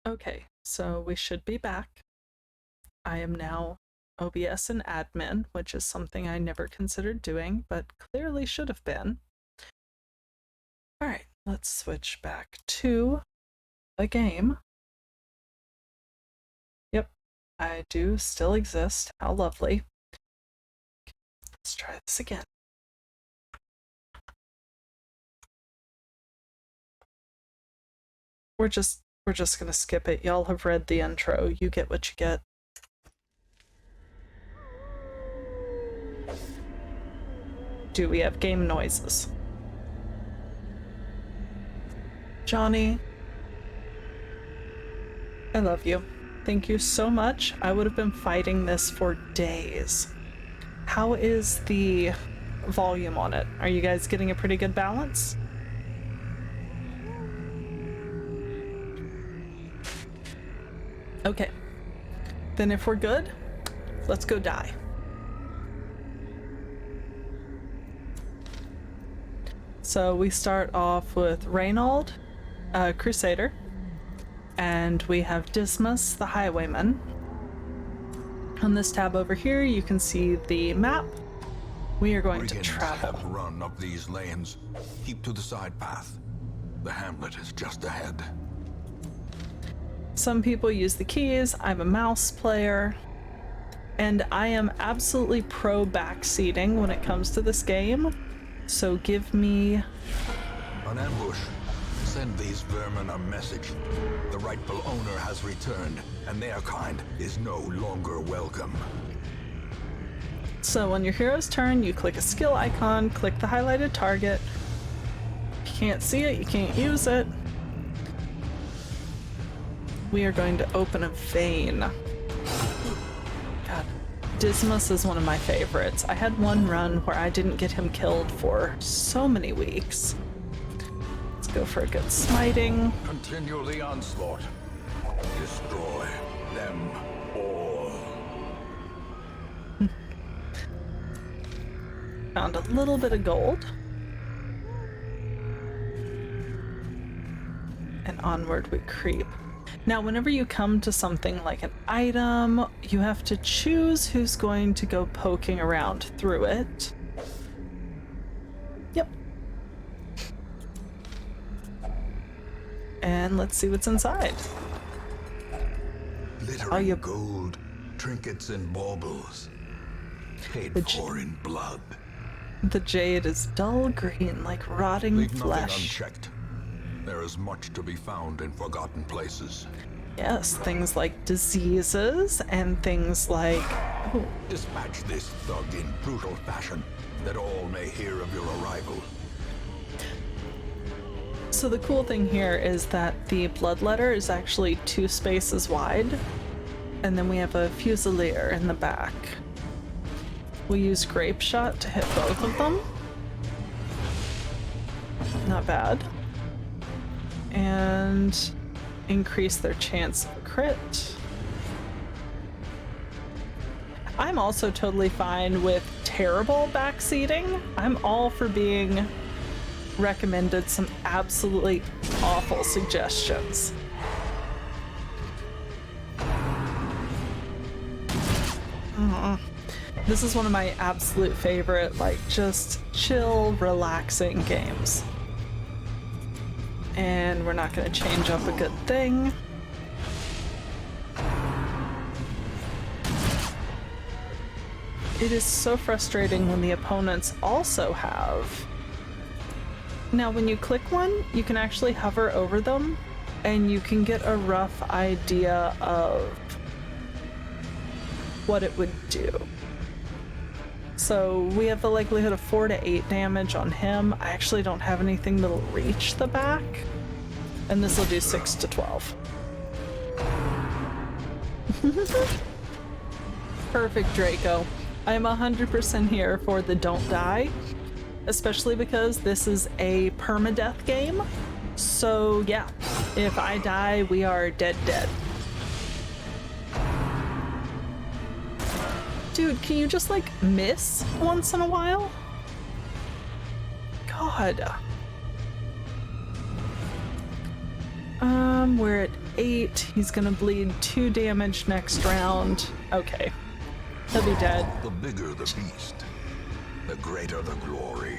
Okay, so we should be back. I am now OBS and admin, which is something I never considered doing, but clearly should have been. Alright, let's switch back to a game. Yep, I do still exist. How lovely. Let's try this again. We're just gonna skip it. Y'all have read the intro. You get what you get. Do we have game noises? Johnny, I love you. Thank you so much. I would have been fighting this for days. How is the volume on it? Are you guys getting a pretty good balance? Okay. Then if we're good, let's go die. So we start off with Reynold, Crusader, and we have Dismas, the Highwayman. On this tab over here, you can see the map. We are going to travel. Have run up these lanes. Keep to the side path. The hamlet is just ahead. Some people use the keys. I'm a mouse player, and I am absolutely pro backseating when it comes to this game. So give me an ambush. Send these vermin a message. The rightful owner has returned, and their kind is no longer welcome. So on your hero's turn, you click a skill icon, click the highlighted target. If you can't see it, you can't use it. We are going to open a vein. God, Dismas is one of my favorites. I had one run where I didn't get him killed for so many weeks. Let's go for a good smiting. Continue the onslaught. Destroy them all. Found a little bit of gold. And onward we creep. Now, whenever you come to something like an item, you have to choose who's going to go poking around through it. Yep. And let's see what's inside. Glittering gold, trinkets and baubles, paid for in blood. The jade is dull green, like rotting Leave flesh. Nothing unchecked. There is much to be found in forgotten places. Yes, things like diseases and things like... Oh. Dispatch this thug in brutal fashion, that all may hear of your arrival. So the cool thing here is that the blood letter is actually 2 spaces wide, and then we have a fusilier in the back. We use grape shot to hit both of them. Not bad. And increase their chance of a crit. I'm also totally fine with terrible backseating. I'm all for being recommended some absolutely awful suggestions. This is one of my absolute favorite, like, just chill, relaxing games. And we're not going to change up a good thing. It is so frustrating when the opponents also have... Now, when you click one, you can actually hover over them, and you can get a rough idea of what it would do. So we have the likelihood of 4 to 8 damage on him. I actually don't have anything that'll reach the back. And this will do 6 to 12. Perfect, Draco. I am 100% here for the don't die. Especially because this is a permadeath game. So yeah, if I die, we are dead. Dude, can you just, like, miss once in a while? God. We're at 8. He's gonna bleed 2 damage next round. Okay. He'll be dead. The bigger the beast, the greater the glory.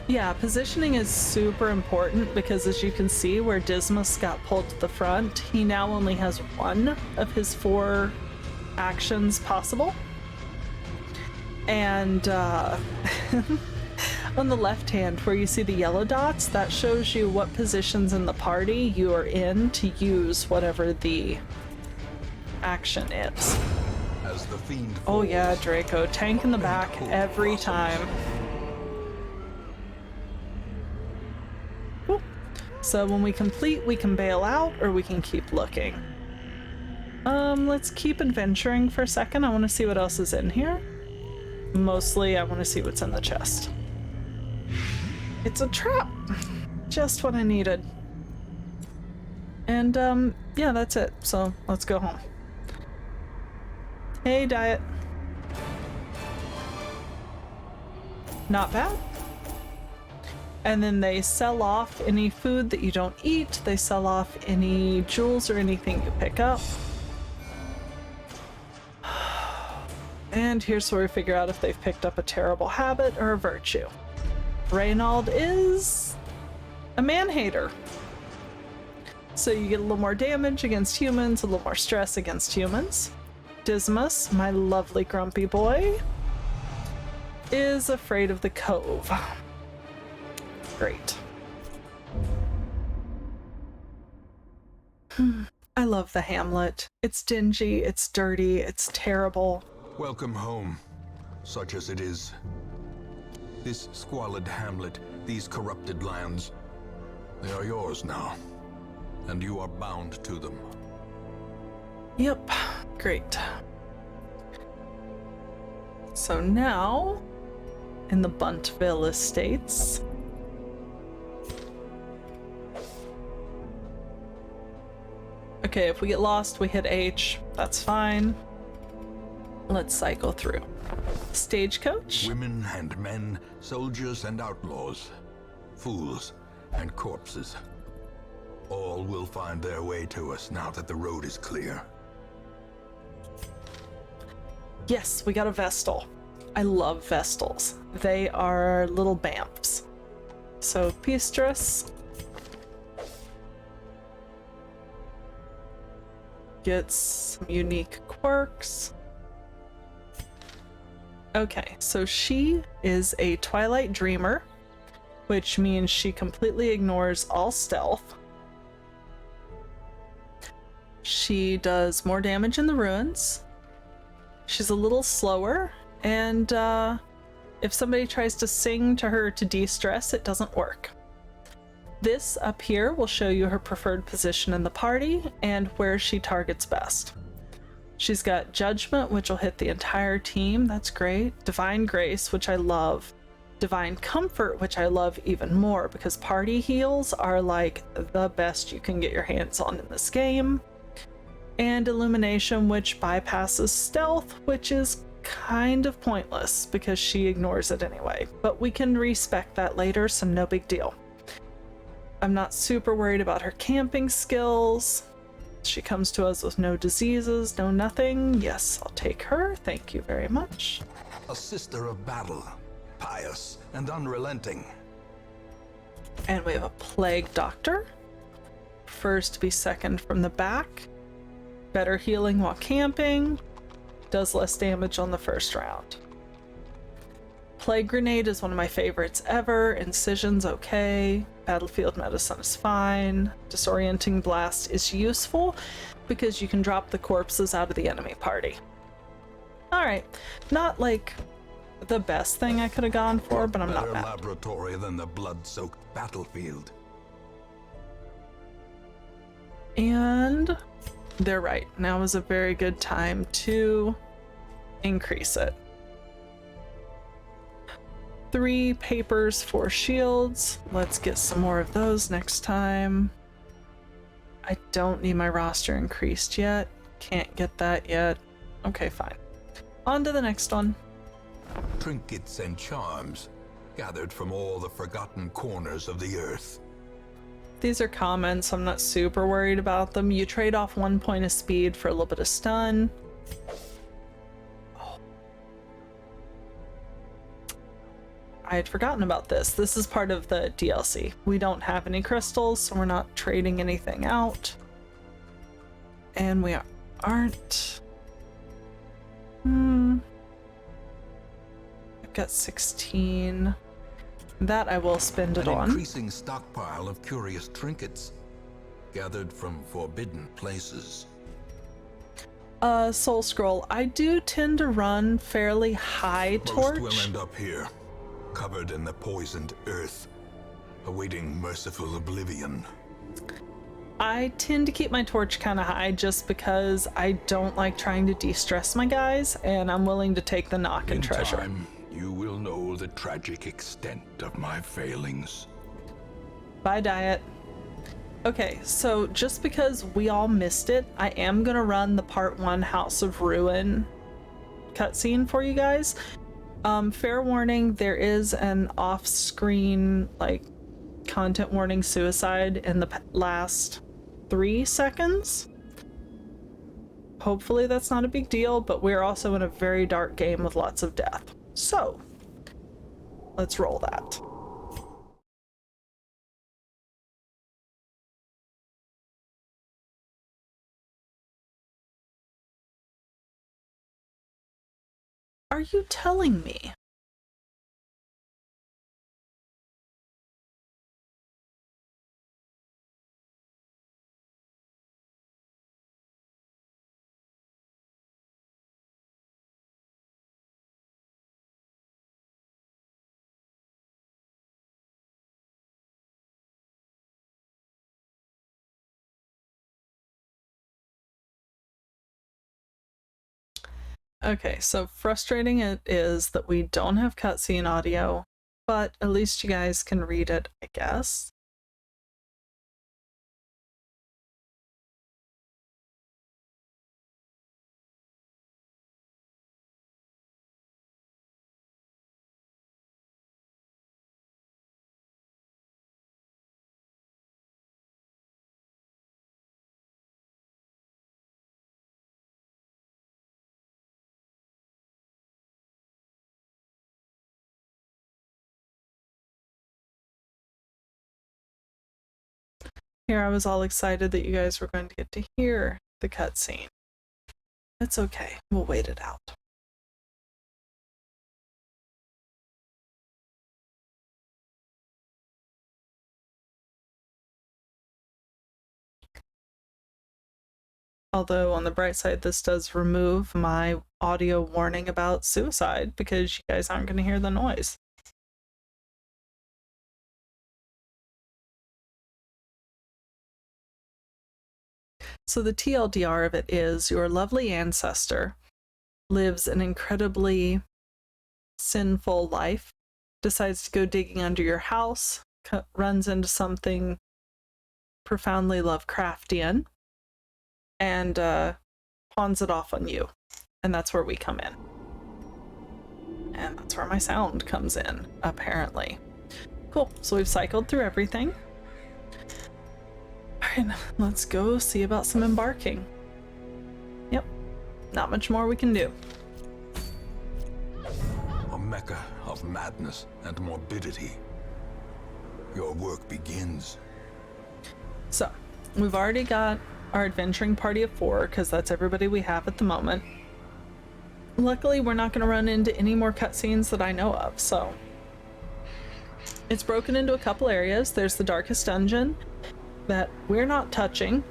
Yeah, positioning is super important because as you can see where Dismas got pulled to the front, he now only has 1 of his 4 actions possible. And on the left hand where you see the yellow dots, that shows you what positions in the party you are in to use whatever the action is. As the fiend Oh falls, yeah, Draco, tank in the back every time. Cool. So when we complete, we can bail out or we can keep looking. Let's keep adventuring for a second. I want to see what else is in here. Mostly, I want to see what's in the chest. It's a trap! Just what I needed. And, yeah, that's it. So, let's go home. Hey, diet. Not bad. And then they sell off any food that you don't eat. They sell off any jewels or anything you pick up. And here's where we figure out if they've picked up a terrible habit or a virtue. Reynald is a man-hater. So you get a little more damage against humans, a little more stress against humans. Dismas, my lovely grumpy boy, is afraid of the cove. Great. I love the hamlet. It's dingy, it's dirty, it's terrible. welcome home, such as it is. This squalid hamlet, these corrupted lands, they are yours now, and you are bound to them. Yep, great. So now, in the Buntville Estates, okay, if we get lost, we hit H. That's fine. Let's cycle through. Stagecoach. Women and men, soldiers and outlaws, fools and corpses. All will find their way to us now that the road is clear. Yes, we got a Vestal. I love Vestals. They are little bamfs. So, Pistress. Gets some unique quirks. Okay, so she is a Twilight Dreamer, which means she completely ignores all stealth. She does more damage in the ruins. She's a little slower, and if somebody tries to sing to her to de-stress, it doesn't work. This up here will show you her preferred position in the party and where she targets best. She's got Judgment, which will hit the entire team. That's great. Divine Grace, which I love. Divine Comfort, which I love even more because party heals are like the best you can get your hands on in this game. And Illumination, which bypasses stealth, which is kind of pointless because she ignores it anyway. But we can respec that later, so no big deal. I'm not super worried about her camping skills. She comes to us with no diseases, no nothing. Yes, I'll take her. Thank you very much. A sister of battle, pious and unrelenting. And we have a Plague Doctor. First to be second from the back. Better healing while camping. Does less damage on the first round. Plague Grenade is one of my favorites ever. Incision's okay. Battlefield Medicine is fine. Disorienting Blast is useful because you can drop the corpses out of the enemy party. Alright, not like the best thing I could have gone for, but I'm not Better mad. laboratory than the blood-soaked battlefield. And they're right. Now is a very good time to increase it. 3 papers, 4 shields. Let's get some more of those next time. I don't need my roster increased yet. Can't get that yet. Okay, fine. On to the next one. Trinkets and charms, gathered from all the forgotten corners of the earth. these are common, so I'm not super worried about them. You trade off 1 point of speed for a little bit of stun. Oh. I had forgotten about this. This is part of the DLC. We don't have any crystals, so we're not trading anything out. And we aren't... I've got 16. That I will spend it on. An increasing stockpile of curious trinkets gathered from forbidden places. Soul Scroll. I do tend to run fairly high torch. Most will end up here, covered in the poisoned earth, awaiting merciful oblivion. I tend to keep my torch kind of high just because I don't like trying to de-stress my guys, and I'm willing to take the knock and treasure. In time, you will know the tragic extent of my failings. Bye, Diet. Okay, so just because we all missed it, I am gonna run the Part 1 House of Ruin cutscene for you guys. Fair warning, there is an off-screen, like, content warning suicide in the last 3 seconds. Hopefully that's not a big deal, but we're also in a very dark game with lots of death. So, let's roll that. Are you telling me? Okay, so frustrating it is that we don't have cutscene audio, but at least you guys can read it, I guess. Here I was all excited that you guys were going to get to hear the cutscene. It's okay, we'll wait it out. Although on the bright side, this does remove my audio warning about suicide because you guys aren't going to hear the noise. So the TLDR of it is your lovely ancestor lives an incredibly sinful life, decides to go digging under your house, runs into something profoundly Lovecraftian, and pawns it off on you. And that's where we come in. And that's where my sound comes in, apparently. Cool, so we've cycled through everything. Alright, let's go see about some embarking. Yep, not much more we can do. A mecca of madness and morbidity. Your work begins. So, we've already got our adventuring party of 4, because that's everybody we have at the moment. Luckily, we're not going to run into any more cutscenes that I know of, so... It's broken into a couple areas. There's the darkest dungeon that we're not touching.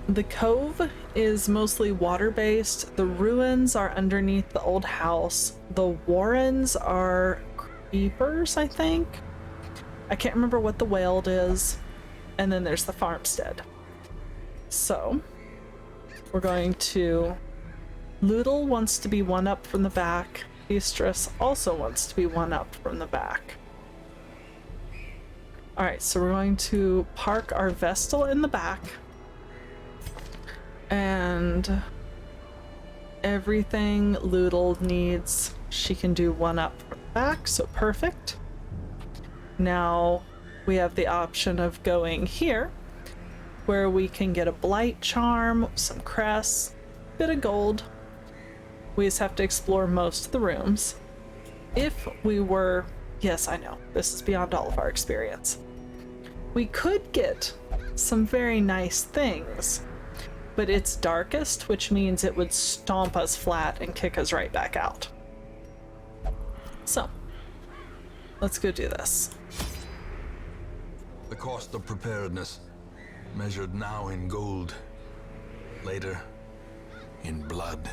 The cove is mostly water-based. The ruins are underneath the old house. The warrens are creepers, I think. I can't remember what the Weald is. And then there's the farmstead. So, we're going to... Loodle wants to be one up from the back. Beastress also wants to be one up from the back. Alright, so we're going to park our Vestal in the back. And everything Loodle needs, she can do one up from the back, so perfect. Now, we have the option of going here, where we can get a blight charm, some cress, bit of gold. We just have to explore most of the rooms. If we were, yes, I know, this is beyond all of our experience. We could get some very nice things, but it's darkest, which means it would stomp us flat and kick us right back out. So, let's go do this. The cost of preparedness, measured now in gold, later in blood.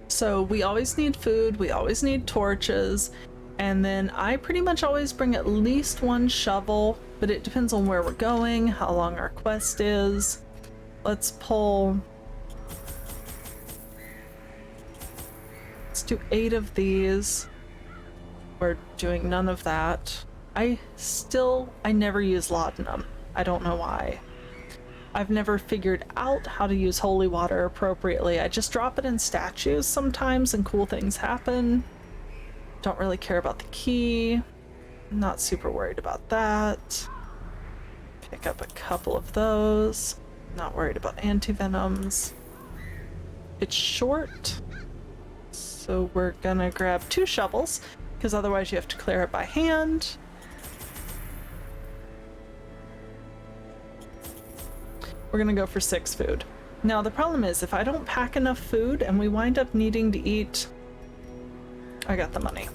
So we always need food, we always need torches, and then I pretty much always bring at least one shovel, but it depends on where we're going, how long our quest is. Let's pull... Let's do 8 of these. We're doing none of that. I never use laudanum. I don't know why. I've never figured out how to use holy water appropriately. I just drop it in statues sometimes and cool things happen. Don't really care about the key. Not super worried about that. Pick up a couple of those. Not worried about antivenoms. It's short, so we're gonna grab 2 shovels, because otherwise you have to clear it by hand. We're gonna go for 6 food. Now the problem is, if I don't pack enough food and we wind up needing to eat... I got the money.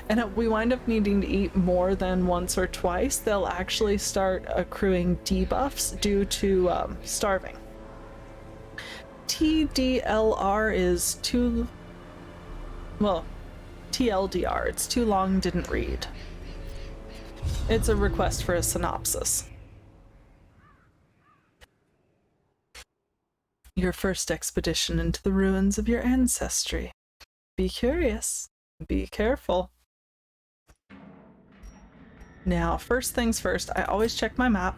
And if we wind up needing to eat more than once or twice, they'll actually start accruing debuffs due to starving. TDLR is too... well, TLDR, it's too long, didn't read. It's a request for a synopsis. Your first expedition into the ruins of your ancestry. Be curious. Be careful. Now, first things first, I always check my map.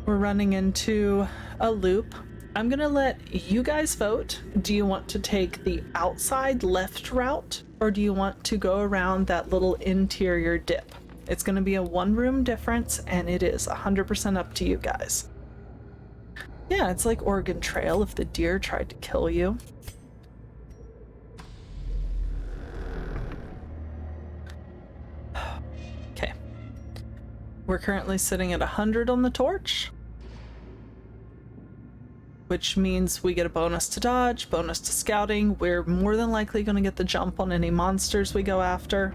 We're running into a loop. I'm gonna let you guys vote. Do you want to take the outside left route, or do you want to go around that little interior dip? It's gonna be a 1-room difference, and it is 100% up to you guys. Yeah, it's like Oregon Trail if the deer tried to kill you. Okay. We're currently sitting at 100 on the torch, which means we get a bonus to dodge, bonus to scouting. We're more than likely going to get the jump on any monsters we go after.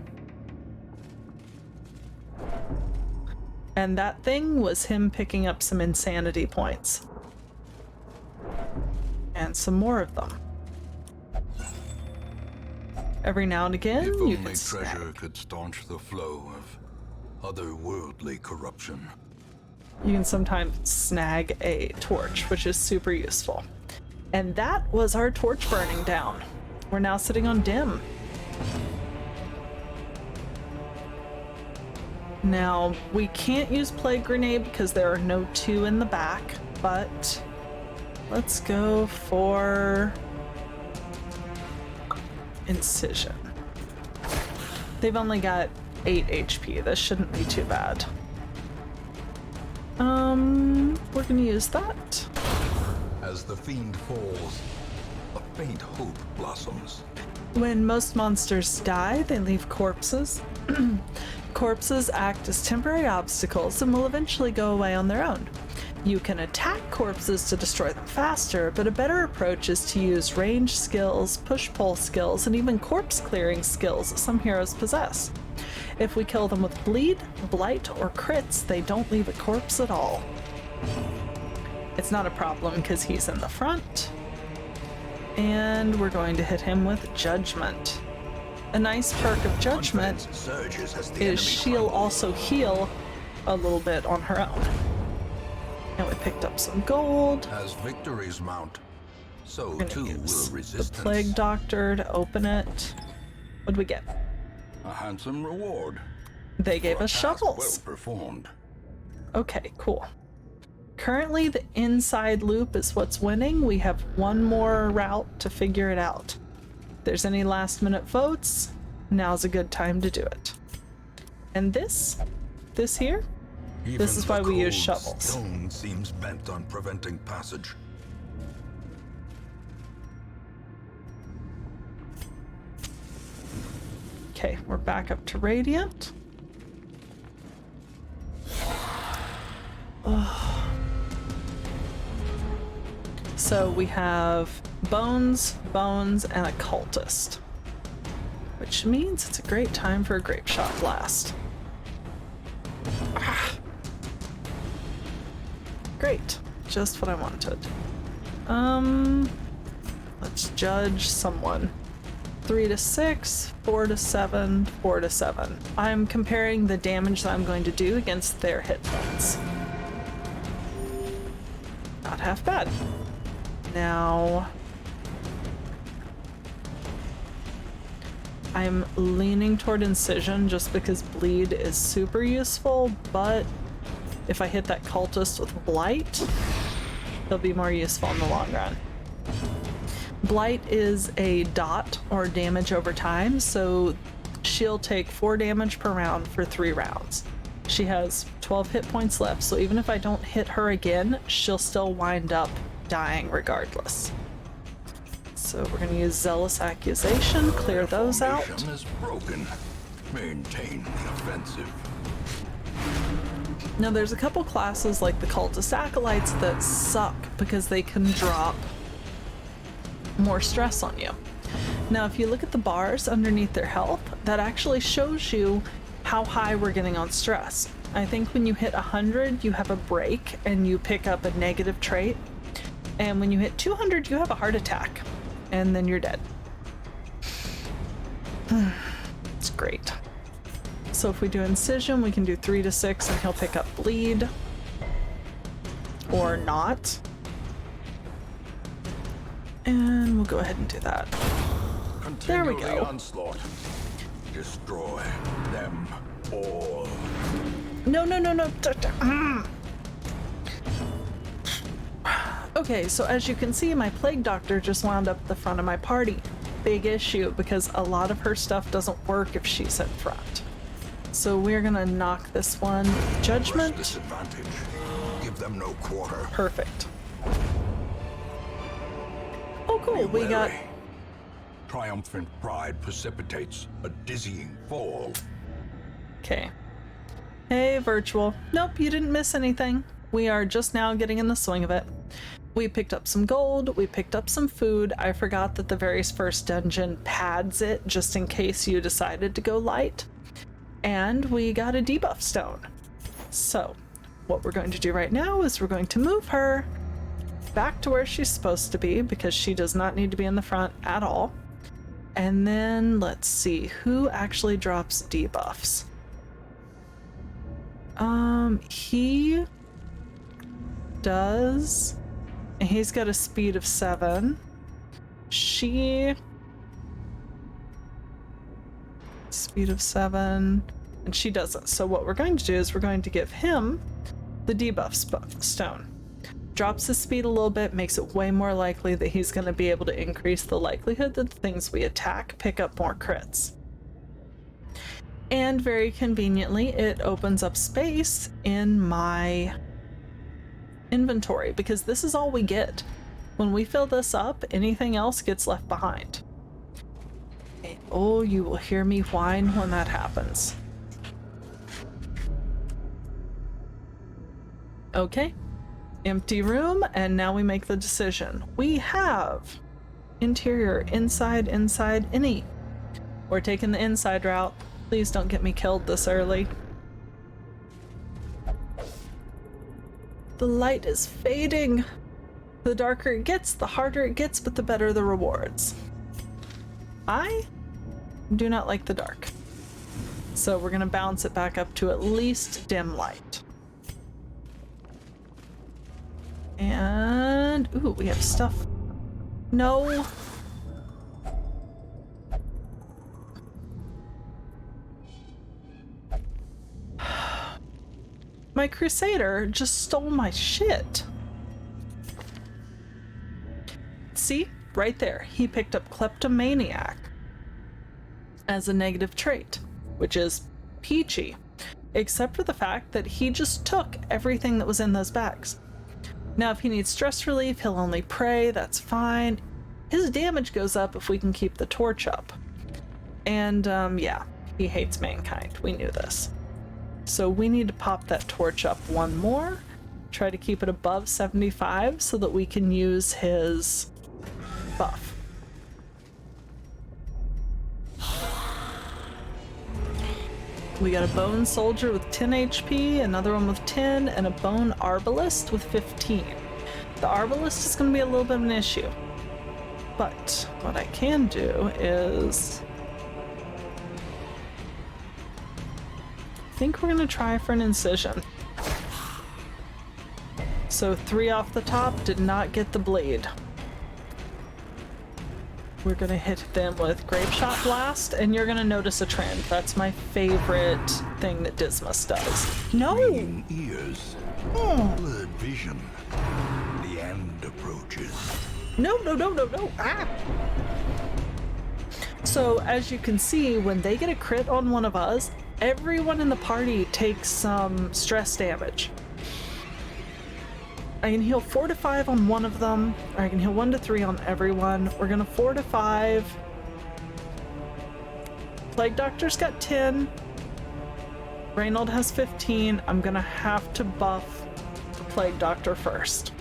And that thing was him picking up some insanity points. And some more of them. Every now and again, If you only can treasure could staunch the flow of otherworldly corruption. You can sometimes snag a torch, which is super useful. And that was our torch burning down. We're now sitting on dim. Now, we can't use plague grenade because there are no 2 in the back, but let's go for incision. They've only got 8 HP. This shouldn't be too bad. We're gonna use that. As the fiend falls, a faint hope blossoms. When most monsters die, they leave corpses. Corpses act as temporary obstacles and will eventually go away on their own. You can attack corpses to destroy them faster, but a better approach is to use range skills, push-pull skills, and even corpse clearing skills that some heroes possess. If we kill them with bleed, blight, or crits, they don't leave a corpse at all. It's not a problem because he's in the front. And we're going to hit him with Judgment. A nice perk of Judgment is she'll also heal a little bit on her own. And we picked up some gold. As victories mount, so We're too gonna will use resistance. the Plague Doctor to open it. What'd we get? A handsome reward. They gave for a us task shovels. Well performed. Okay, cool. Currently, the inside loop is what's winning. We have one more route to figure it out. If there's any last minute votes, now's a good time to do it. And this this here. Even This is why we use cold shovels. Stone seems bent on preventing passage. Okay, we're back up to Radiant. Ugh. So we have bones, and Occultist. Which means it's a great time for a Grape Shot Blast. Ah. Great. Just what I wanted. Let's judge someone. 3 to 6, 4 to 7, 4 to 7. I'm comparing the damage that I'm going to do against their hit points. Not half bad. Now, I'm leaning toward Incision just because Bleed is super useful, but if I hit that Cultist with Blight, they'll be more useful in the long run. Blight is a dot or damage over time, so she'll take 4 damage per round for 3 rounds. She has 12 hit points left, so even if I don't hit her again, she'll still wind up dying regardless. So we're going to use Zealous Accusation, clear those out. Formation is broken. Maintain the offensive. Now there's a couple classes like the Cultist Acolytes that suck because they can drop more stress on you. Now if you look at the bars underneath their health, that actually shows you how high we're getting on stress. I think when you hit 100 you have a break and you pick up a negative trait, and when you hit 200 you have a heart attack and then you're dead. It's great. So if we do Incision, we can do 3 to 6 and he'll pick up Bleed. Or not. And we'll go ahead and do that. There we Continue go. the onslaught. Destroy them all. No. Okay, so as you can see, my Plague Doctor just wound up at the front of my party. Big issue, because a lot of her stuff doesn't work if she's in front. So we're gonna knock this one. Judgment. Rush disadvantage. Give them no quarter. Perfect. Oh cool, Be we got... wary. Triumphant pride precipitates a dizzying fall. Okay. Hey, Virtual. Nope, you didn't miss anything. We are just now getting in the swing of it. We picked up some gold, we picked up some food. I forgot that the very first dungeon pads it just in case you decided to go light. And we got a debuff stone. So, what we're going to do right now is we're going to move her back to where she's supposed to be because she does not need to be in the front at all. And then let's see who actually drops debuffs. He does. And he's got a speed of 7. She... speed of 7. And she doesn't. So what we're going to do is we're going to give him the debuff stone. Drops his speed a little bit, makes it way more likely that he's going to be able to increase the likelihood that the things we attack pick up more crits. And very conveniently, it opens up space in my inventory because this is all we get. When we fill this up, anything else gets left behind. And, oh, you will hear me whine when that happens. Okay. Empty room, and now we make the decision. We have interior, inside, any. We're taking the inside route. Please don't get me killed this early. The light is fading. The darker it gets, the harder it gets, but the better the rewards. I do not like the dark. So we're gonna bounce it back up to at least dim light. And, ooh, we have stuff. No. My Crusader just stole my shit. See? Right there. He picked up Kleptomaniac as a negative trait, which is peachy. except for the fact that he just took everything that was in those bags. Now, if he needs stress relief, he'll only pray, that's fine. His damage goes up if we can keep the torch up. And, yeah, he hates mankind. We knew this. So we need to pop that torch up one more, try to keep it above 75 so that we can use his buff. We got a bone soldier with 10 HP, another one with 10, and a bone arbalist with 15. The arbalist is going to be a little bit of an issue. But what I can do is... I think we're going to try for an incision. So 3 off the top, did not get the bleed. We're going to hit them with Grapeshot Blast, and you're going to notice a trend. That's my favorite thing that Dismas does. No! Ringing ears, blurred vision. The end approaches. No, no, no, no, no! Ah! So, as you can see, when they get a crit on one of us, everyone in the party takes some stress damage. I can heal 4 to 5 on one of them, or I can heal 1 to 3 on everyone. We're gonna 4 to 5. Plague Doctor's got 10. Reynold has 15. I'm gonna have to buff the Plague Doctor first.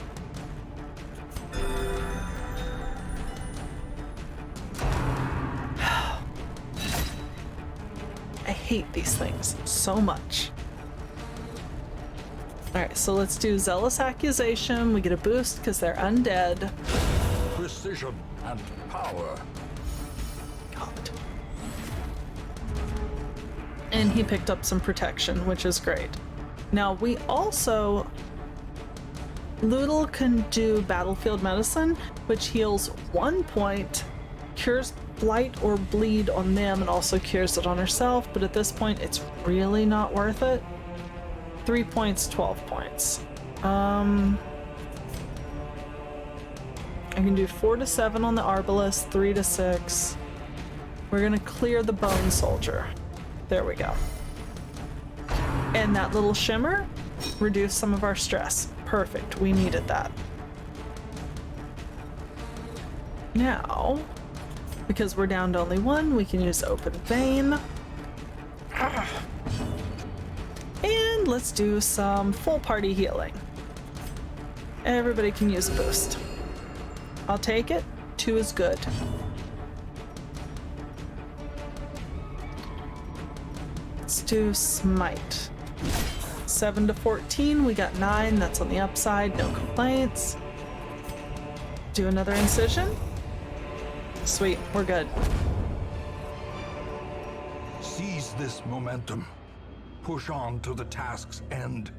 I hate these things so much. Alright, so let's do Zealous Accusation. We get a boost because they're undead. Precision and power. God. And he picked up some protection, which is great. Now, we also... Loodle can do Battlefield Medicine, which heals 1 point, cures blight or bleed on them, and also cures it on herself, but at this point, it's really not worth it. 3 points, 12 points. I can do 4 to 7 on the Arbalist, 3 to 6. We're gonna clear the Bone Soldier. There we go. And that little shimmer reduced some of our stress. Perfect, we needed that. Now, because we're down to only 1, we can use Open Vein. And let's do some full party healing. Everybody can use a boost. I'll take it. 2 is good. Let's do Smite. 7 to 14, we got 9. That's on the upside, no complaints. Do another incision. Sweet, we're good. Seize this momentum. Push on to the task's end.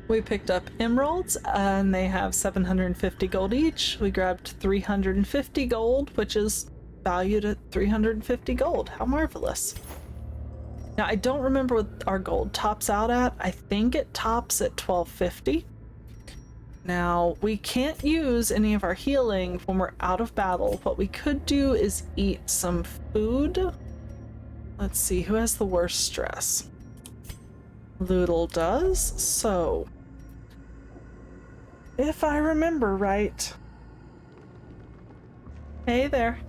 We picked up emeralds, and they have 750 gold each. We grabbed 350 gold, which is valued at 350 gold. How marvelous. Now, I don't remember what our gold tops out at. I think it tops at 1250. Now, we can't use any of our healing when we're out of battle. What we could do is eat some food. Let's see, who has the worst stress? Loodle does, so if I remember right, hey there,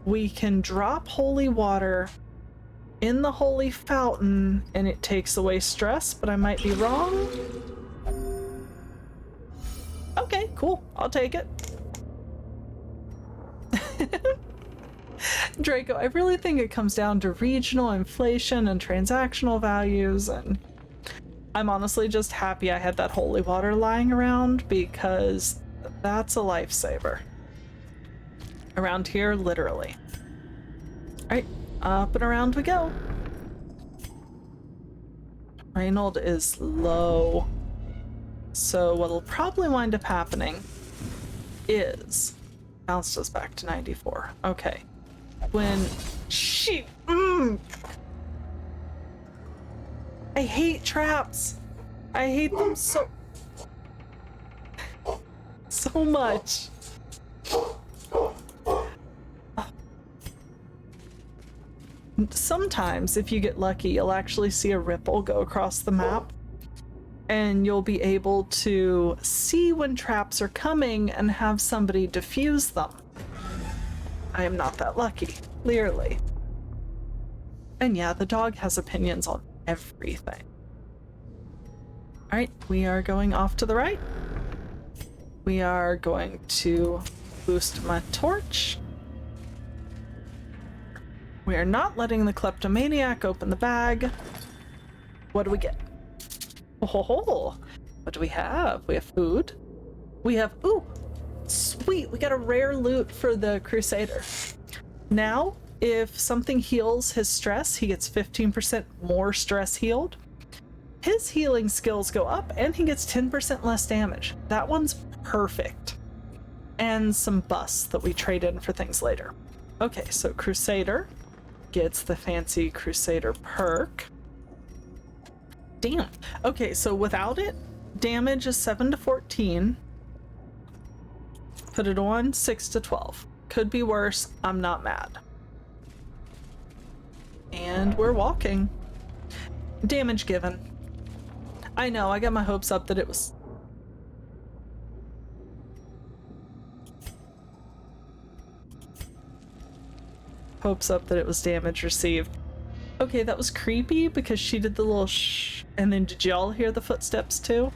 we can drop holy water in the holy fountain and it takes away stress, but I might be wrong. Okay, cool, I'll take it. Draco, I really think it comes down to regional inflation and transactional values, and I'm honestly just happy I had that holy water lying around because that's a lifesaver. Around here, literally. Alright, up and around we go. Reynold is low. So what'll probably wind up happening is bounced us back to 94. Okay. When she I hate traps. I hate them so much. sometimes, if you get lucky, you'll actually see a ripple go across the map, and you'll be able to see when traps are coming and have somebody defuse them. I am not that lucky, clearly. And yeah, the dog has opinions on everything. Alright, we are going off to the right. We are going to boost my torch. We are not letting the kleptomaniac open the bag. What do we get? Oh, what do we have? We have food. We have, ooh, sweet, we got a rare loot for the Crusader. Now, if something heals his stress, he gets 15% more stress healed. His healing skills go up, and he gets 10% less damage. That one's perfect. And some busts that we trade in for things later. Okay, so Crusader gets the fancy Crusader perk. Damn. Okay, so without it, damage is 7 to 14. Put it on, 6 to 12. Could be worse, I'm not mad. And we're walking. Damage given. I know, I got my hopes up that it was... Hopes up that it was damage received. Okay, that was creepy because she did the little shh, and then did y'all hear the footsteps too?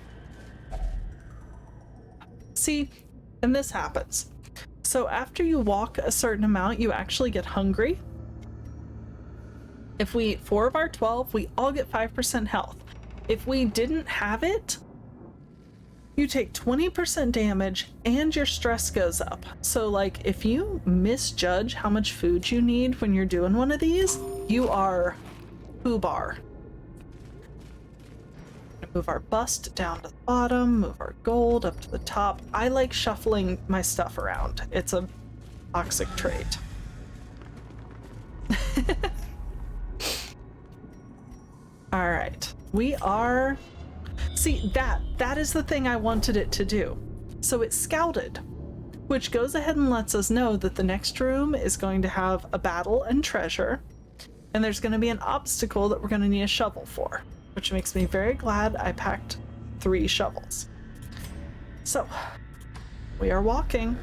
See, and this happens. So after you walk a certain amount, you actually get hungry. If we eat 4 of our 12, we all get 5% health. If we didn't have it, you take 20% damage and your stress goes up. So like if you misjudge how much food you need when you're doing one of these, you are foobar. Move our bust down to the bottom, move our gold up to the top. I like shuffling my stuff around. It's a toxic trait. All right, we are... See, that is the thing I wanted it to do. So it scouted, which goes ahead and lets us know that the next room is going to have a battle and treasure, and there's going to be an obstacle that we're going to need a shovel for, which makes me very glad I packed 3 shovels. So, we are walking.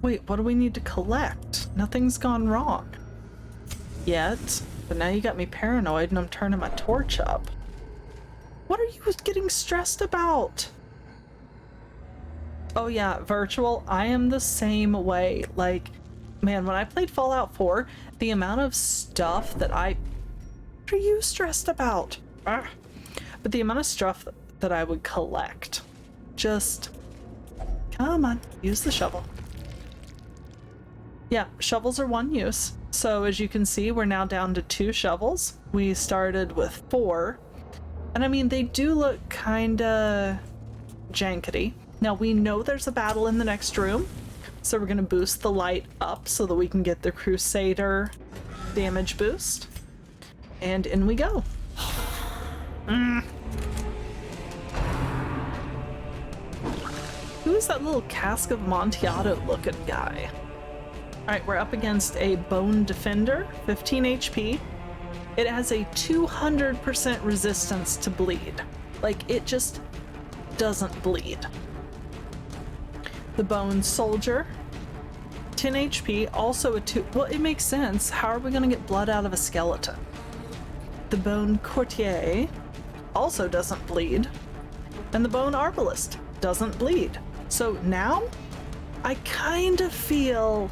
Wait, what do we need to collect? Nothing's gone wrong yet, but now you got me paranoid and I'm turning my torch up. What are you getting stressed about? Oh yeah, virtual, I am the same way. Like, man, when I played Fallout 4, the amount of stuff that what are you stressed about? But the amount of stuff that I would collect, just, come on, use the shovel. Yeah, shovels are 1 use. So as you can see, we're now down to 2 shovels. We started with 4. And I mean, they do look kinda jankety. Now we know there's a battle in the next room, so we're gonna boost the light up so that we can get the Crusader damage boost. And in we go. Who is that little Cask of Amontillado looking guy? Alright, we're up against a Bone Defender, 15 HP. It has a 200% resistance to bleed. Like, it just doesn't bleed. The Bone Soldier, 10 HP, also a 2... Well, it makes sense. How are we going to get blood out of a skeleton? The Bone Courtier also doesn't bleed. And the Bone Arbalist doesn't bleed. So now, I kind of feel...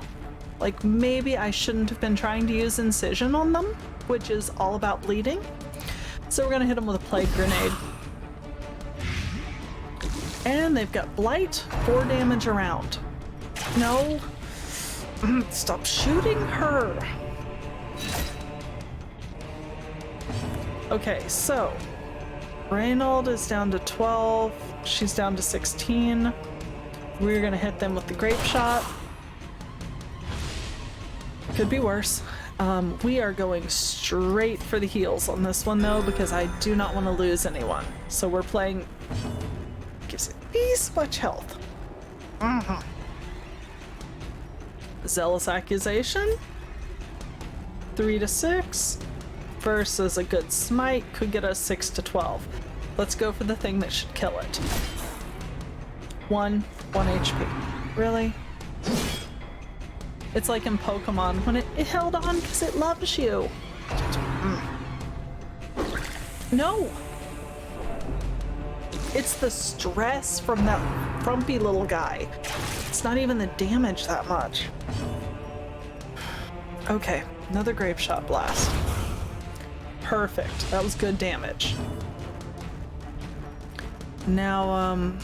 like maybe I shouldn't have been trying to use Incision on them, which is all about bleeding. So we're gonna hit them with a Plague Grenade. And they've got Blight, 4 damage around. No. Stop shooting her. Okay, so Reynold is down to 12. She's down to 16. We're gonna hit them with the Grape Shot. Could be worse. We are going straight for the heals on this one though, because I do not want to lose anyone. So we're playing... gives it this much health. Zealous Accusation, 3 to 6, versus a good smite could get us 6 to 12. Let's go for the thing that should kill it. 1 HP. Really? It's like in Pokemon when it held on because it loves you. No! It's the stress from that frumpy little guy. It's not even the damage that much. Okay, another Grave Shot Blast. Perfect. That was good damage. Now,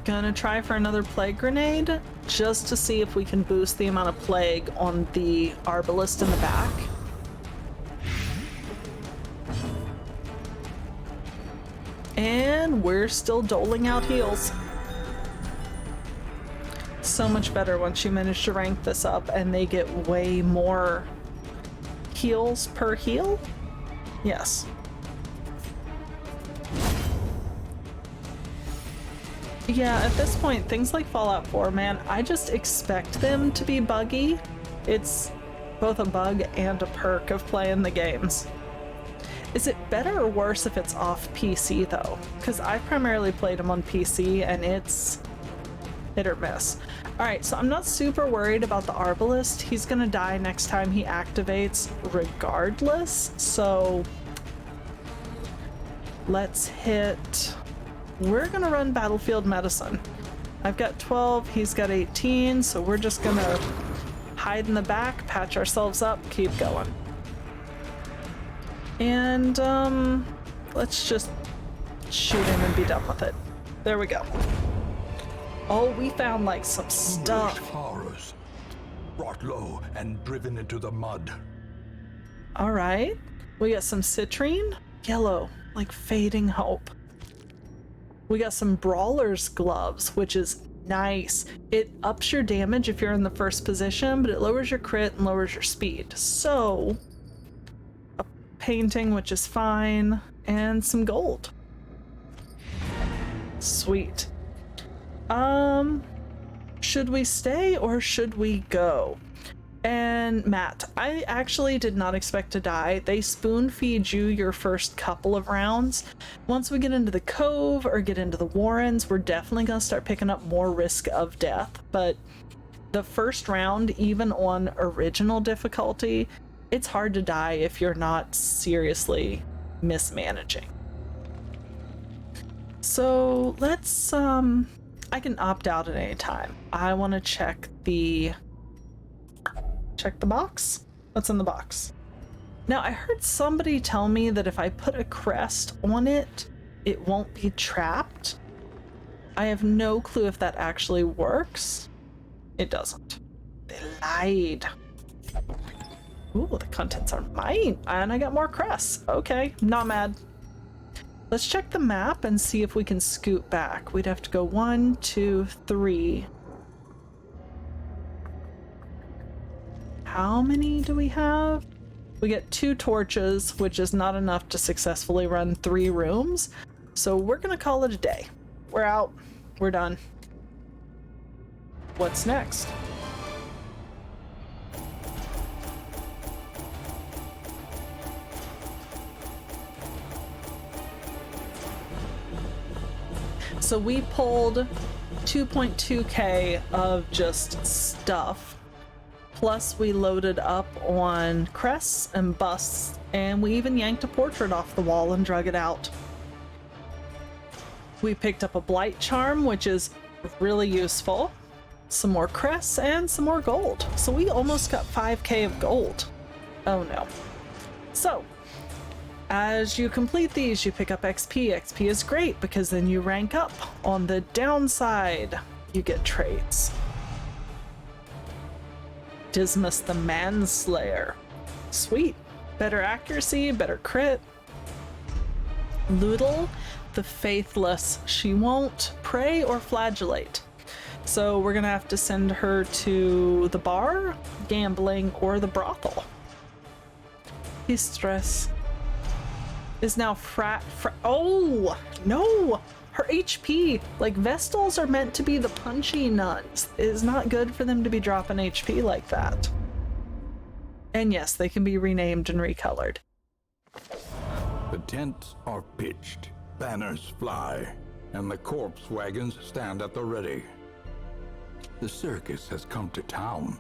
gonna try for another Plague Grenade just to see if we can boost the amount of plague on the Arbalist in the back. And we're still doling out heals. So much better once you manage to rank this up and they get way more heals per heal? Yes. Yeah, at this point, things like Fallout 4, man, I just expect them to be buggy. It's both a bug and a perk of playing the games. Is it better or worse if it's off PC, though? Because I primarily played them on PC, and it's hit or miss. Alright, so I'm not super worried about the Arbalist. He's gonna die next time he activates regardless, so let's hit... We're gonna run Battlefield Medicine. I've got 12, he's got 18, so we're just gonna hide in the back, patch ourselves up, keep going. And, let's just shoot him and be done with it. There we go. Oh, we found, like, some stuff. Horrors, brought low and driven into the mud. Alright. We got some citrine. Yellow, like fading hope. We got some Brawler's Gloves, which is nice. It ups your damage if you're in the first position, but it lowers your crit and lowers your speed. So, a painting, which is fine, and some gold. Sweet. Should we stay or should we go? And Matt, I actually did not expect to die. They spoon feed you your first couple of rounds. Once we get into the Cove or get into the Warrens, we're definitely gonna start picking up more risk of death. But the first round, even on original difficulty, it's hard to die if you're not seriously mismanaging. So let's, I can opt out at any time. I want to check the box. What's in the box? Now, I heard somebody tell me that if I put a crest on it, it won't be trapped. I have no clue if that actually works. It doesn't. They lied. Ooh, the contents are mine. And I got more crests. Okay, not mad. Let's check the map and see if we can scoot back. We'd have to go 1, 2, 3. How many do we have? We get 2 torches, which is not enough to successfully run 3 rooms. So we're gonna call it a day. We're out. We're done. What's next? So we pulled 2.2k of just stuff. Plus we loaded up on crests and busts, and we even yanked a portrait off the wall and drug it out. We picked up a blight charm, which is really useful. Some more crests and some more gold. So we almost got 5k of gold. Oh no. So, as you complete these, you pick up XP. XP is great because then you rank up. On the downside, you get traits. Dismas the Manslayer. Sweet. Better accuracy, better crit. Loodle the Faithless. She won't pray or flagellate. So we're gonna have to send her to the bar, gambling, or the brothel. Distress is now oh no! her HP, like Vestals are meant to be the punchy nuns. It is not good for them to be dropping HP like that. And yes, they can be renamed and recolored. The tents are pitched, banners fly, and the corpse wagons stand at the ready. The circus has come to town.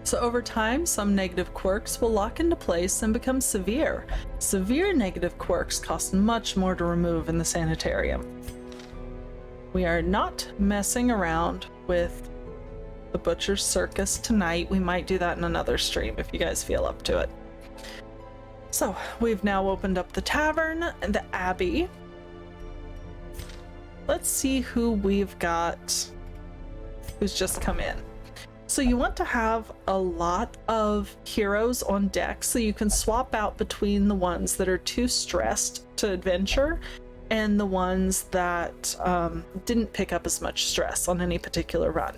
So over time, some negative quirks will lock into place and become severe. Severe negative quirks cost much more to remove in the Sanitarium. We are not messing around with the Butcher's Circus tonight. We might do that in another stream if you guys feel up to it. So, we've now opened up the tavern and the abbey. Let's see who we've got who's just come in. So you want to have a lot of heroes on deck so you can swap out between the ones that are too stressed to adventure and the ones that didn't pick up as much stress on any particular run.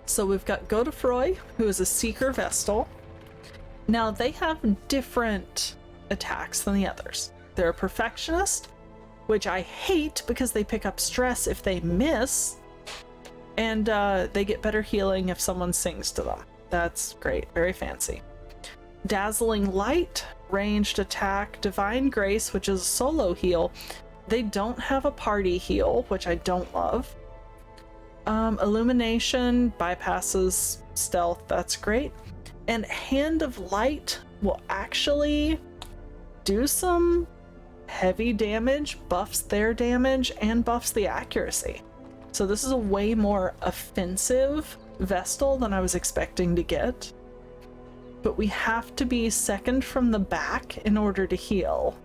So we've got Godefroy, who is a Seeker Vestal. Now they have different attacks than the others. They're a Perfectionist, which I hate because they pick up stress if they miss, and they get better healing if someone sings to them. That's great, very fancy. Dazzling Light, ranged attack, Divine Grace, which is a solo heal. They don't have a party heal, which I don't love. Illumination bypasses stealth, that's great. And Hand of Light will actually do some heavy damage, buffs their damage, and buffs the accuracy. So this is a way more offensive Vestal than I was expecting to get. But we have to be second from the back in order to heal,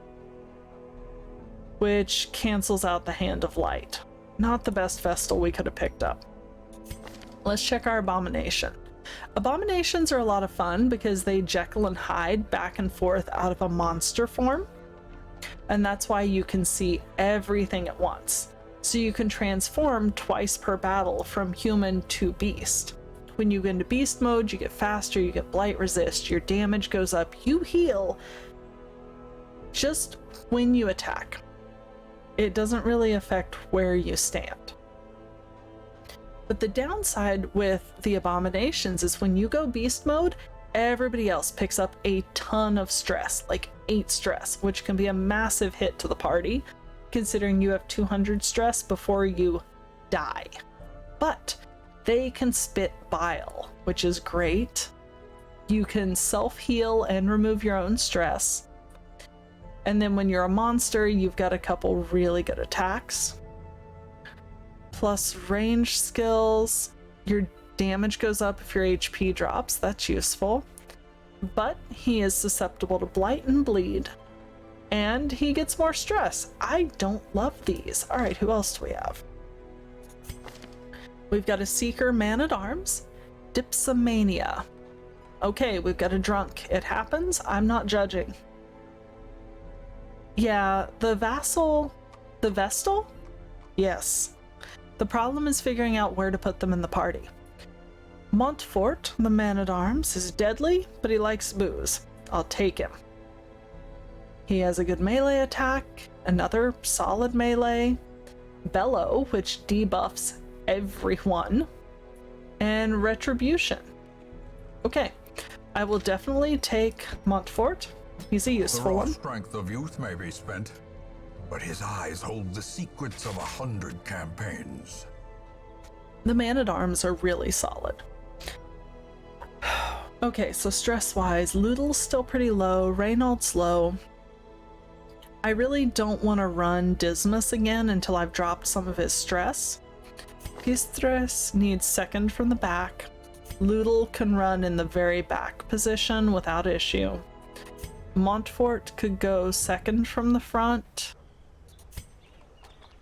which cancels out the Hand of Light. Not the best Vestal we could have picked up. Let's check our Abomination. Abominations are a lot of fun because they Jekyll and Hyde back and forth out of a monster form. And that's why you can see everything at once. So you can transform twice per battle from human to beast. When you go into beast mode, you get faster, you get blight resist, your damage goes up, you heal just when you attack. It doesn't really affect where you stand. But the downside with the Abominations is when you go beast mode, everybody else picks up a ton of stress, like 8 stress, which can be a massive hit to the party, considering you have 200 stress before you die. But they can spit bile, which is great. You can self-heal and remove your own stress. And then when you're a monster, you've got a couple really good attacks. Plus range skills. Your damage goes up if your HP drops. That's useful. But he is susceptible to blight and bleed. And he gets more stress. I don't love these. Alright, who else do we have? We've got a Seeker Man-at-Arms. Dipsomania. Okay, we've got a drunk. It happens. I'm not judging. Yeah, the Vestal? Yes. The problem is figuring out where to put them in the party. Montfort, the Man-at-Arms, is deadly, but he likes booze. I'll take him. He has a good melee attack, another solid melee, Bellow, which debuffs everyone, and Retribution. Okay, I will definitely take Montfort. He's a useful one. The raw strength of youth may be spent, but his eyes hold the secrets of 100 campaigns. The Man-at-Arms are really solid. Okay, so stress-wise, Ludl's still pretty low, Reynald's low. I really don't want to run Dismas again until I've dropped some of his stress. Pistres needs second from the back. Ludl can run in the very back position without issue. Montfort could go second from the front.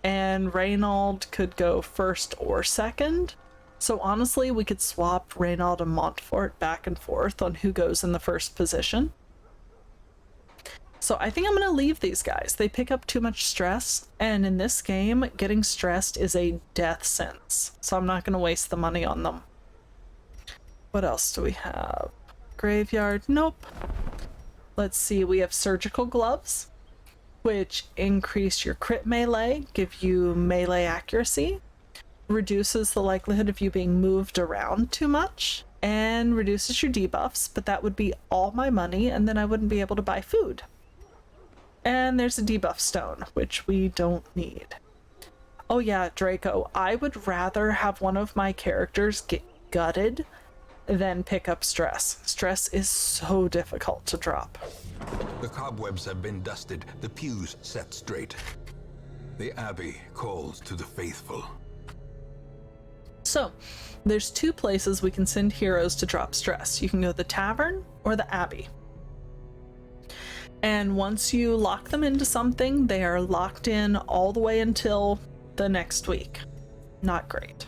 And Reynald could go first or second. So honestly, we could swap Reynald and Montfort back and forth on who goes in the first position. So I think I'm going to leave these guys. They pick up too much stress, and in this game, getting stressed is a death sentence. So I'm not going to waste the money on them. What else do we have? Graveyard? Nope. Let's see, we have surgical gloves. which increase your crit melee, give you melee accuracy, reduces the likelihood of you being moved around too much, and reduces your debuffs, but that would be all my money, and then I wouldn't be able to buy food. And there's a debuff stone, which we don't need. Oh yeah, Draco, I would rather have one of my characters get gutted than pick up stress. Stress is so difficult to drop. The cobwebs have been dusted, the pews set straight. The Abbey calls to the faithful. So, there's two places we can send heroes to drop stress. You can go to the tavern or the Abbey. And once you lock them into something, they are locked in all the way until the next week. Not great.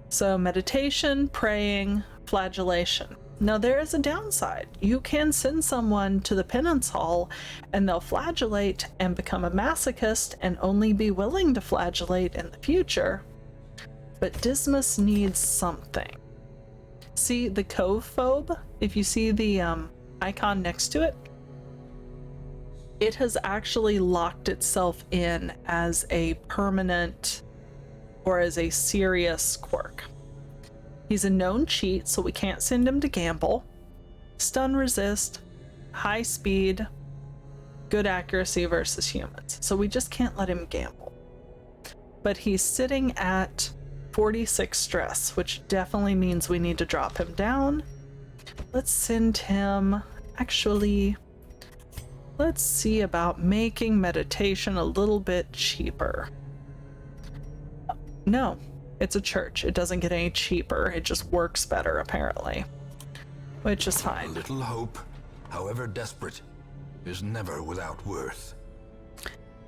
So meditation, praying, flagellation. Now there is a downside. You can send someone to the penance hall and they'll flagellate and become a masochist and only be willing to flagellate in the future. But Dismas needs something. See the cove phobe? If you see the icon next to it, it has actually locked itself in as a permanent or as a serious quirk. He's a known cheat, so we can't send him to gamble. Stun resist, high speed, good accuracy versus humans. So we just can't let him gamble. But he's sitting at 46 stress, which definitely means we need to drop him down. Let's send him, actually, let's see about making meditation a little bit cheaper. No, it's a church. It doesn't get any cheaper. It just works better, apparently. Which is A fine. little hope, however desperate, is never without worth.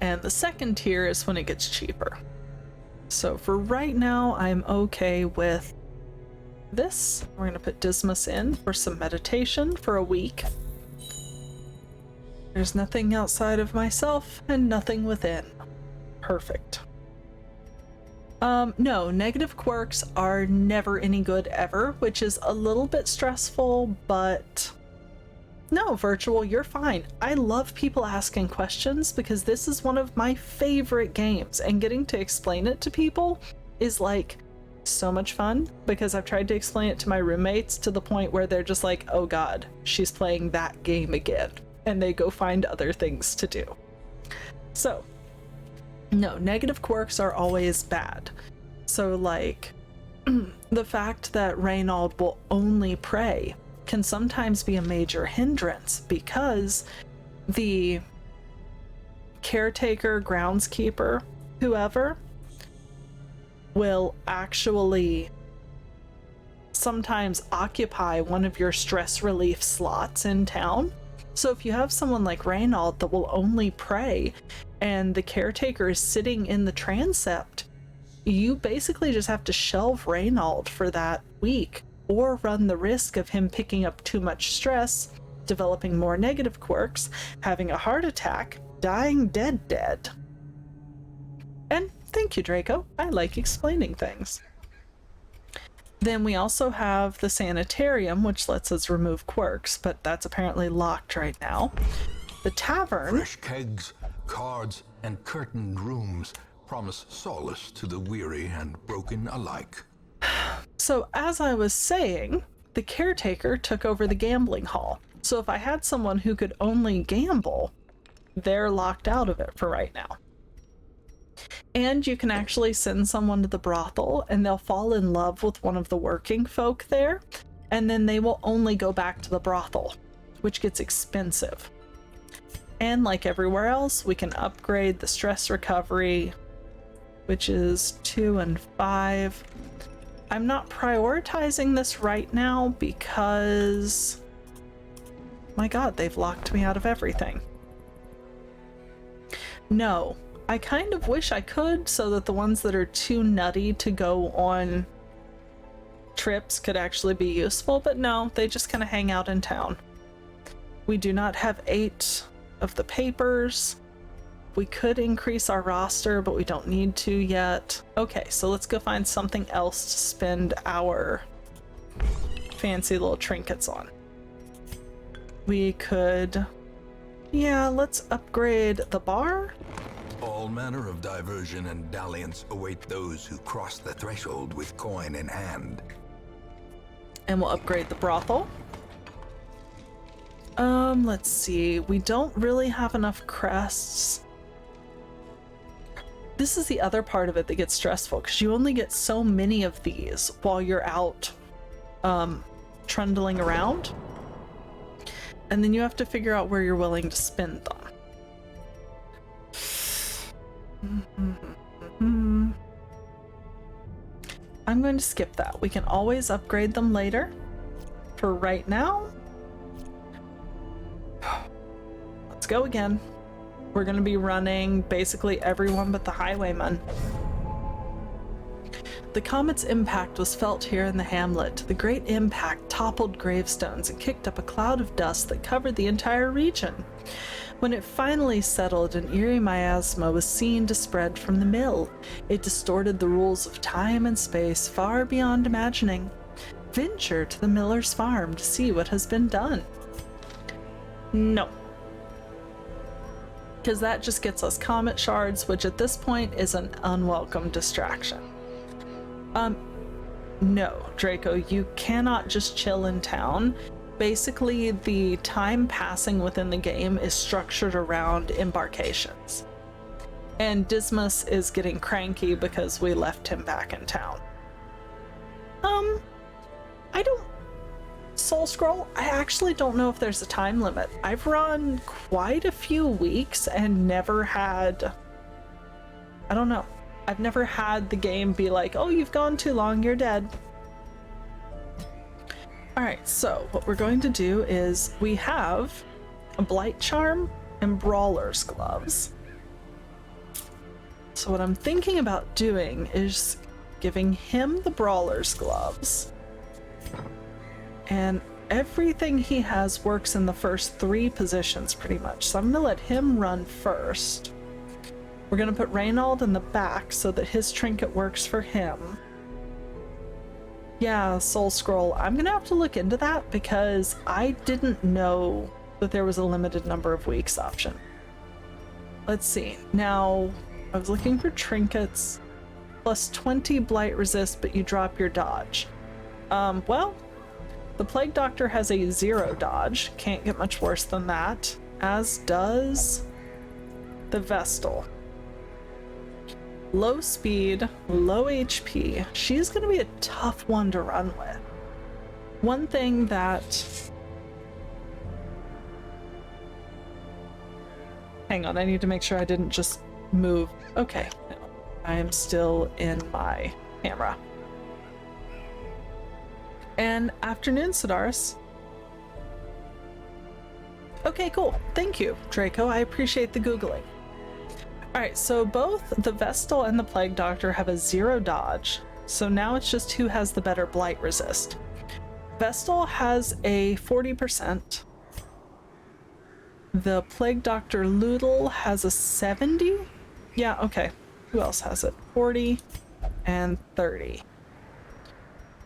And the second tier is when it gets cheaper. So for right now, I'm okay with this. We're going to put Dismas in for some meditation for a week. There's nothing outside of myself and nothing within. Perfect. No, negative quirks are never any good ever, which is a little bit stressful, but no, Virtual, you're fine. I love people asking questions because this is one of my favorite games, and getting to explain it to people is like so much fun because I've tried to explain it to my roommates to the point where they're just like, oh god, she's playing that game again, and they go find other things to do. So no, negative quirks are always bad. So like the fact that Reynald will only pray can sometimes be a major hindrance because the caretaker, groundskeeper, whoever, will actually sometimes occupy one of your stress relief slots in town. So if you have someone like Reynald that will only pray and the caretaker is sitting in the transept, you basically just have to shelve Reynald for that week or run the risk of him picking up too much stress, developing more negative quirks, having a heart attack, dying dead. And thank you, Draco. I like explaining things. Then we also have the Sanitarium, which lets us remove quirks, but that's apparently locked right now. The Tavern... Fresh kegs, cards, and curtained rooms promise solace to the weary and broken alike. So as I was saying, the caretaker took over the gambling hall. So if I had someone who could only gamble, they're locked out of it for right now. And you can actually send someone to the brothel and they'll fall in love with one of the working folk there, and then they will only go back to the brothel, which gets expensive. And like everywhere else, we can upgrade the stress recovery, which is 2 and 5. I'm not prioritizing this right now because, my god, they've locked me out of everything. No. I kind of wish I could so that the ones that are too nutty to go on trips could actually be useful, but no, they just kind of hang out in town. We do not have 8 of the papers. We could increase our roster, but we don't need to yet. Okay, so let's go find something else to spend our fancy little trinkets on. We could Yeah, let's upgrade the bar. All manner of diversion and dalliance await those who cross the threshold with coin in hand. And we'll upgrade the brothel. Let's see. We don't really have enough crests. This is the other part of it that gets stressful, because you only get so many of these while you're out trundling around. And then you have to figure out where you're willing to spend them. I'm going to skip that. We can always upgrade them later. For right now, let's go again. We're going to be running basically everyone but the highwayman. The comet's impact was felt here in the hamlet. The great impact toppled gravestones and kicked up a cloud of dust that covered the entire region. When it finally settled, an eerie miasma was seen to spread from the mill. It distorted the rules of time and space far beyond imagining. Venture to the miller's farm to see what has been done. No. Because that just gets us comet shards, which at this point is an unwelcome distraction. No, Draco, you cannot just chill in town. Basically, the time passing within the game is structured around embarkations. And Dismas is getting cranky because we left him back in town. I don't... Soul Scroll, I actually don't know if there's a time limit. I've run quite a few weeks and never had... I don't know. I've never had the game be like, oh, you've gone too long, you're dead. Alright, so what we're going to do is we have a Blight Charm and Brawler's Gloves. So what I'm thinking about doing is giving him the Brawler's Gloves. And everything he has works in the first 3 positions pretty much. So I'm going to let him run first. We're going to put Reynald in the back so that his trinket works for him. Yeah, Soul Scroll, I'm going to have to look into that because I didn't know that there was a limited number of weeks option. Let's see. Now, I was looking for trinkets. Plus 20 blight resist, but you drop your dodge. Well, the Plague Doctor has a 0 dodge. Can't get much worse than that. As does the Vestal. Low speed, low HP. She's going to be a tough one to run with. One thing that... Hang on, I need to make sure I didn't just move. Okay, no, I am still in my camera. And afternoon, Sidaris. Okay, cool. Thank you, Draco. I appreciate the Googling. Alright, so both the Vestal and the Plague Doctor have a 0 dodge, so now it's just who has the better blight resist. Vestal has a 40%. The Plague Doctor Loodle has a 70? Yeah, okay. Who else has it? 40 and 30.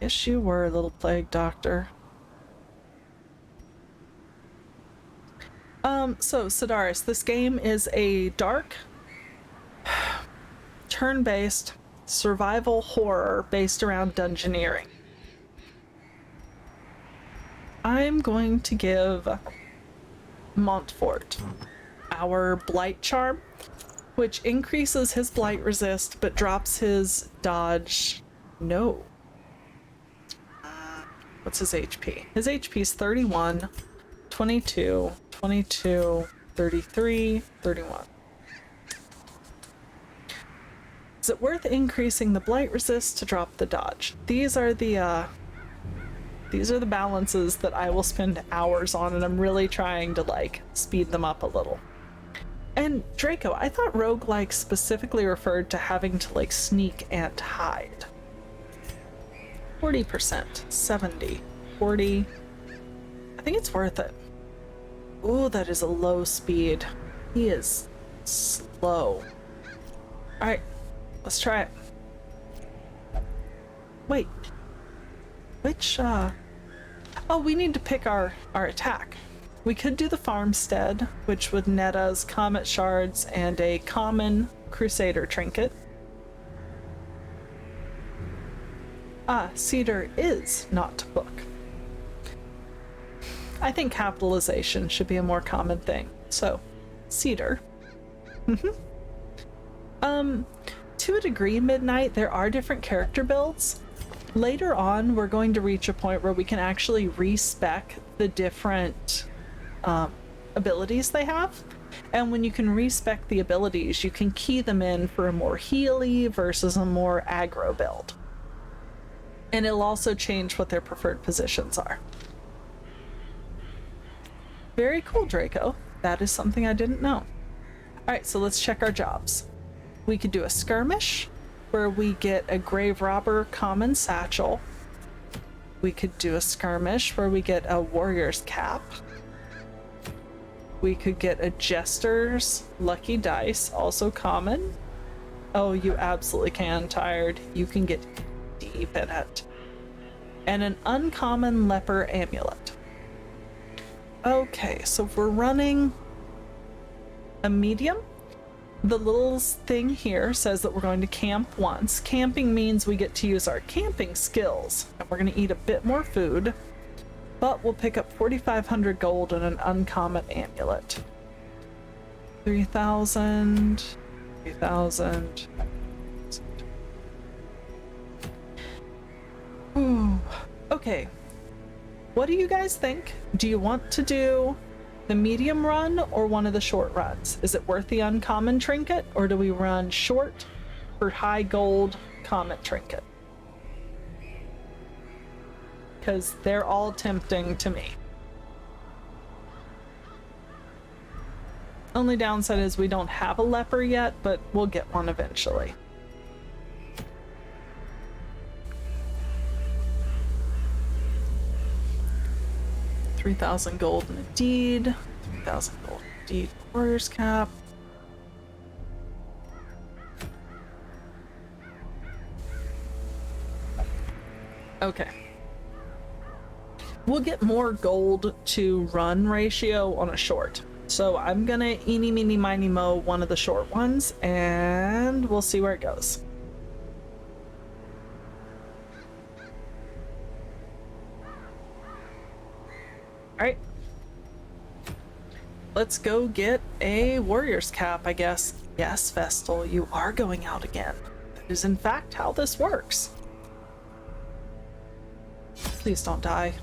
Yes, you were, little Plague Doctor. So, Sidaris, this game is a dark, turn-based survival horror based around dungeoneering. I'm going to give Montfort our Blight Charm, which increases his blight resist but drops his dodge. No. What's his HP? His HP is 31, 22, 22, 33, 31. Is it worth increasing the blight resist to drop the dodge? These are the balances that I will spend hours on, and I'm really trying to like speed them up a little. And Draco, I thought roguelike specifically referred to having to like sneak and hide. 40%, 70, 40. I think it's worth it. Ooh, that is a low speed. He is slow. Alright, let's try it. Wait. Which, oh, we need to pick our attack. We could do the farmstead, which would net us comet shards and a common crusader trinket. Ah, cedar is not book. I think capitalization should be a more common thing. So, cedar. To a degree, Midnight, there are different character builds. Later on, we're going to reach a point where we can actually respec the different abilities they have. And when you can respec the abilities, you can key them in for a more healy versus a more aggro build. And it'll also change what their preferred positions are. Very cool, Draco. That is something I didn't know. Alright, so let's check our jobs. We could do a skirmish, where we get a grave robber common satchel. We could do a skirmish where we get a warrior's cap. We could get a jester's lucky dice, also common. Oh, you absolutely can, Tired. You can get deep in it. And an uncommon leper amulet. Okay, so if we're running a medium, the little thing here says that we're going to camp once. Camping means we get to use our camping skills, and we're going to eat a bit more food, but we'll pick up 4,500 gold and an uncommon amulet. 3,000, 3,000. Ooh. Okay. What do you guys think? Do you want to do the medium run or one of the short runs? Is it worth the uncommon trinket, or do we run short for high gold comet trinket? Because they're all tempting to me. Only downside is we don't have a leper yet, but we'll get one eventually. $3,000 gold in a deed, 3,000 gold in a deed, warrior's cap. Okay. We'll get more gold to run ratio on a short. So I'm gonna eeny, meeny, miny, mo one of the short ones, and we'll see where it goes. Alright. Let's go get a warrior's cap, I guess. Yes, Vestal, you are going out again. That is in fact how this works. Please don't die.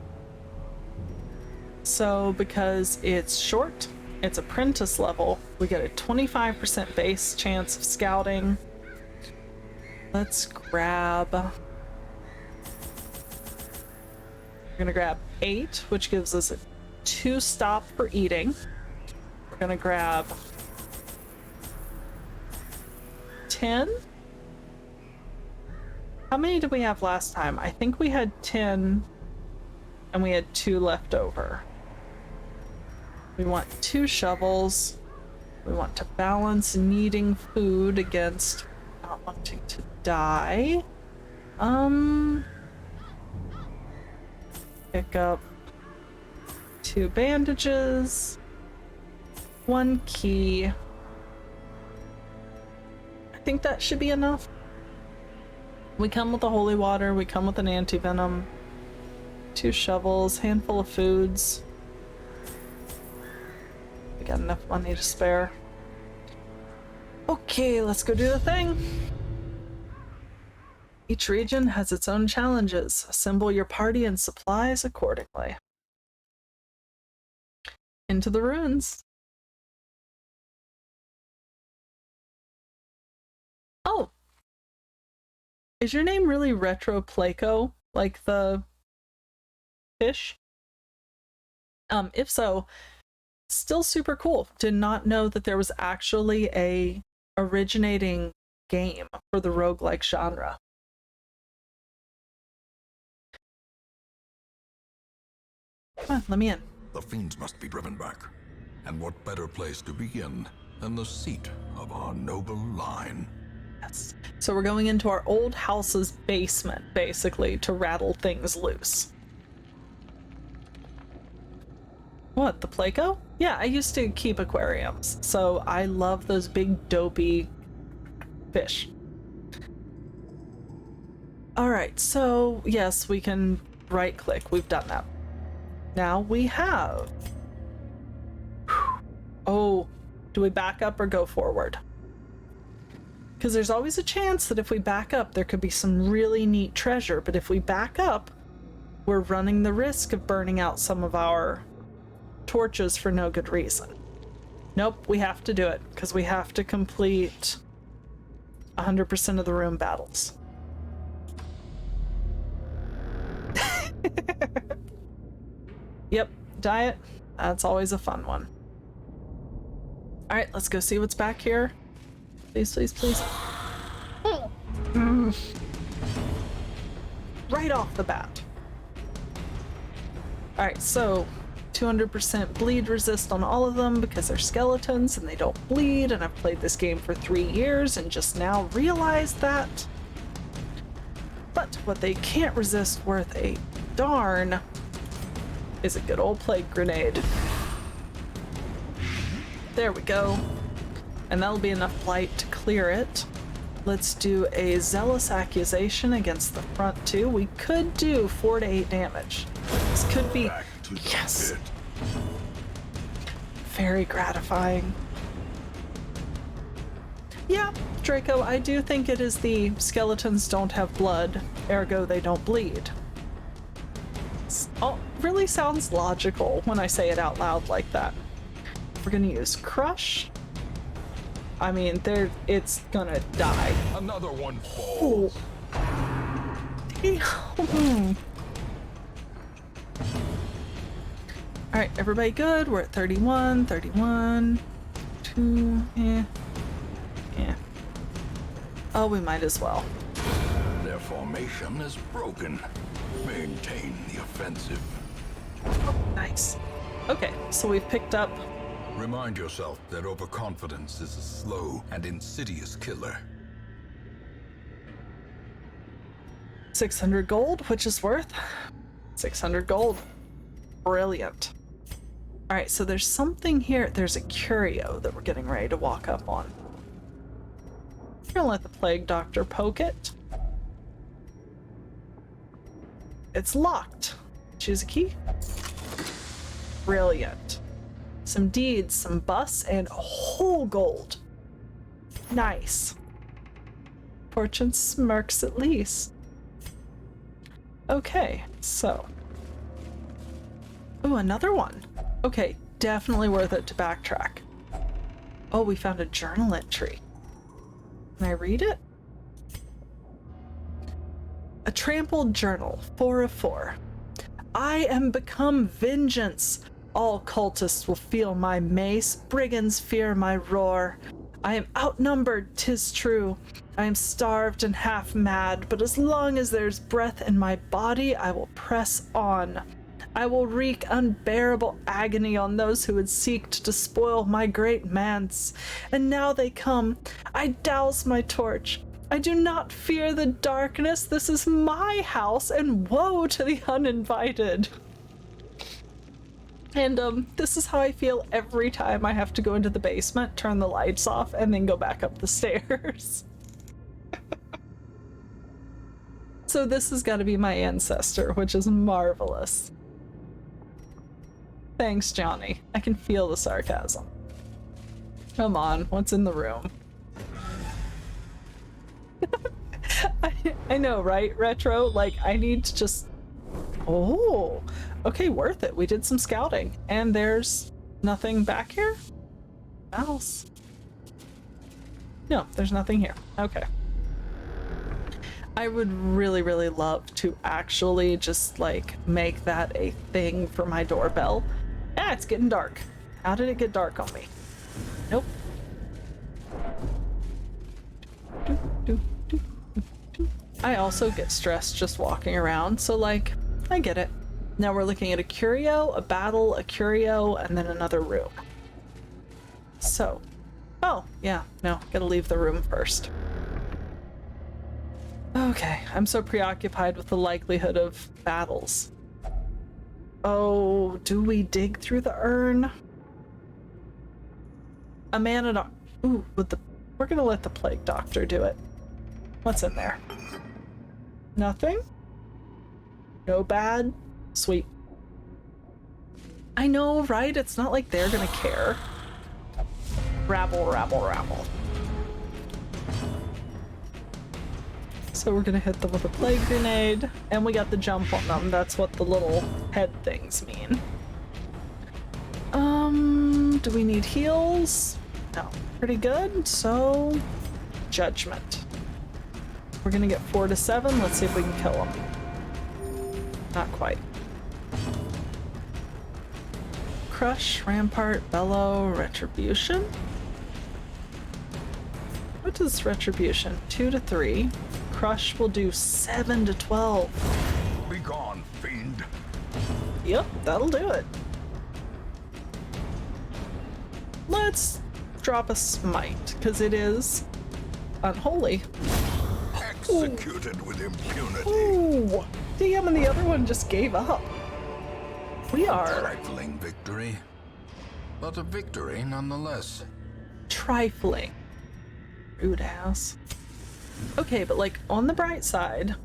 So, because it's short, it's apprentice level, we get a 25% base chance of scouting. Let's grab... We're gonna grab 8, which gives us a 2 stop for eating. We're gonna grab 10. How many did we have last time? I think we had 10 and we had 2 left over. We want 2 shovels. We want to balance needing food against not wanting to die. Pick up 2 bandages, 1 key. I think that should be enough. We come with a holy water, we come with an anti-venom, 2 shovels, handful of foods. We got enough money to spare. Okay, let's go do the thing. Each region has its own challenges. Assemble your party and supplies accordingly. Into the ruins. Oh! Is your name really Retro Placo, like the fish? If so, still super cool. Did not know that there was actually a originating game for the roguelike genre. Come on, let me in. The fiends must be driven back. And what better place to begin than the seat of our noble line? Yes. So we're going into our old house's basement, basically, to rattle things loose. What, the Placo? Yeah, I used to keep aquariums, so I love those big dopey fish. Alright, so yes, we can right click. We've done that. Now we have... Oh, do we back up or go forward? Because there's always a chance that if we back up, there could be some really neat treasure, but if we back up, we're running the risk of burning out some of our torches for no good reason. Nope, we have to do it, because we have to complete 100% of the room battles. Yep, diet. That's always a fun one. Alright, let's go see what's back here. Please, please, please. Right off the bat. Alright, so 200% bleed resist on all of them because they're skeletons and they don't bleed, and I've played this game for 3 years and just now realized that. But what they can't resist worth a darn is a good old plague grenade. There we go. And that'll be enough light to clear it. Let's do a zealous accusation against the front too. We could do 4 to 8 damage. This could be... Yes! Very gratifying. Yeah, Draco, I do think it is the skeletons don't have blood, ergo they don't bleed. Oh, really sounds logical when I say it out loud like that. We're gonna use Crush. I mean, it's gonna die. Another one falls. Oh. Alright, everybody good? We're at 31, 31, 2, yeah. Oh, we might as well. Their formation is broken. Maintain the offensive. Oh, nice. Okay, so we've picked up... Remind yourself that overconfidence is a slow and insidious killer. 600 gold, which is worth 600 gold. Brilliant. Alright, so there's something here. There's a curio that we're getting ready to walk up on. I'm gonna let the plague doctor poke it. It's locked. Choose a key. Brilliant. Some deeds, some busts, and whole gold. Nice. Fortune smirks at least. Okay, so. Ooh, another one. Okay, definitely worth it to backtrack. Oh, we found a journal entry. Can I read it? A trampled journal, 4 of 4. I am become vengeance. All cultists will feel my mace, brigands fear my roar. I am outnumbered, 'tis true. I am starved and half mad, but as long as there's breath in my body, I will press on. I will wreak unbearable agony on those who would seek to despoil my great manse. And now they come. I douse my torch. I do not fear the darkness. This is my house, and woe to the uninvited. And this is how I feel every time I have to go into the basement, turn the lights off, and then go back up the stairs. So this has got to be my ancestor, which is marvelous. Thanks, Johnny. I can feel the sarcasm. Come on, what's in the room? I know, right, Retro? Like, I need to just... Oh, okay, worth it. We did some scouting, and there's nothing back here? Else? No, there's nothing here. Okay. I would really, really love to actually just, like, make that a thing for my doorbell. Ah, it's getting dark. How did it get dark on me? Nope. I also get stressed just walking around, so like, I get it. Now we're looking at a curio, a battle, a curio, and then another room. So, oh, yeah, no, gotta leave the room first. Okay, I'm so preoccupied with the likelihood of battles. Oh, do we dig through the urn? A man at a... Ooh, we're gonna let the plague doctor do it. What's in there? Nothing? No bad? Sweet. I know, right? It's not like they're gonna care. Rabble, rabble, rabble. So we're gonna hit them with a plague grenade, and we got the jump on them. That's what the little head things mean. Do we need heals? No. Pretty good, so... Judgment. We're gonna get 4 to 7. Let's see if we can kill them. Not quite. Crush, Rampart, Bellow, Retribution? What is Retribution? 2 to 3. Crush will do 7 to 12. Be gone, fiend. Yep, that'll do it. Let's drop a smite, because it is unholy. Executed with impunity. Ooh! Damn, and the other one just gave up. We are Trifling victory, but a victory nonetheless. trifling. Rude ass. Okay, but like on the bright side,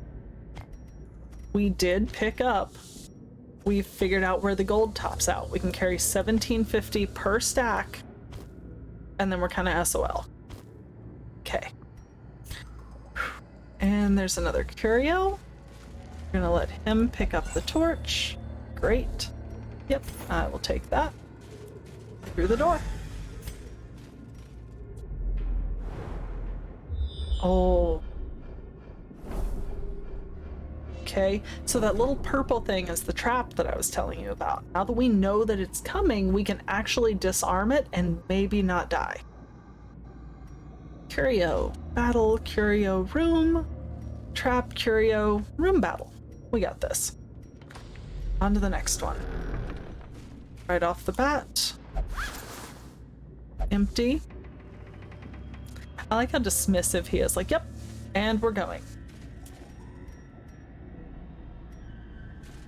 we did pick up. We figured out where the gold tops out. We can carry 1750 per stack, and then we're kind of SOL. Okay. And there's another curio. We're gonna let him pick up the torch. Great. Yep, I will take that. Through the door. Oh. Okay, so that little purple thing is the trap that I was telling you about. Now that we know that it's coming, we can actually disarm it and maybe not die. Curio, battle, curio, room, trap, curio, room battle. We got this. On to the next one. Right off the bat. Empty. I like how dismissive he is. Like, yep, and we're going.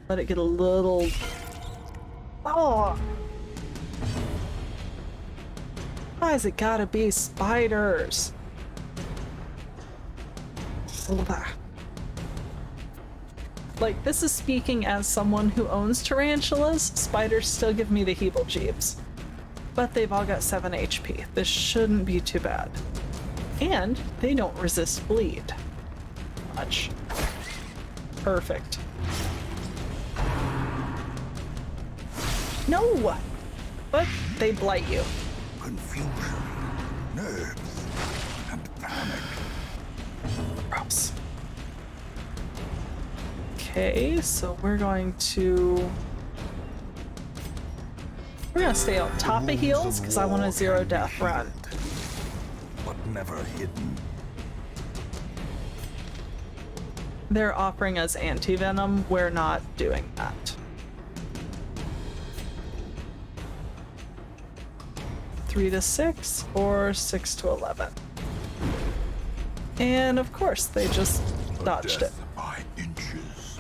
Let it get a little... Oh! Why has it gotta be spiders? Ugh. Like, this is speaking as someone who owns tarantulas. Spiders still give me the heebie-jeebs. But they've all got 7 HP. This shouldn't be too bad. And they don't resist bleed much. Perfect. No! But they blight you. Confusion, nerves, and panic. Gross. Okay, so we're going to stay on top of heals because I want a 0 death run. But never hidden. They're offering us anti-venom. We're not doing that. 3 to 6 or 6 to 11. And of course, they just dodged it. By inches.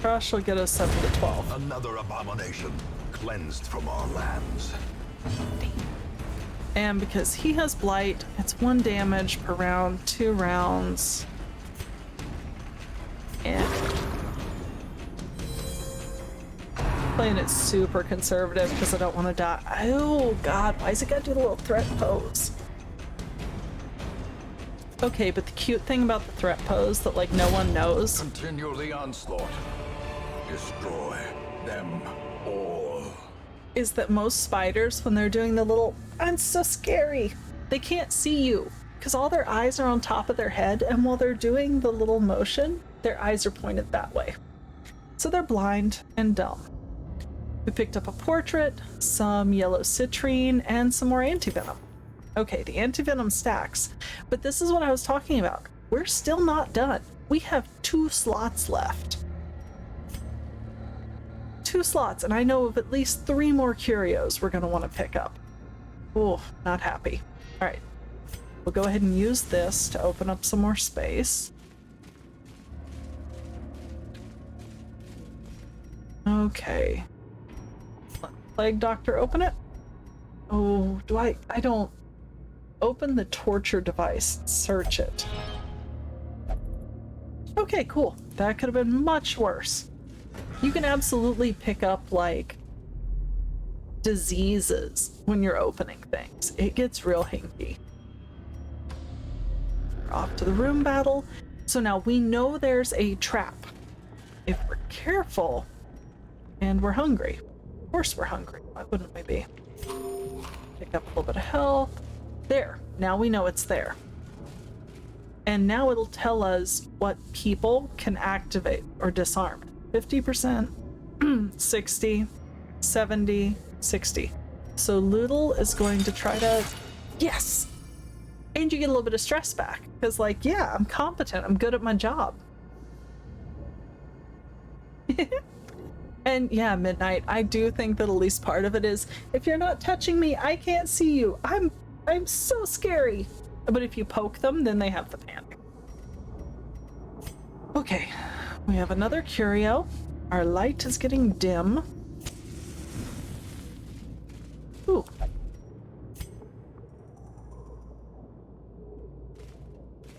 Crush will get us 7 to 12. Another abomination cleansed from our lands. And because he has blight, it's 1 damage per round, 2 rounds. And playing it super conservative because I don't want to die. Oh god, why is it gotta do the little threat pose? Okay, but the cute thing about the threat pose that like no one knows Continue the onslaught. Destroy them all. is that most spiders, when they're doing the little, I'm so scary, they can't see you because all their eyes are on top of their head, and while they're doing the little motion, their eyes are pointed that way. So they're blind and dumb. We picked up a portrait, some yellow citrine, and some more antivenom. Okay, the antivenom stacks, but this is what I was talking about. We're still not done. We have 2 slots left. 2 slots, and I know of at least 3 more curios we're going to want to pick up. Oh, not happy. All right. We'll go ahead and use this to open up some more space. Okay. Let Plague Doctor open it. Oh, I don't. Open the torture device. Search it. Okay, cool. That could have been much worse. You can absolutely pick up, like, diseases when you're opening things. It gets real hinky. We're off to the room battle. So now we know there's a trap. If we're careful and we're hungry. Of course we're hungry. Why wouldn't we be? Pick up a little bit of health. There. Now we know it's there. And now it'll tell us what people can activate or disarm. 50%, 60, 70, 60. So Loodle is going to try to... Yes! And you get a little bit of stress back. Because, like, yeah, I'm competent. I'm good at my job. And yeah, Midnight, I do think that at least part of it is, if you're not touching me, I can't see you. I'm so scary. But if you poke them, then they have the panic. Okay, we have another curio. Our light is getting dim. Ooh.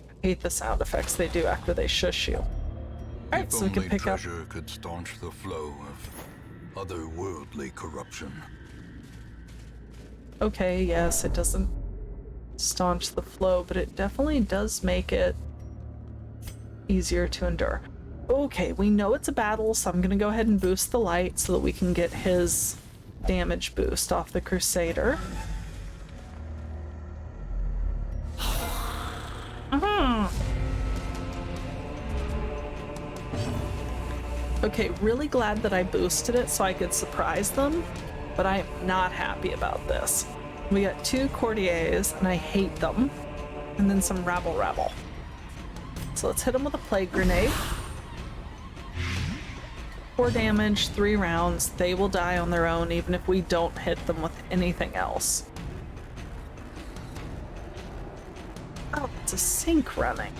I hate the sound effects they do after they shush you. Alright, so we can pick up... If only treasure could staunch the flow of otherworldly corruption. Okay, yes, it doesn't staunch the flow, but it definitely does make it easier to endure. Okay, we know it's a battle, so I'm gonna go ahead and boost the light so that we can get his damage boost off the Crusader. Okay, really glad that I boosted it so I could surprise them, but I am not happy about this. We got 2 courtiers, and I hate them, and then some rabble. So let's hit them with a plague grenade. 4 damage, 3 rounds. They will die on their own, even if we don't hit them with anything else. Oh, it's a sync running.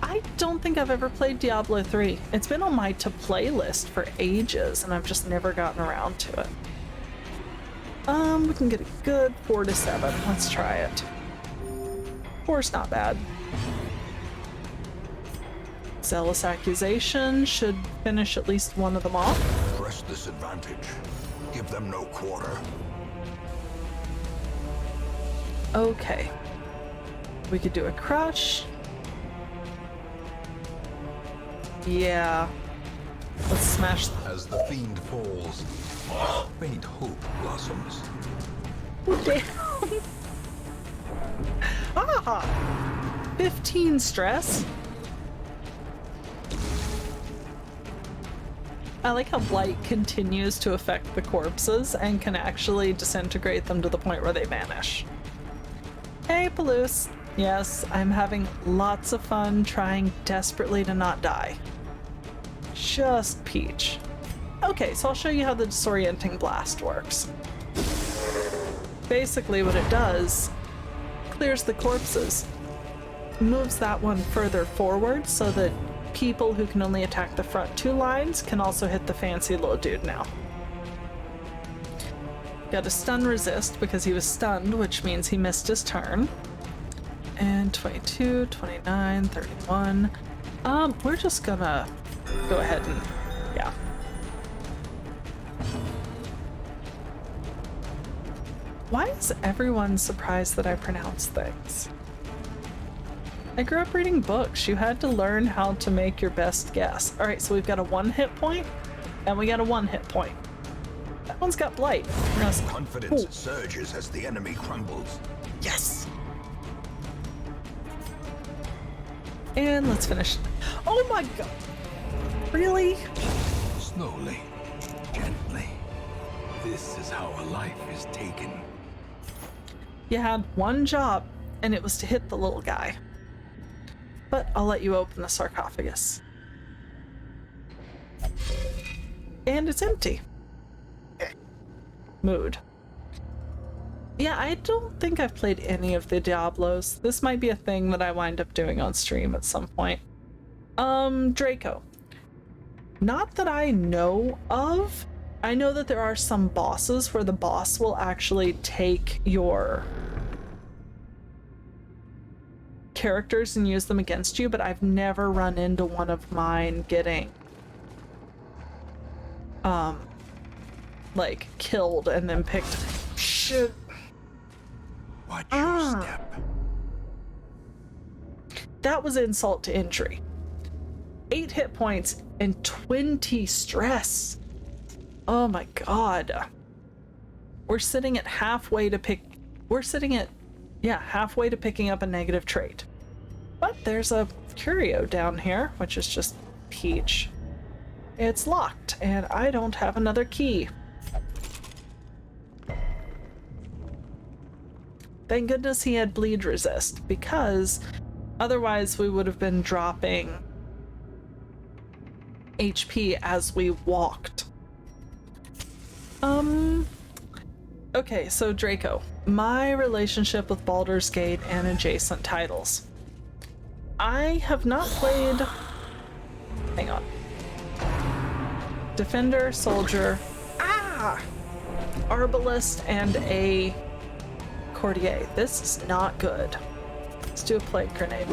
I don't think I've ever played Diablo 3. It's been on my to-play list for ages, and I've just never gotten around to it. We can get a good 4 to 7. Let's try it. 4's not bad. Zealous Accusation should finish at least one of them off. Press this advantage. Give them no quarter. Okay. We could do a crush. Yeah. Let's smash them. As the fiend falls, faint hope blossoms. Oh, damn. Ah! 15 stress. I like how blight continues to affect the corpses and can actually disintegrate them to the point where they vanish. Hey, Palouse. Yes, I'm having lots of fun trying desperately to not die. Just peach. Okay, so I'll show you how the Disorienting Blast works. Basically what it does, clears the corpses, moves that one further forward so that people who can only attack the front 2 lines can also hit the fancy little dude now. Got a stun resist because he was stunned, which means he missed his turn. And 22, 29, 31. We're just gonna go ahead and, yeah. Why is everyone surprised that I pronounce things? I grew up reading books. You had to learn how to make your best guess. All right, so we've got a 1 hit point, and we got a 1 hit point. That one's got blight. Confidence surges as the enemy crumbles. Yes! And let's finish. Oh my god! Really? Slowly, gently. This is how a life is taken. You had one job, and it was to hit the little guy. But I'll let you open the sarcophagus. And it's empty. Mood. Yeah, I don't think I've played any of the Diablos. This might be a thing that I wind up doing on stream at some point. Draco. Not that I know of. I know that there are some bosses where the boss will actually take your characters and use them against you, but I've never run into one of mine getting like killed and then picked. Shit. Watch your step. That was insult to injury. 8 hit points and 20 stress. Oh my god. We're sitting at halfway to picking up a negative trait. But there's a curio down here, which is just peach. It's locked, and I don't have another key. Thank goodness he had bleed resist, because otherwise we would have been dropping HP as we walked. Okay, so Draco, my relationship with Baldur's Gate and adjacent titles. I have not played... Hang on. Defender, Soldier, Arbalist, and a Courtier. This is not good. Let's do a plague grenade.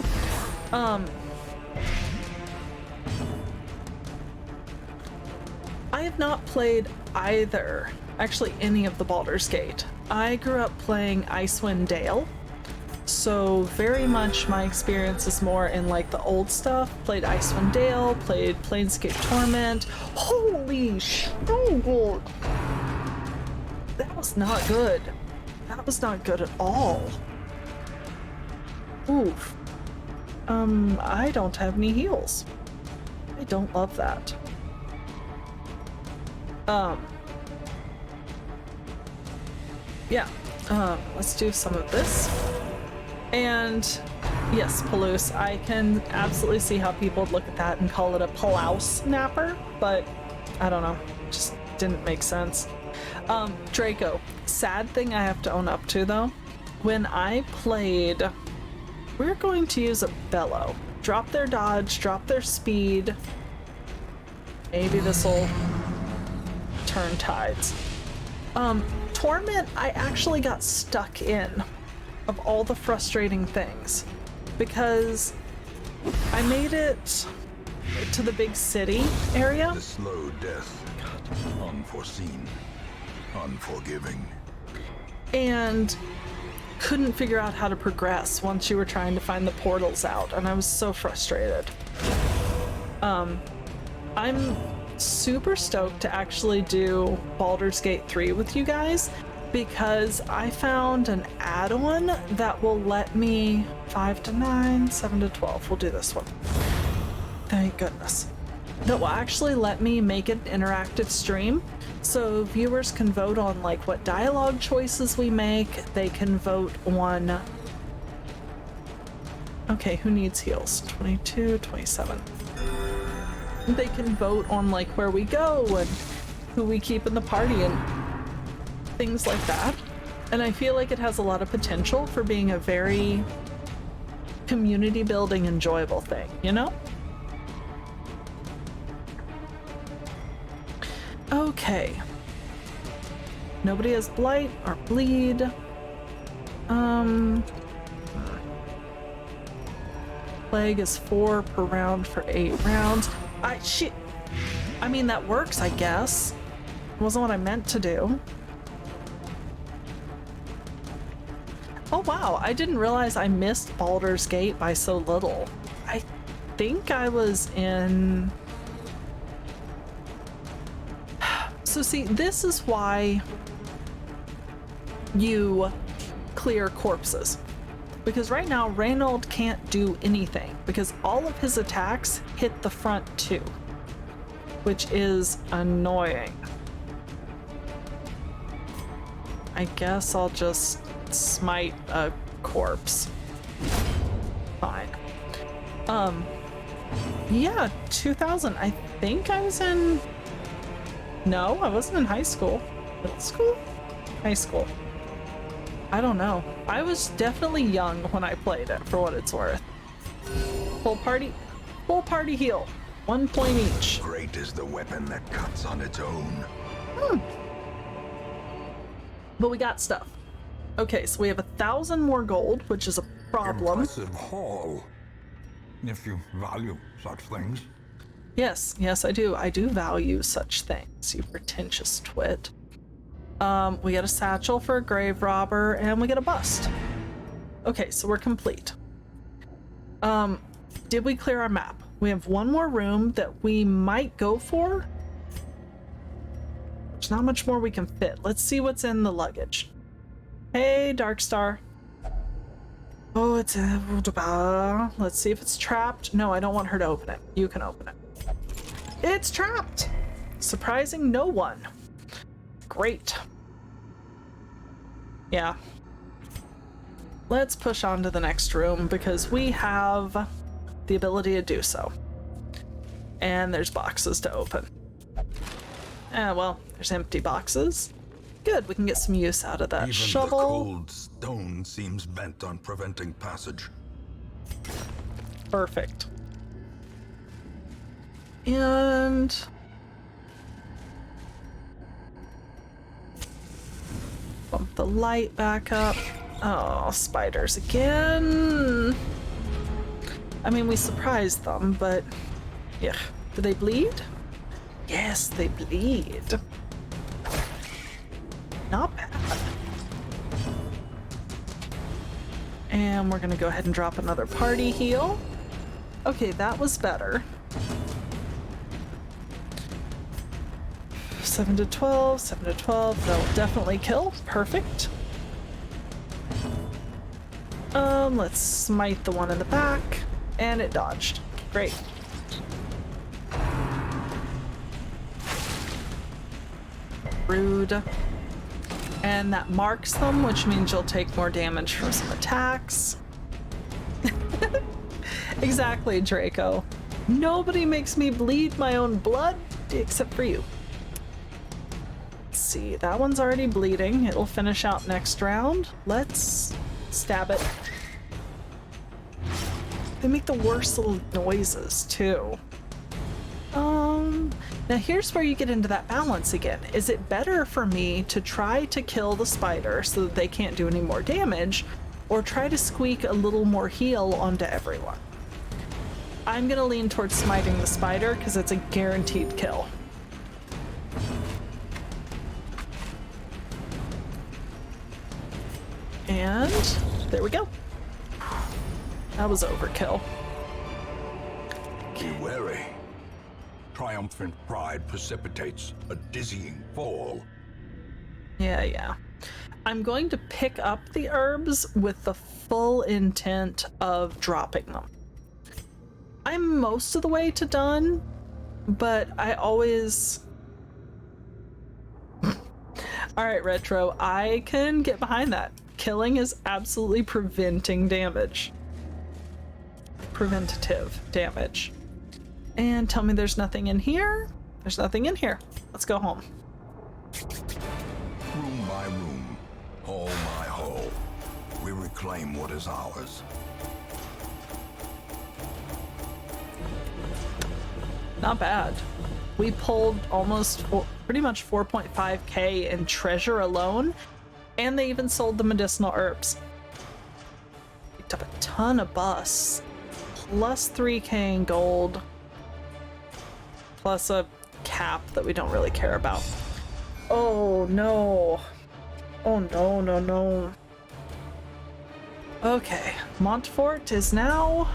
I have not played either, actually any of the Baldur's Gate. I grew up playing Icewind Dale, so very much my experience is more in like the old stuff. Played Icewind Dale, played Planescape Torment. Holy shit! That was not good. That was not good at all. Oof. I don't have any heals. I don't love that. Yeah, let's do some of this. And yes, Palouse, I can absolutely see how people would look at that and call it a Palouse snapper, but I don't know, just didn't make sense. Draco, sad thing I have to own up to though, when I played, we're going to use a bellow. Drop their dodge, drop their speed. Maybe this'll turn tides. Torment, I actually got stuck in, of all the frustrating things, because I made it to the big city area. The slow death, unforeseen, unforgiving. And couldn't figure out how to progress once you were trying to find the portals out, and I was so frustrated. I'm super stoked to actually do Baldur's Gate 3 with you guys, because I found an add-on that will let me 5 to 9, 7 to 12. We'll do this one. Thank goodness. That will actually let me make an interactive stream, so viewers can vote on like what dialogue choices we make. They can vote on... Okay, who needs heals? 22, 27. They can vote on like where we go and who we keep in the party and things like that. And I feel like it has a lot of potential for being a very community building, enjoyable thing, you know? Okay. Nobody has blight or bleed. Plague is 4 per round for 8 rounds. I mean, that works, I guess. It wasn't what I meant to do. Oh wow, I didn't realize I missed Baldur's Gate by so little. I think I was in... So see, this is why you clear corpses. Because right now, Reynold can't do anything, because all of his attacks hit the front 2, which is annoying. I guess I'll just smite a corpse. Fine. Yeah, 2000. I think I was in... No, I wasn't in high school. Middle school? High school. I don't know. I was definitely young when I played it, for what it's worth. Full party heal. 1 point each. Great is the weapon that cuts on its own. But we got stuff. Okay, so we have 1,000 more gold, which is a problem. Impressive haul, if you value such things. Yes, I do. I do value such things, you pretentious twit. We get a satchel for a grave robber, and we get a bust. Okay, so we're complete. Did we clear our map? We have one more room that we might go for. There's not much more we can fit. Let's see what's in the luggage. Hey, Darkstar. Oh, it's let's see if it's trapped. No, I don't want her to open it. You can open it. It's trapped! Surprising no one. Great. Yeah. Let's push on to the next room because we have the ability to do so. And there's boxes to open. Well, there's empty boxes. Good, we can get some use out of that. Even shovel. the cold stone seems bent on preventing passage. Perfect. And bump the light back up. Oh, spiders again. I mean, we surprised them, but yeah. Do they bleed? Yes, they bleed. Not bad. And we're gonna go ahead and drop another party heal. Okay, that was better. 7 to 12, 7 to 12. That'll definitely kill. Perfect. Let's smite the one in the back. And it dodged. Great. Rude. And that marks them, which means you'll take more damage from some attacks. Exactly, Draco. Nobody makes me bleed my own blood except for you. Let's see, that one's already bleeding. It'll finish out next round. Let's stab it. They make the worst little noises, too. Now here's where you get into that balance again. Is it better for me to try to kill the spider so that they can't do any more damage, or try to squeak a little more heal onto everyone? I'm gonna lean towards smiting the spider because it's a guaranteed kill. And there we go. That was overkill. Be wary. Triumphant pride precipitates a dizzying fall. Yeah. I'm going to pick up the herbs with the full intent of dropping them. I'm most of the way to done, but I always... Alright, Retro, I can get behind that. Killing is absolutely preventing damage. Preventative damage. And tell me there's nothing in here? There's nothing in here. Let's go home. Room by room, hall by hall, we reclaim what is ours. Not bad. We pulled pretty much 4.5k in treasure alone, and they even sold the medicinal herbs. Picked up a ton of busts, plus 3k in gold, plus a cap that we don't really care about. Oh no. Oh no. Okay, Montfort is now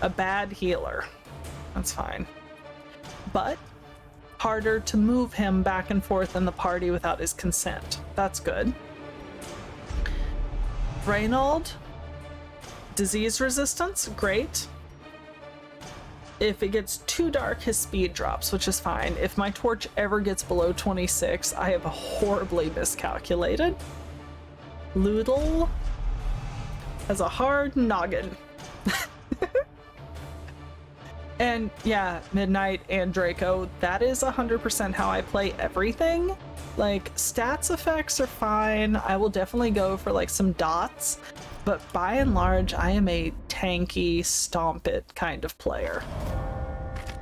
a bad healer. That's fine. But harder to move him back and forth in the party without his consent. That's good. Reynold, disease resistance, great. If it gets too dark, his speed drops, which is fine. If my torch ever gets below 26, I have horribly miscalculated. Loodle has a hard noggin. And yeah, Midnight and Draco, that is 100% how I play everything. Like, stats effects are fine. I will definitely go for like some dots, but by and large, I am a tanky, stomp it kind of player.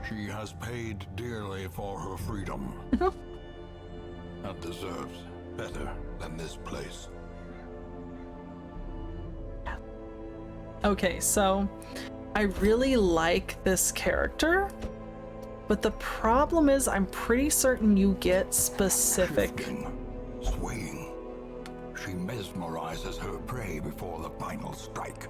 She has paid dearly for her freedom. And deserves better than this place. Okay, so I really like this character, but the problem is I'm pretty certain you get specific... Shifting, swaying. She mesmerizes her prey before the final strike.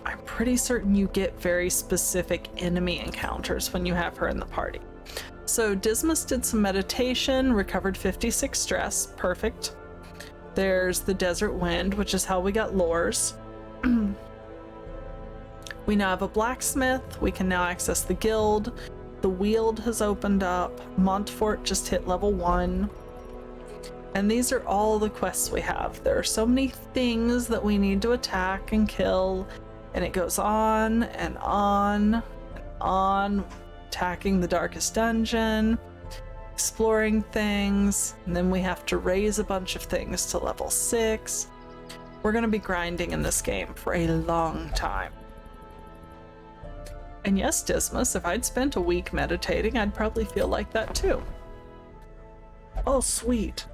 I'm pretty certain you get very specific enemy encounters when you have her in the party. So Dismas did some meditation, recovered 56 stress, perfect. There's the Desert Wind, which is how we got lures. We now have a blacksmith, we can now access the guild. The Weald has opened up, Montfort just hit level 1. And these are all the quests we have. There are so many things that we need to attack and kill, and it goes on and on and on. Attacking the darkest dungeon, exploring things, and then we have to raise a bunch of things to level 6. We're going to be grinding in this game for a long time. And yes, Dismas, if I'd spent a week meditating, I'd probably feel like that too. Oh, sweet.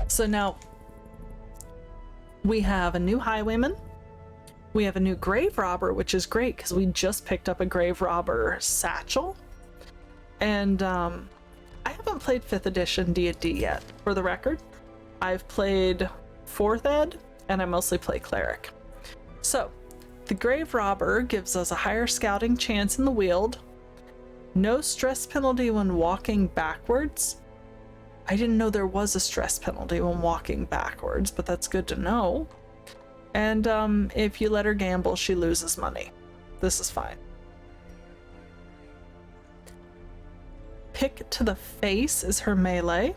So now we have a new highwayman. We have a new grave robber, which is great because we just picked up a grave robber satchel. And I haven't played 5th edition D&D yet, for the record. I've played 4th ed, and I mostly play cleric. So, the grave robber gives us a higher scouting chance in the Weald. No stress penalty when walking backwards. I didn't know there was a stress penalty when walking backwards, but that's good to know. And if you let her gamble, she loses money. This is fine. Pick to the face is her melee.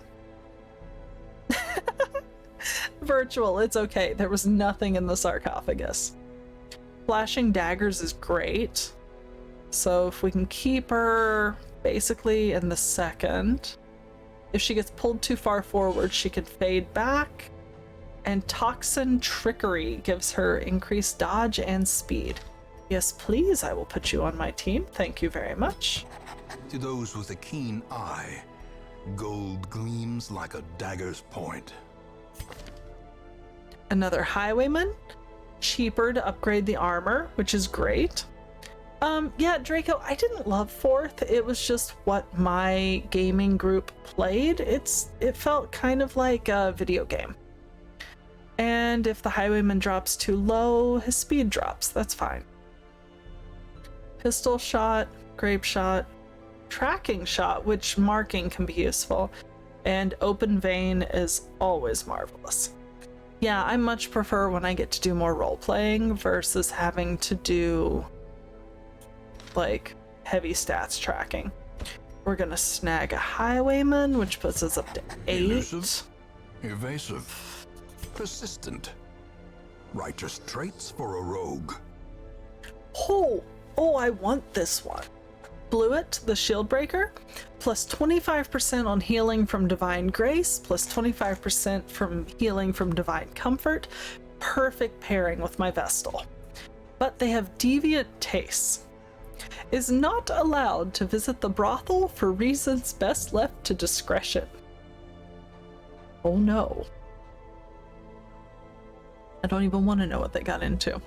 Virtual, it's okay. There was nothing in the sarcophagus. Flashing daggers is great. So if we can keep her basically in the second. If she gets pulled too far forward, she can fade back. And Toxin Trickery gives her increased dodge and speed. Yes, please, I will put you on my team. Thank you very much. To those with a keen eye, gold gleams like a dagger's point. Another highwayman. Cheaper to upgrade the armor, which is great. Yeah, Draco, I didn't love 4th. It was just what my gaming group played. It felt kind of like a video game. And if the highwayman drops too low, his speed drops. That's fine. Pistol shot, grape shot, tracking shot, which marking can be useful, and open vein is always marvelous. Yeah, I much prefer when I get to do more role-playing versus having to do like heavy stats tracking. We're gonna snag a highwayman, which puts us up to 8. Elusive, evasive, persistent. Righteous traits for a rogue. Oh, I want this one. Bluet, the shield breaker, plus 25% on healing from divine grace, plus 25% from healing from divine comfort. Perfect pairing with my Vestal. But they have deviant tastes. Is not allowed to visit the brothel for reasons best left to discretion. Oh no. I don't even want to know what they got into.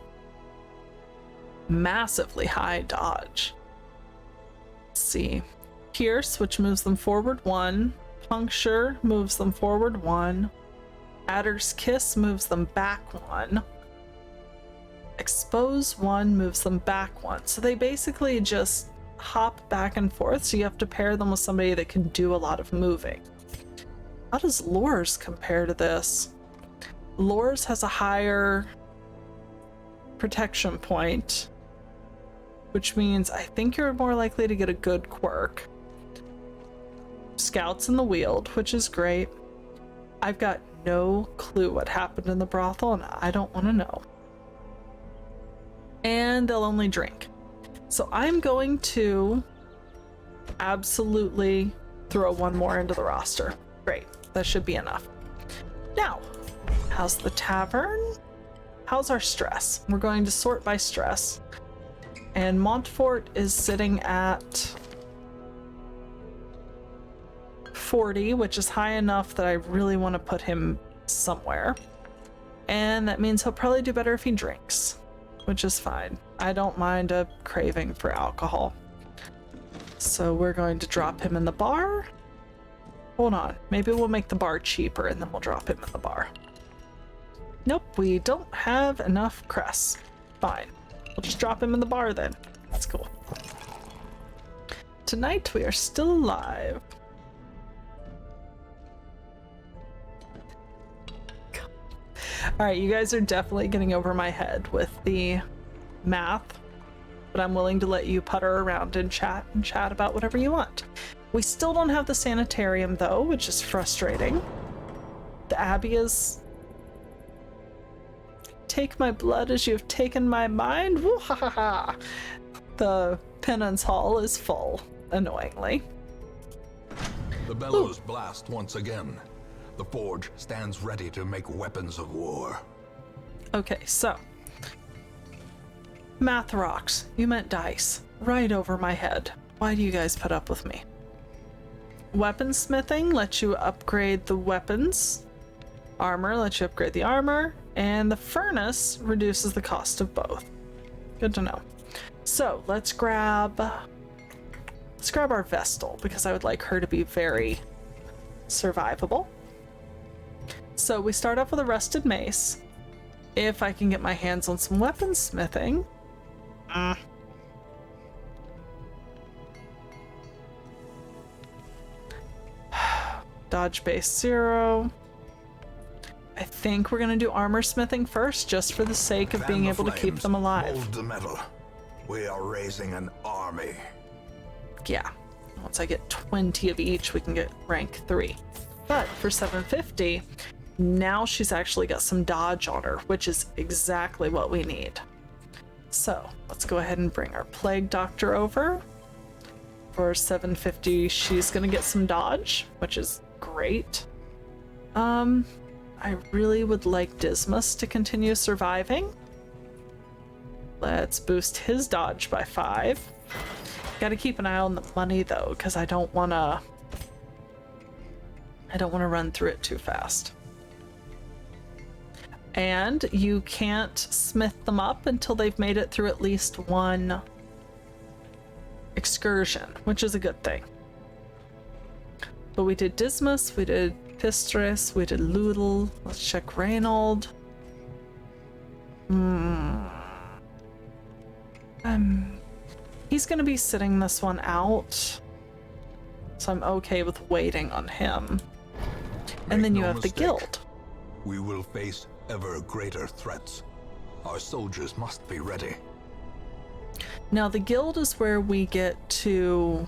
Massively high dodge. Let's see. Pierce, which moves them forward 1. Puncture moves them forward 1. Adder's Kiss moves them back 1. Expose 1 moves them back 1. So they basically just hop back and forth, so you have to pair them with somebody that can do a lot of moving. How does Lures compare to this? Lures has a higher protection point, which means I think you're more likely to get a good quirk. Scouts in the Weald, which is great. I've got no clue what happened in the brothel, and I don't want to know. And they'll only drink. So I'm going to absolutely throw one more into the roster. Great, that should be enough. Now, how's the tavern? How's our stress? We're going to sort by stress. And Montfort is sitting at 40, which is high enough that I really want to put him somewhere. And that means he'll probably do better if he drinks, which is fine. I don't mind a craving for alcohol. So we're going to drop him in the bar. Hold on, maybe we'll make the bar cheaper and then we'll drop him in the bar. Nope, we don't have enough cress. Fine. We'll just drop him in the bar then. That's cool. Tonight we are still alive. Alright, you guys are definitely getting over my head with the math, but I'm willing to let you putter around and chat about whatever you want. We still don't have the sanitarium though, which is frustrating. The Abbey is... Take my blood as you have taken my mind. Woo ha ha ha. The penance hall is full, annoyingly. The bellows blast once again. The forge stands ready to make weapons of war. Okay, so. Math rocks. You meant dice. Right over my head. Why do you guys put up with me? Weaponsmithing lets you upgrade the weapons. Armor lets you upgrade the armor. And the furnace reduces the cost of both. Good to know. So let's grab our Vestal, because I would like her to be very survivable. So we start off with a rusted mace. If I can get my hands on some weaponsmithing. Dodge base 0. I think we're gonna do armor smithing first, just for the sake of being able to keep them alive. Mold the metal. We are raising an army. Yeah. Once I get 20 of each, we can get rank 3. But for 750, now she's actually got some dodge on her, which is exactly what we need. So let's go ahead and bring our plague doctor over. For 750, she's gonna get some dodge, which is great. I really would like Dismas to continue surviving. Let's boost his dodge by 5. Gotta keep an eye on the money though, because I don't wanna run through it too fast. And you can't smith them up until they've made it through at least one excursion, which is a good thing. But we did Dismas, we did Pistres, we did Loodle. Let's check Reynold. He's gonna be sitting this one out, so I'm okay with waiting on him. And then you have the guild. We will face ever greater threats. Our soldiers must be ready. Now the guild is where we get to...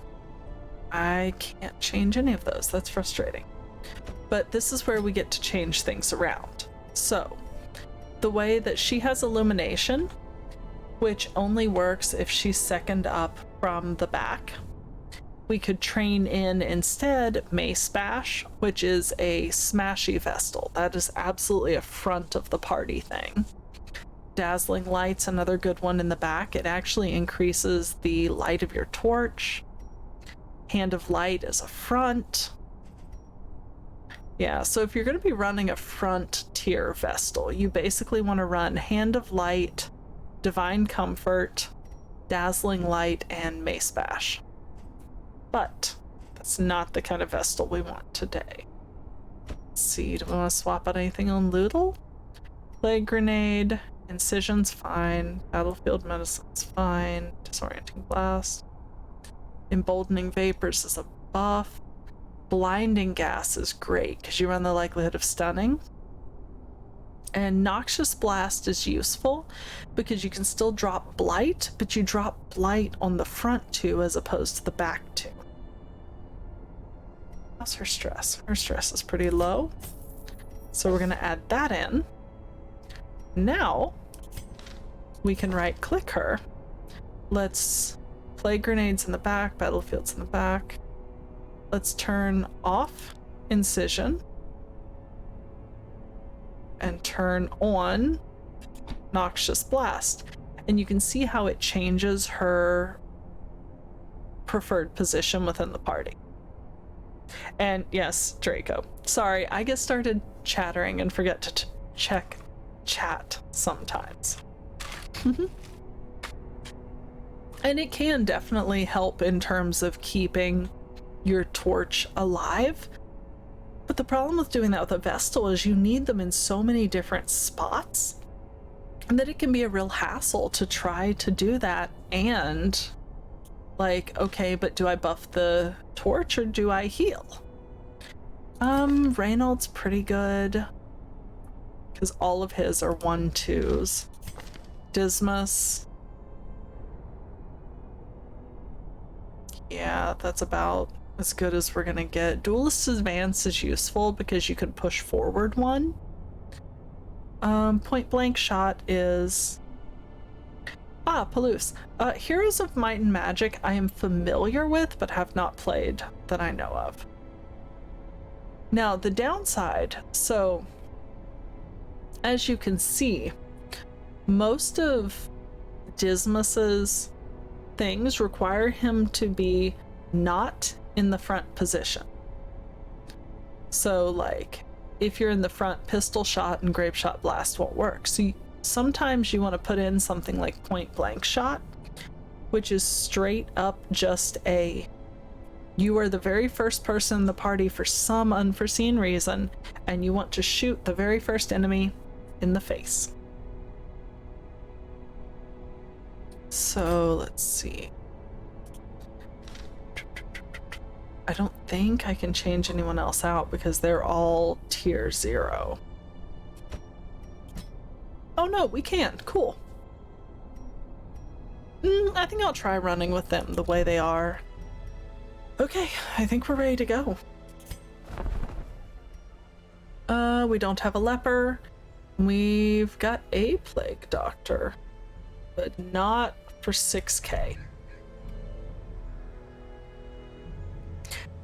I can't change any of those. That's frustrating. But this is where we get to change things around. So, the way that she has illumination, which only works if she's second up from the back, we could train in instead Mace Bash, which is a smashy Vestal. That is absolutely a front of the party thing. Dazzling Light's another good one in the back. It actually increases the light of your torch. Hand of Light is a front. Yeah, so if you're going to be running a front tier Vestal, you basically want to run Hand of Light, Divine Comfort, Dazzling Light, and Mace Bash. But that's not the kind of Vestal we want today. Let's see, do we want to swap out anything on Loodle? Plague Grenade, Incision's fine, Battlefield Medicine's fine, Disorienting Blast. Emboldening Vapors is a buff. Blinding Gas is great because you run the likelihood of stunning. And Noxious Blast is useful because you can still drop Blight, but you drop Blight on the front 2 as opposed to the back 2. How's her stress? Her stress is pretty low. So we're going to add that in. Now we can right click her. Let's Plague Grenades in the back, Battlefields in the back. let's turn off Incision and turn on Noxious Blast. And you can see how it changes her preferred position within the party. And yes, Draco. Sorry, I get started chattering and forget to check chat sometimes. And it can definitely help in terms of keeping your torch alive. But the problem with doing that with a Vestal is you need them in so many different spots and that it can be a real hassle to try to do that. And like, okay, but do I buff the torch or do I heal? Reynolds pretty good because all of his are 1/2s. Dismas, yeah, that's about as good as we're gonna get. Duelist Advance is useful because you can push forward one. Point Blank Shot is... Palouse. Heroes of Might and Magic I am familiar with, but have not played that I know of. Now, the downside, so as you can see, most of Dismas's things require him to be not in the front position. So, like, if you're in the front, Pistol Shot and Grape Shot Blast won't work. So sometimes you want to put in something like Point Blank Shot, which is straight up just a... You are the very first person in the party for some unforeseen reason, and you want to shoot the very first enemy in the face. So, let's see. I don't think I can change anyone else out because they're all tier 0. Oh no, we can. Cool. I think I'll try running with them the way they are. Okay, I think we're ready to go. We don't have a leper. We've got a plague doctor, but not for 6k.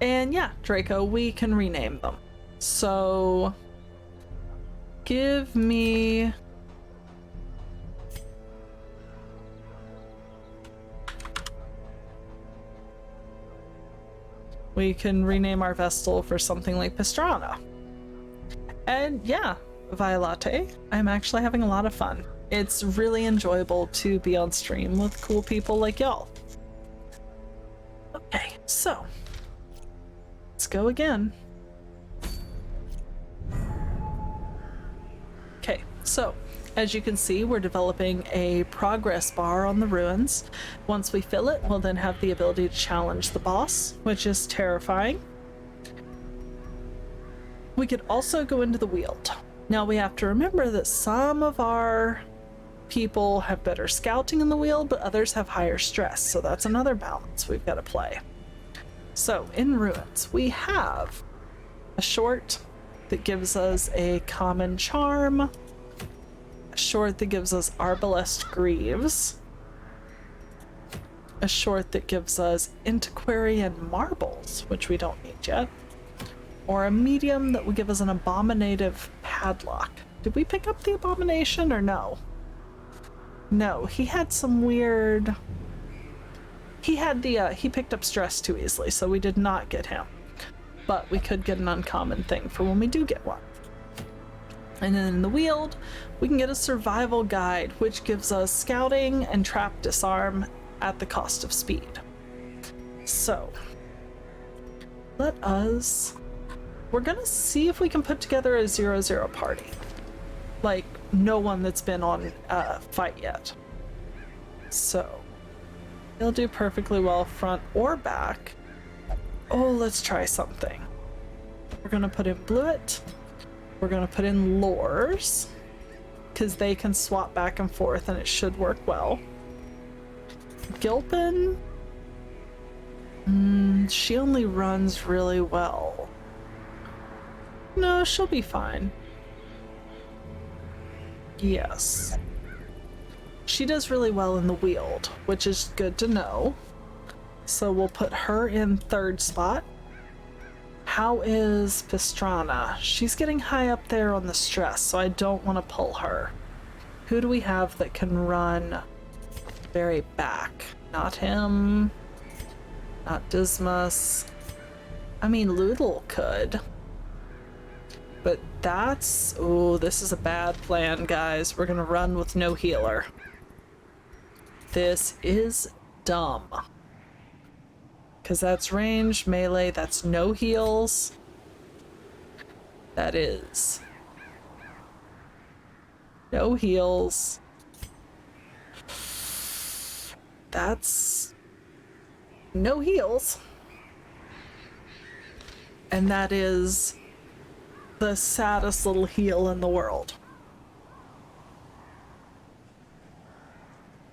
And yeah, Draco, we can rename them. So give me... We can rename our Vestal for something like Pastrana. And yeah, Violate, I'm actually having a lot of fun. It's really enjoyable to be on stream with cool people like y'all. Okay, so let's go again. Okay, so as you can see, we're developing a progress bar on the ruins. Once we fill it, we'll then have the ability to challenge the boss, which is terrifying. We could also go into the Weald. Now we have to remember that some of our people have better scouting in the Weald, but others have higher stress, so that's another balance we've got to play. So in ruins, we have a short that gives us a common charm, a short that gives us Arbalest Greaves, a short that gives us Antiquary and Marbles, which we don't need yet, or a medium that will give us an Abominative Padlock. Did we pick up the Abomination or no? No, he had some weird... He had the, he picked up stress too easily, so we did not get him. But we could get an uncommon thing for when we do get one. And then in the Weald, we can get a survival guide, which gives us scouting and trap disarm at the cost of speed. So, let us... We're gonna see if we can put together a 0-0 party. Like, no one that's been on a fight yet. So, he'll do perfectly well front or back. Oh, let's try something. We're gonna put in Bluet. We're gonna put in Lores, because they can swap back and forth and it should work well. Gilpin, she only runs really well. No, she'll be fine. Yes. She does really well in the Weald, which is good to know. So we'll put her in 3rd spot. How is Pastrana? She's getting high up there on the stress, so I don't want to pull her. Who do we have that can run very back? Not him. Not Dismas. I mean, Loodle could. But that's... Oh, this is a bad plan, guys. We're gonna run with no healer. This is dumb. Because that's range, melee, that's no heals. That is... no heals. That's... no heals. And that is the saddest little heal in the world.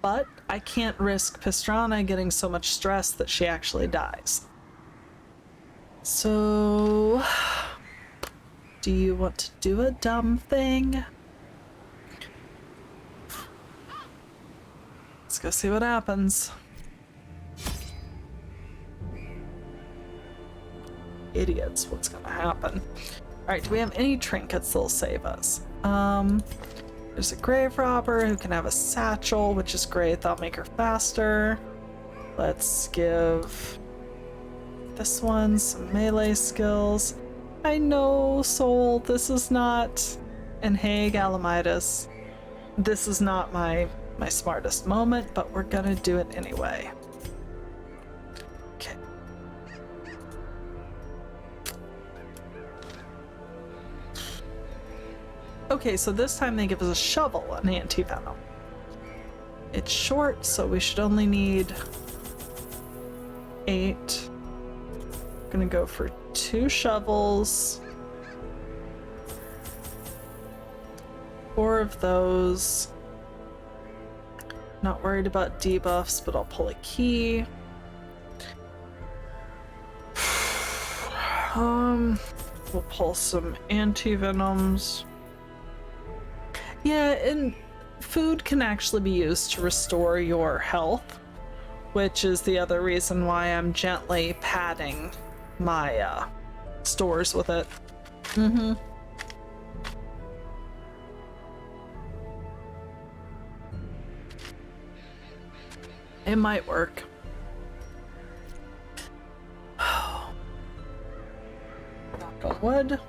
But I can't risk Pastrana getting so much stress that she actually dies. So... do you want to do a dumb thing? Let's go see what happens. Idiots, what's gonna happen? Alright, do we have any trinkets that'll save us? There's a grave robber who can have a satchel, which is great. That'll make her faster. Let's give this one some melee skills. I know, Soul, this is not... and hey, Gallimidas, this is not my smartest moment, but we're gonna do it anyway. Okay. Okay, so this time they give us a shovel, an anti-venom. It's short, so we should only need 8. I'm gonna go for 2 shovels. 4 of those. Not worried about debuffs, but I'll pull a key. We'll pull some anti-venoms. Yeah, and food can actually be used to restore your health, which is the other reason why I'm gently padding my stores with it. It might work. Knock on wood.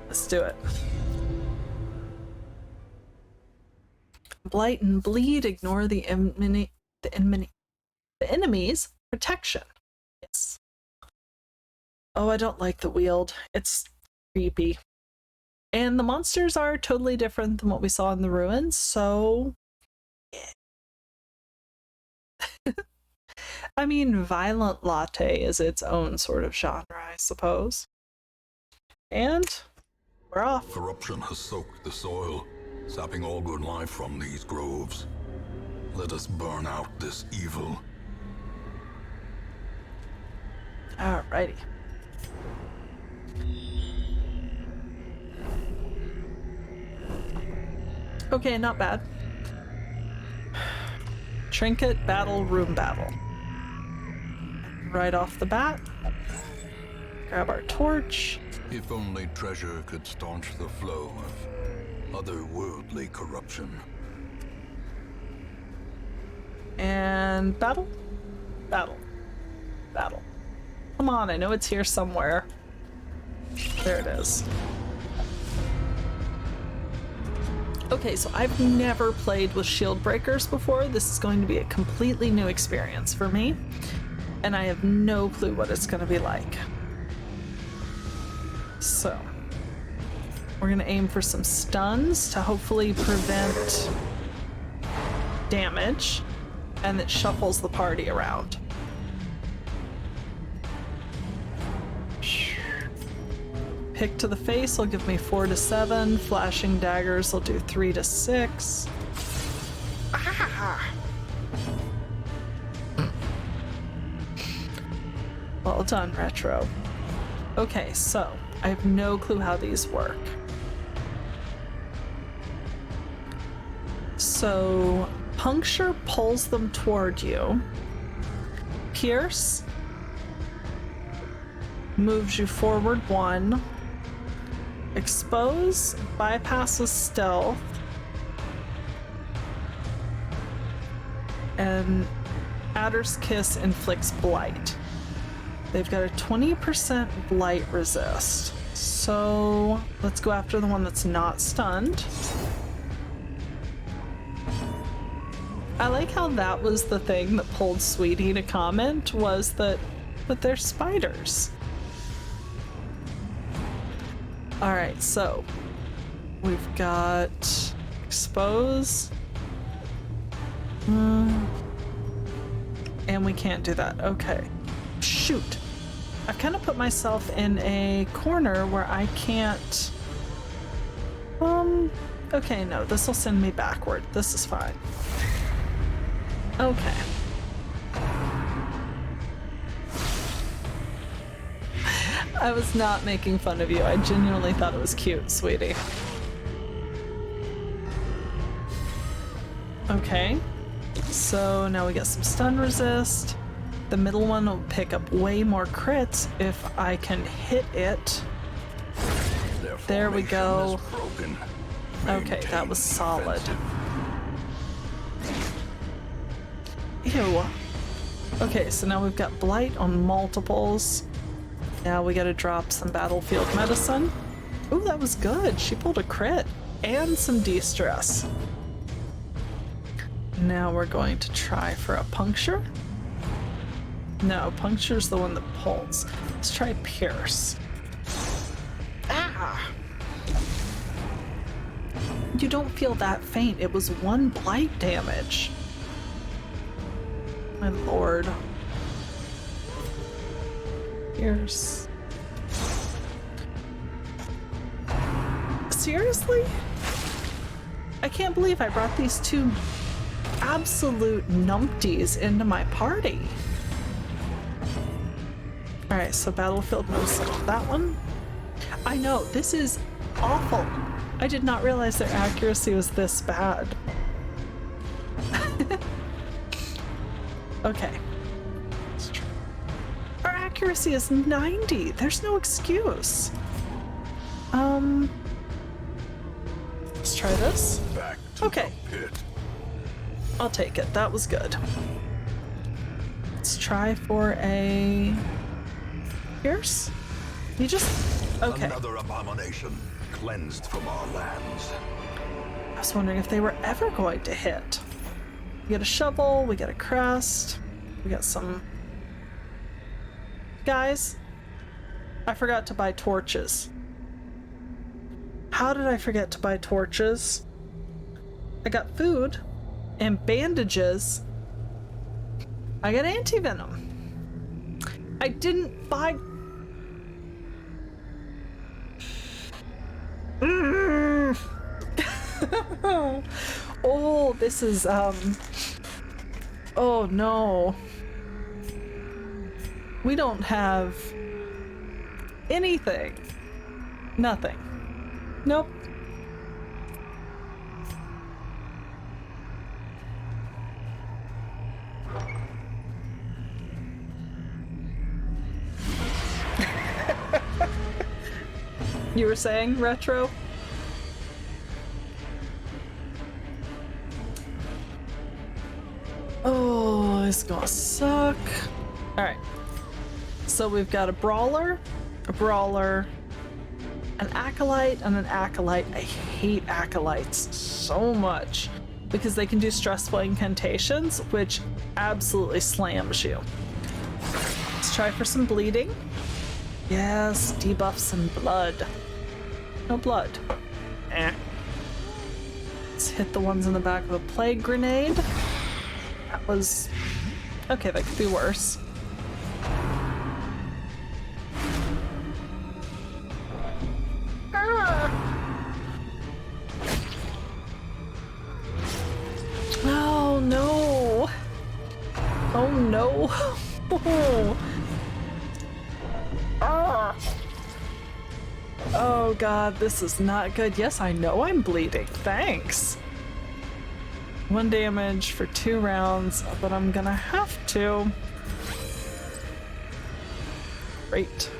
Let's do it. Blight and bleed. Ignore the enemy's protection. Yes. Oh, I don't like the Weald. It's creepy. And the monsters are totally different than what we saw in the ruins, so... I mean, violent latte is its own sort of genre, I suppose. And we're off. Corruption has soaked the soil, sapping all good life from these groves. Let us burn out this evil. Alrighty. Okay, not bad. Trinket, battle, room battle. Right off the bat, grab our torch. If only treasure could staunch the flow of otherworldly corruption. And battle, battle, battle. Come on, I know it's here somewhere. There it is. Okay, so I've never played with shield breakers before. This is going to be a completely new experience for me, and I have no clue what it's going to be like. So, we're going to aim for some stuns to hopefully prevent damage, and it shuffles the party around. Pick to the face will give me 4 to 7. Flashing daggers will do 3 to 6. Ah! Well done, Retro. Okay, so I have no clue how these work. So puncture pulls them toward you. Pierce moves you forward 1. Expose bypasses stealth. And Adder's Kiss inflicts blight. They've got a 20% blight resist. So let's go after the one that's not stunned. I like how that was the thing that pulled Sweetie to comment, was that they're spiders. Alright, so we've got expose. And we can't do that. Okay. Shoot. I've kind of put myself in a corner where I can't... Okay, no, this will send me backward. This is fine. Okay. I was not making fun of you. I genuinely thought it was cute, sweetie. Okay. So now we get some stun resist. The middle one will pick up way more crits if I can hit it. There we go. Okay, that was solid. Ew. Okay, so now we've got blight on multiples. Now we gotta drop some battlefield medicine. Ooh, that was good. She pulled a crit and some de-stress. Now we're going to try for a puncture. No, puncture's the one that pulls. Let's try pierce. Ah! You don't feel that faint. It was 1 blight damage. My lord. Pierce. Seriously? I can't believe I brought these 2 absolute numpties into my party. Alright, so battlefield moves that one. I know, this is awful. I did not realize their accuracy was this bad. Okay. Our accuracy is 90. There's no excuse. Let's try this. Back to okay. the pit. I'll take it. That was good. Let's try for a pierce. You just okay. Another abomination cleansed from our lands. I was wondering if they were ever going to hit. We get a shovel, we get a crest, we got some... Guys, I forgot to buy torches. How did I forget to buy torches? I got food and bandages. I got anti-venom. I didn't buy... Oh, this is, oh no. We don't have anything. Nothing. Nope. You were saying, Retro? Oh, it's gonna suck. Alright. So we've got a brawler, an acolyte, and an acolyte. I hate acolytes so much because they can do stressful incantations, which absolutely slams you. Let's try for some bleeding. Yes, debuff some blood. No blood. Eh. Let's hit the ones in the back with a plague grenade. That was... okay, that could be worse. Oh no! Oh no! Oh god, this is not good. Yes, I know I'm bleeding. Thanks. 1 damage for 2 rounds, but I'm gonna have to. Great.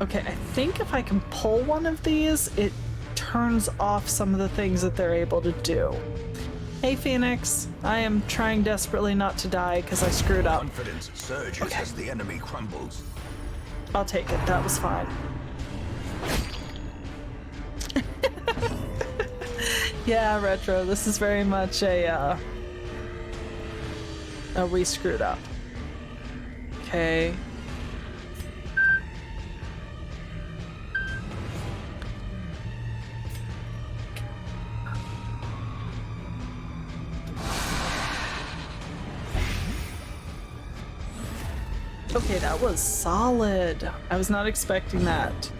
Okay, I think if I can pull one of these, it turns off some of the things that they're able to do. Hey, Phoenix. I am trying desperately not to die because I screwed up. Confidence surges as the enemy crumbles. I'll take it. That was fine. Yeah, Retro, this is very much a we screwed up. Okay. Okay, that was solid. I was not expecting that.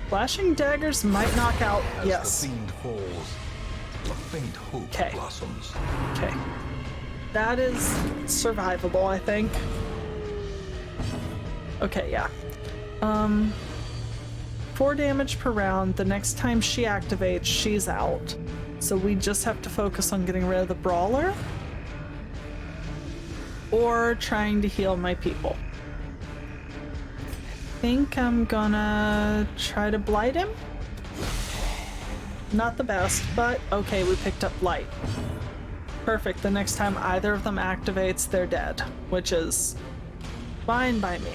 Flashing daggers might knock out. As Yes. the fiend falls, a faint hope Okay. blossoms. Okay. That is survivable, I think. Okay, yeah. 4 damage per round. The next time she activates, she's out. So we just have to focus on getting rid of the brawler. Or trying to heal my people. I think I'm gonna try to blight him. Not the best, but okay, we picked up blight. Perfect. The next time either of them activates, they're dead, which is fine by me.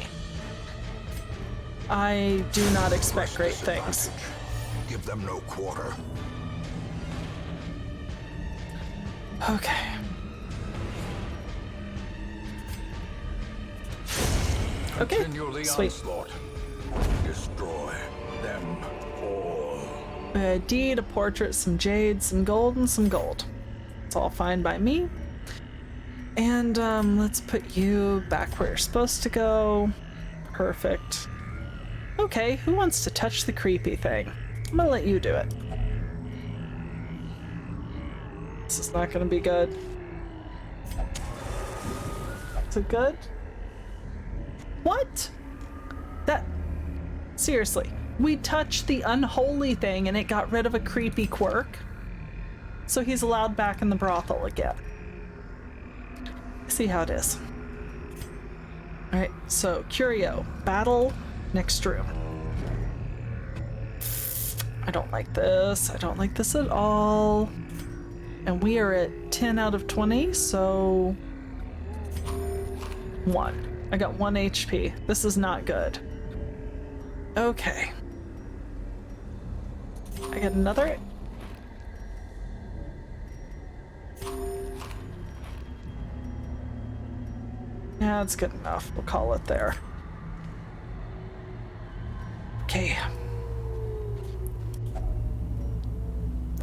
I do not expect great things. Give them no quarter. Okay. Okay, Continually sweet. onslaught. Destroy them all. A deed, a portrait, some jade, some gold, and some gold. It's all fine by me. And let's put you back where you're supposed to go. Perfect. Okay, who wants to touch the creepy thing? I'm gonna let you do it. This is not gonna be good. Is it good? What? That... Seriously. We touched the unholy thing and it got rid of a creepy quirk. So he's allowed back in the brothel again. See how it is. Alright, so Curio. Battle next room. I don't like this. I don't like this at all. And we are at 10 out of 20, so... 1. I got 1 HP. This is not good. Okay. I get another... Yeah, that's good enough. We'll call it there. Okay.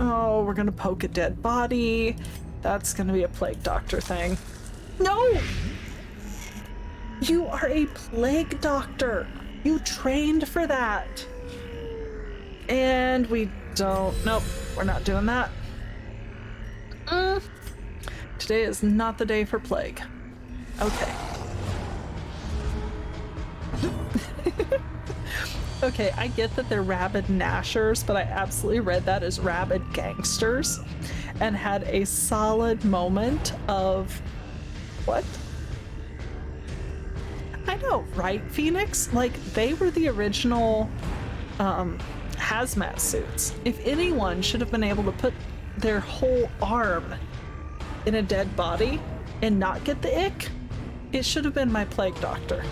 Oh, we're gonna poke a dead body. That's gonna be a plague doctor thing. No! You are a plague doctor. You trained for that. And we don't... Nope, we're not doing that. Today is not the day for plague. Okay. Okay, I get that they're rabid gnashers, but I absolutely read that as rabid gangsters and had a solid moment of... What? I know, right, Phoenix? Like, they were the original hazmat suits. If anyone should have been able to put their whole arm in a dead body and not get the ick, it should have been my plague doctor.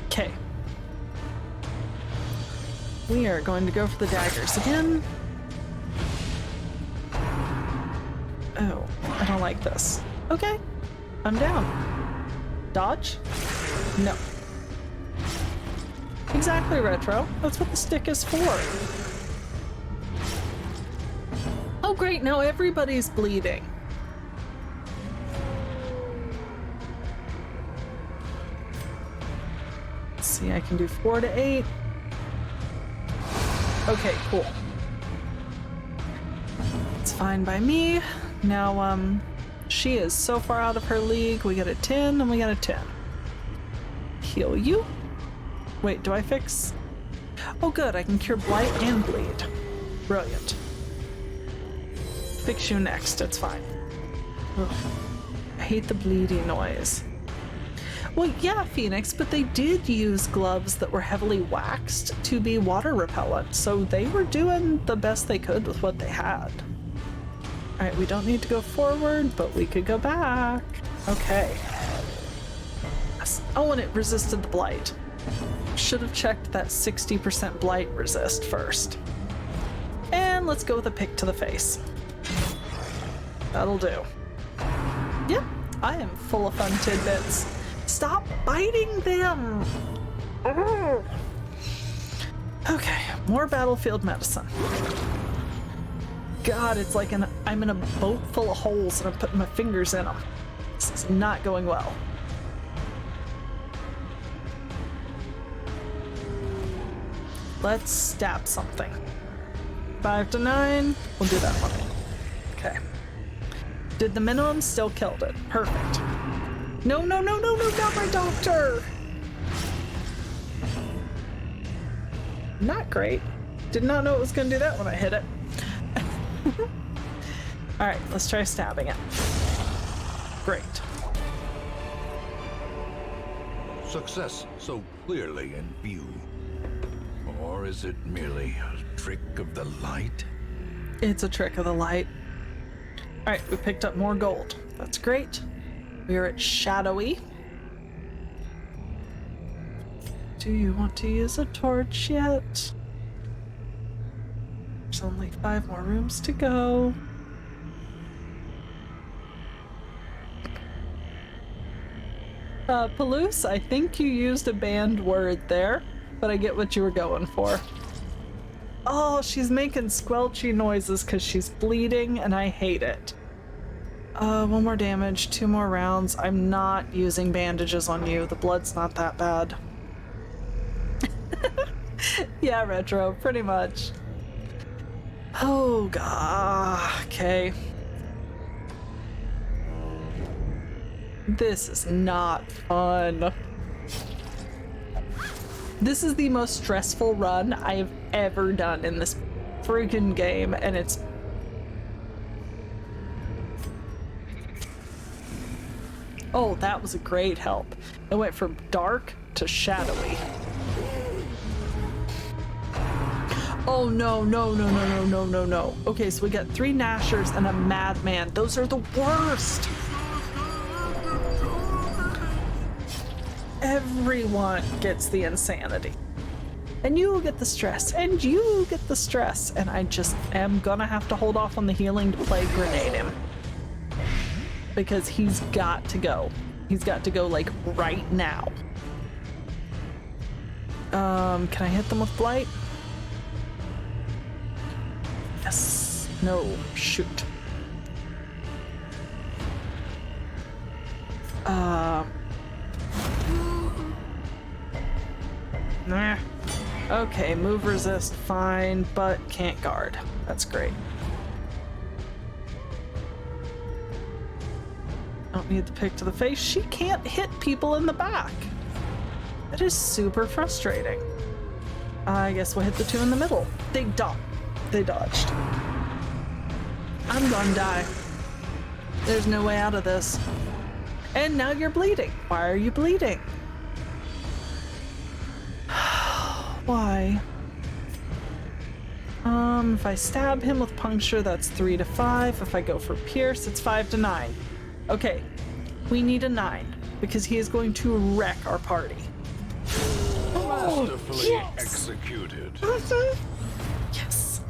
Okay. We are going to go for the daggers again. Oh, I don't like this. Okay, I'm down. Dodge? No. Exactly, Retro. That's what the stick is for. Oh great, now everybody's bleeding. Let's see, I can do 4 to 8. Okay, cool. It's fine by me. Now, she is so far out of her league. We get a 10 and we got a 10. Heal you. Wait, do I fix? Oh good, I can cure blight and bleed. Brilliant. Fix you next, it's fine. Ugh. I hate the bleeding noise. Well, yeah, Phoenix, but they did use gloves that were heavily waxed to be water repellent, so they were doing the best they could with what they had. Alright, we don't need to go forward, but we could go back. Okay. Oh, and it resisted the blight. Should have checked that 60% blight resist first. And let's go with a pick to the face. That'll do. Yep, I am full of fun tidbits. Stop biting them! Ugh. Okay, more battlefield medicine. God, it's like I'm in a boat full of holes and I'm putting my fingers in them. This is not going well. Let's stab something. 5 to 9, we'll do that one. Okay. Did the minimum, still killed it. Perfect. No, no, no, no, no, not my doctor! Not great. Did not know it was gonna do that when I hit it. Alright, let's try stabbing it. Great. Success so clearly in view. Or is it merely a trick of the light? It's a trick of the light. Alright, we picked up more gold. That's great. We are at Shadowy. Do you want to use a torch yet? There's only 5 more rooms to go. Palouse, I think you used a banned word there, but I get what you were going for. Oh, she's making squelchy noises because she's bleeding, and I hate it. 1 more damage, 2 more rounds. I'm not using bandages on you. The blood's not that bad. Yeah, Retro, pretty much. Oh, God. Okay. This is not fun. This is the most stressful run I have ever done in this freaking game, and it's... Oh, that was a great help. It went from dark to shadowy. Oh no, no, no, no, no, no, no, no. Okay, so we got 3 Gnashers and a Madman. Those are the worst! Everyone gets the insanity. And you get the stress, and you get the stress, and I just am gonna have to hold off on the healing to play grenade him. Because he's got to go. He's got to go, like, right now. Can I hit them with Blight? Yes. No. Shoot. Nah. Okay, move resist, fine, but can't guard. That's great. Don't need the pick to the face. She can't hit people in the back. That is super frustrating. I guess we'll hit the 2 in the middle. They dodged. I'm gonna die. There's no way out of this. And now you're bleeding. Why are you bleeding? Why? If I stab him with puncture, that's 3 to 5. If I go for pierce, it's 5 to 9. Okay, we need a 9 because he is going to wreck our party. Masterfully executed. Yes.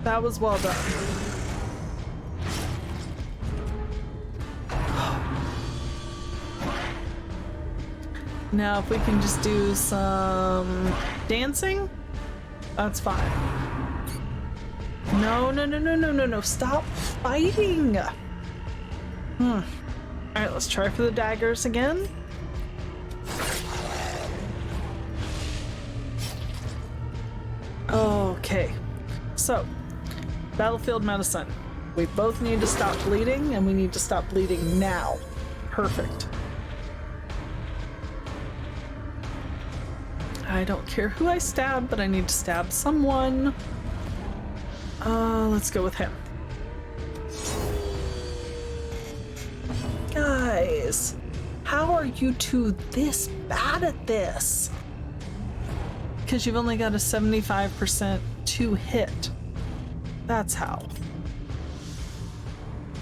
That was well done. Now, if we can just do some dancing, that's fine. No, no, no, no, no, no, no. Stop fighting. All right, let's try for the daggers again. Okay, so battlefield medicine. We both need to stop bleeding, and we need to stop bleeding now. Perfect. I don't care who I stab, but I need to stab someone. Let's go with him. guys? How are you two this bad at this? Because you've only got a 75% to hit. That's how.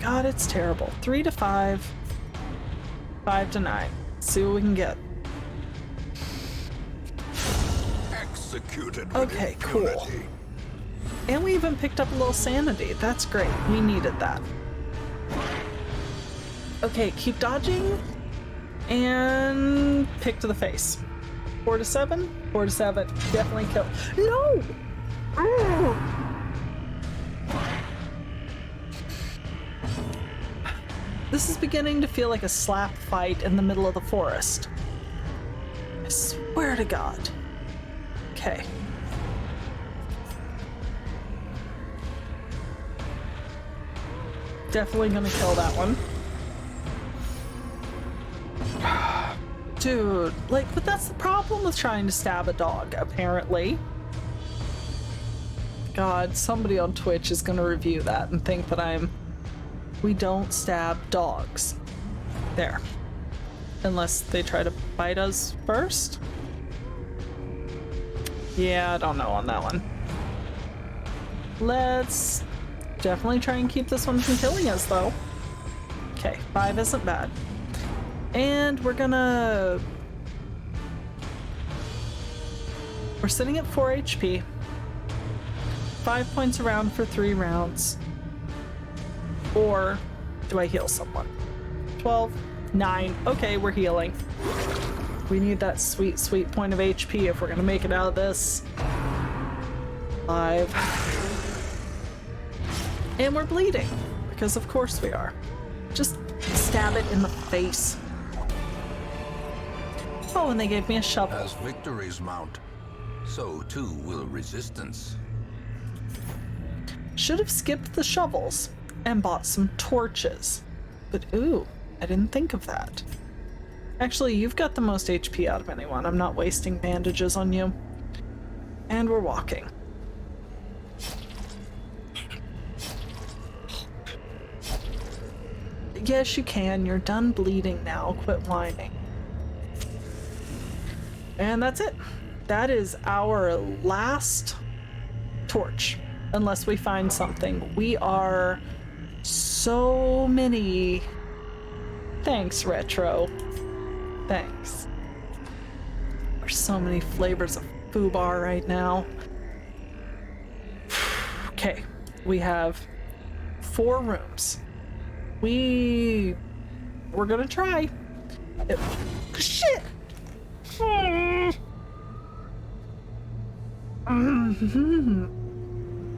God, it's terrible. 3 to 5. 5 to 9. See what we can get. Executed. Okay, cool. And we even picked up a little sanity. That's great. We needed that. Okay, keep dodging. And pick to the face. 4 to 7. 4 to 7. Definitely kill. No! Oh. This is beginning to feel like a slap fight in the middle of the forest. I swear to God. Okay. Definitely gonna kill that one. Dude, like, but that's the problem with trying to stab a dog, apparently. God, somebody on Twitch is gonna review that and think that we don't stab dogs. There. Unless they try to bite us first? Yeah, I don't know on that one. Let's definitely try and keep this one from killing us, though. Okay, 5 isn't bad. And we're sitting at 4 HP. 5 points around for 3 rounds. Or do I heal someone? 12, 9. Okay, we're healing. We need that sweet, sweet point of HP if we're gonna make it out of this. 5. And we're bleeding, because of course we are. Just stab it in the face. Oh, and they gave me a shovel. As victories mount, so too will resistance. Should have skipped the shovels and bought some torches. But ooh, I didn't think of that. Actually, you've got the most HP out of anyone. I'm not wasting bandages on you. And we're walking. Yes, you can. You're done bleeding now. Quit whining. And that's it. That is our last torch. Unless we find something. We are so many. Thanks, Retro. Thanks. There's so many flavors of foobar right now. Okay, we have 4 rooms. We're gonna try. Shit!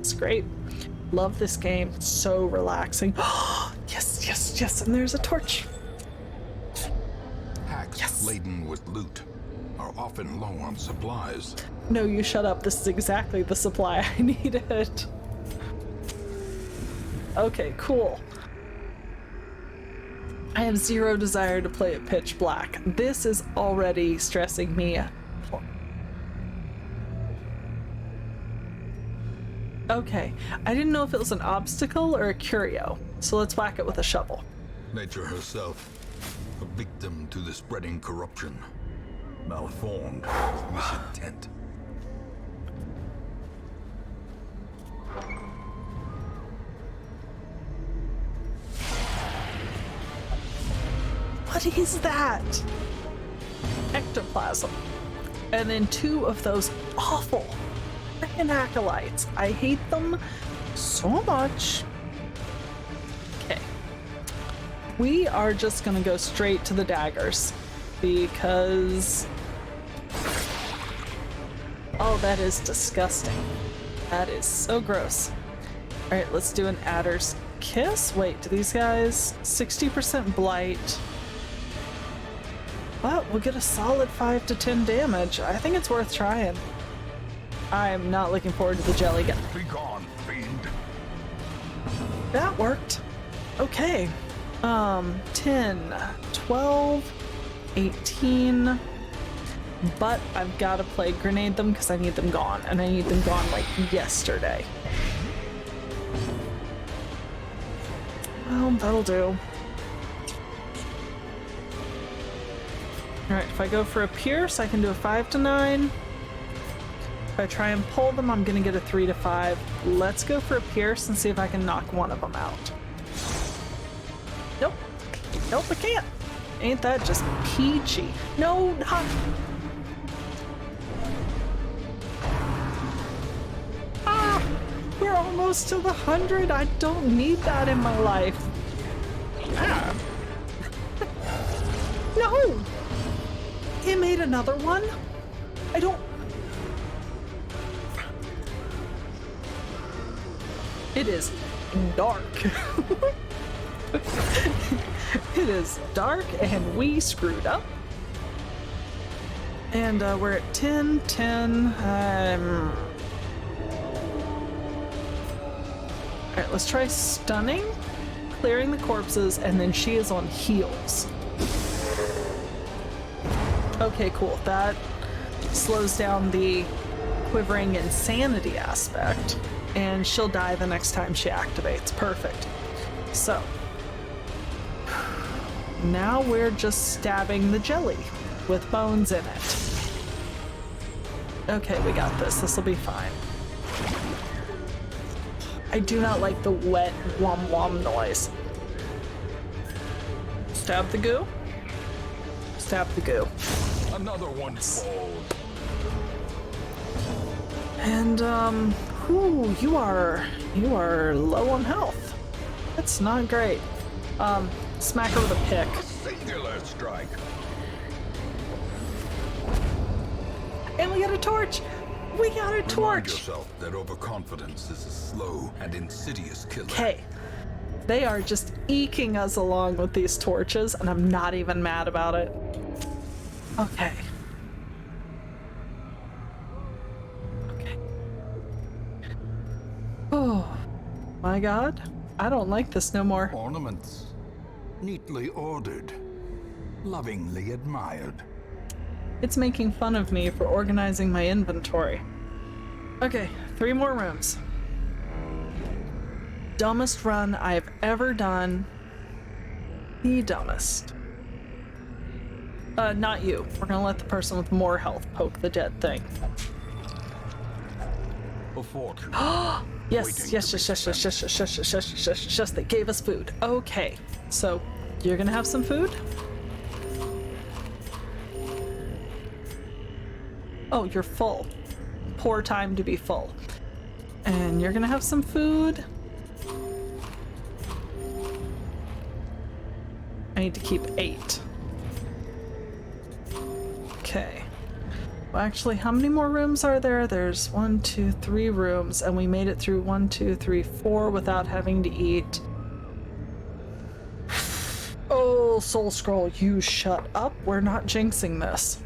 It's great. Love this game. It's so relaxing. Yes, yes, yes, and there's a torch. Hacks laden with loot are often low on supplies. No, you shut up. This is exactly the supply I needed. Okay, cool. I have 0 desire to play it pitch black. This is already stressing me. Okay, I didn't know if it was an obstacle or a curio, so let's whack it with a shovel. Nature herself, a victim to the spreading corruption, malformed with misintent. What is that? Ectoplasm. And then 2 of those awful freaking acolytes. I hate them so much. Okay. We are just gonna go straight to the daggers because... Oh, that is disgusting. That is so gross. All right, let's do an adder's kiss. Wait, do these guys 60% blight? But we'll get a solid 5 to 10 damage. I think it's worth trying. I'm not looking forward to the jelly gun. Be gone, fiend. That worked. Okay. 10, 12, 18. But I've got to play grenade them because I need them gone. And I need them gone like yesterday. Well, that'll do. Alright, if I go for a pierce, I can do a 5 to 9. If I try and pull them, I'm gonna get a 3 to 5. Let's go for a pierce and see if I can knock one of them out. Nope. Nope, I can't. Ain't that just peachy? No, not... Ah! We're almost to the 100. I don't need that in my life. Ah. No! It made another one? I don't... It is dark. It is dark and we screwed up. And we're at 10, 10. Alright, let's try stunning, clearing the corpses, and then she is on heals. Okay, cool. That slows down the quivering insanity aspect, and she'll die the next time she activates. Perfect. So, now we're just stabbing the jelly with bones in it. Okay, we got this. This will be fine. I do not like the wet wom wom noise. Stab the goo. Stab the goo. Another one falls. And whew, you are low on health. That's not great. Smack her with a pick. Singular strike. And we got a torch. We got a Remind torch. yourself that overconfidence is a slow and insidious killer. Okay. They are just eking us along with these torches, and I'm not even mad about it. Okay. Okay. Oh, my God. I don't like this no more. Ornaments, neatly ordered, lovingly admired. It's making fun of me for organizing my inventory. Okay, 3 more rooms. Dumbest run I've ever done. The dumbest. Not you. We're gonna let the person with more health poke the dead thing. A fortune. Yes, yes, they gave us food. Okay, so you're gonna have some food? Oh, you're full. Poor time to be full. And you're gonna have some food. I need to keep 8. Okay. Well, actually, how many more rooms are there? There's 1, 2, 3 rooms, and we made it through 1, 2, 3, 4 without having to eat. Oh, Soul Scroll, you shut up. We're not jinxing this.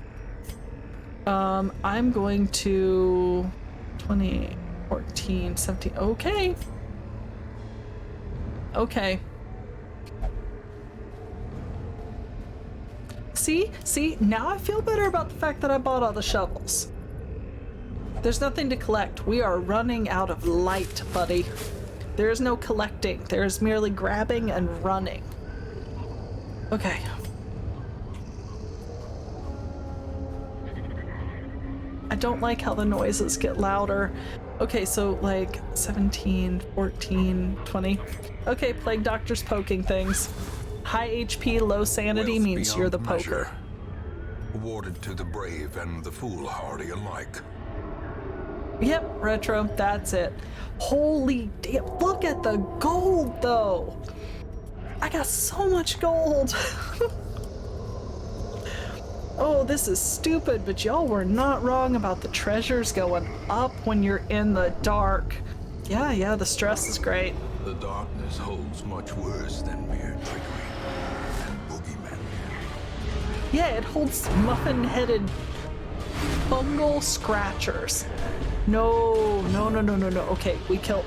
I'm going to 20, 14, 17. Okay. Okay. See, now I feel better about the fact that I bought all the shovels. There's nothing to collect. We are running out of light, buddy. There is no collecting. There is merely grabbing and running. Okay. I don't like how the noises get louder. Okay, so like 17, 14, 20. Okay, Plague Doctor's poking things. High HP, low sanity Wealth means you're the beyond poker. measure, awarded to the brave and the foolhardy alike. Yep, Retro, that's it. Holy damn, look at the gold though. I got so much gold. Oh, this is stupid, but y'all were not wrong about the treasures going up when you're in the dark. Yeah, the stress is great. The darkness holds much worse than mere trickery and boogeymen. Yeah, it holds muffin-headed fungal scratchers. No. Okay, we killed...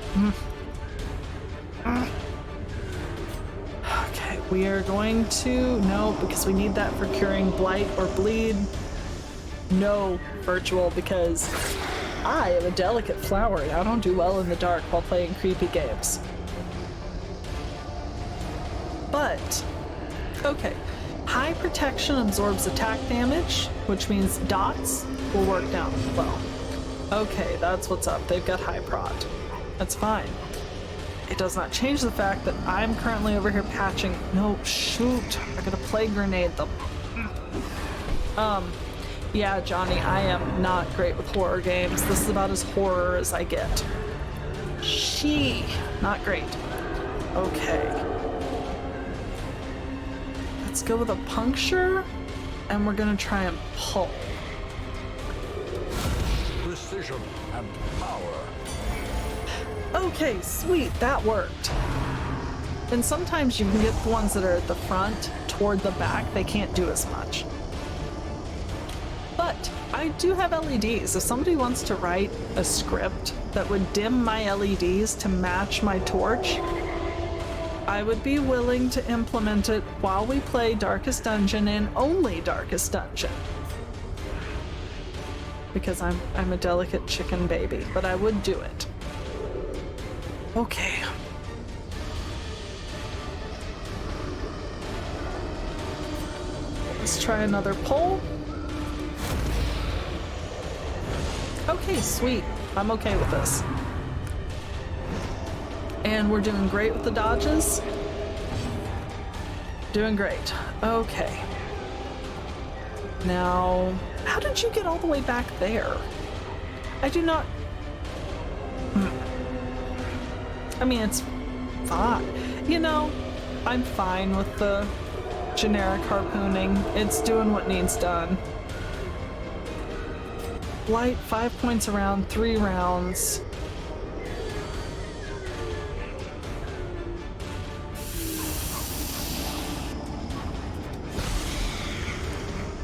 Okay, we are going to... No, because we need that for curing blight or bleed. No, virtual, because I am a delicate flower and I don't do well in the dark while playing creepy games. But, okay, High protection absorbs attack damage, which means dots will work down low. Okay, that's what's up. They've got high prot. That's fine. It does not change the fact that I'm currently over here patching. No, shoot. I gotta plague grenade them. Yeah, Johnny, I am not great with horror games. This is about as horror as I get. Not great. Okay. Let's go with a puncture, and we're gonna try and pull. Precision and power. Okay, sweet, that worked. And sometimes you can get the ones that are at the front toward the back, they can't do as much. But I do have LEDs. If somebody wants to write a script that would dim my LEDs to match my torch, I would be willing to implement it while we play Darkest Dungeon and only Darkest Dungeon. Because I'm a delicate chicken baby, but I would do it. Okay. Let's try another pull. Okay, sweet. I'm okay with this. And we're doing great with the dodges. Doing great. Okay. Now, how did you get all the way back there? I do not... I mean, it's fine. You know, I'm fine with the generic harpooning. It's doing what needs done. Light, 5 points around, 3 rounds.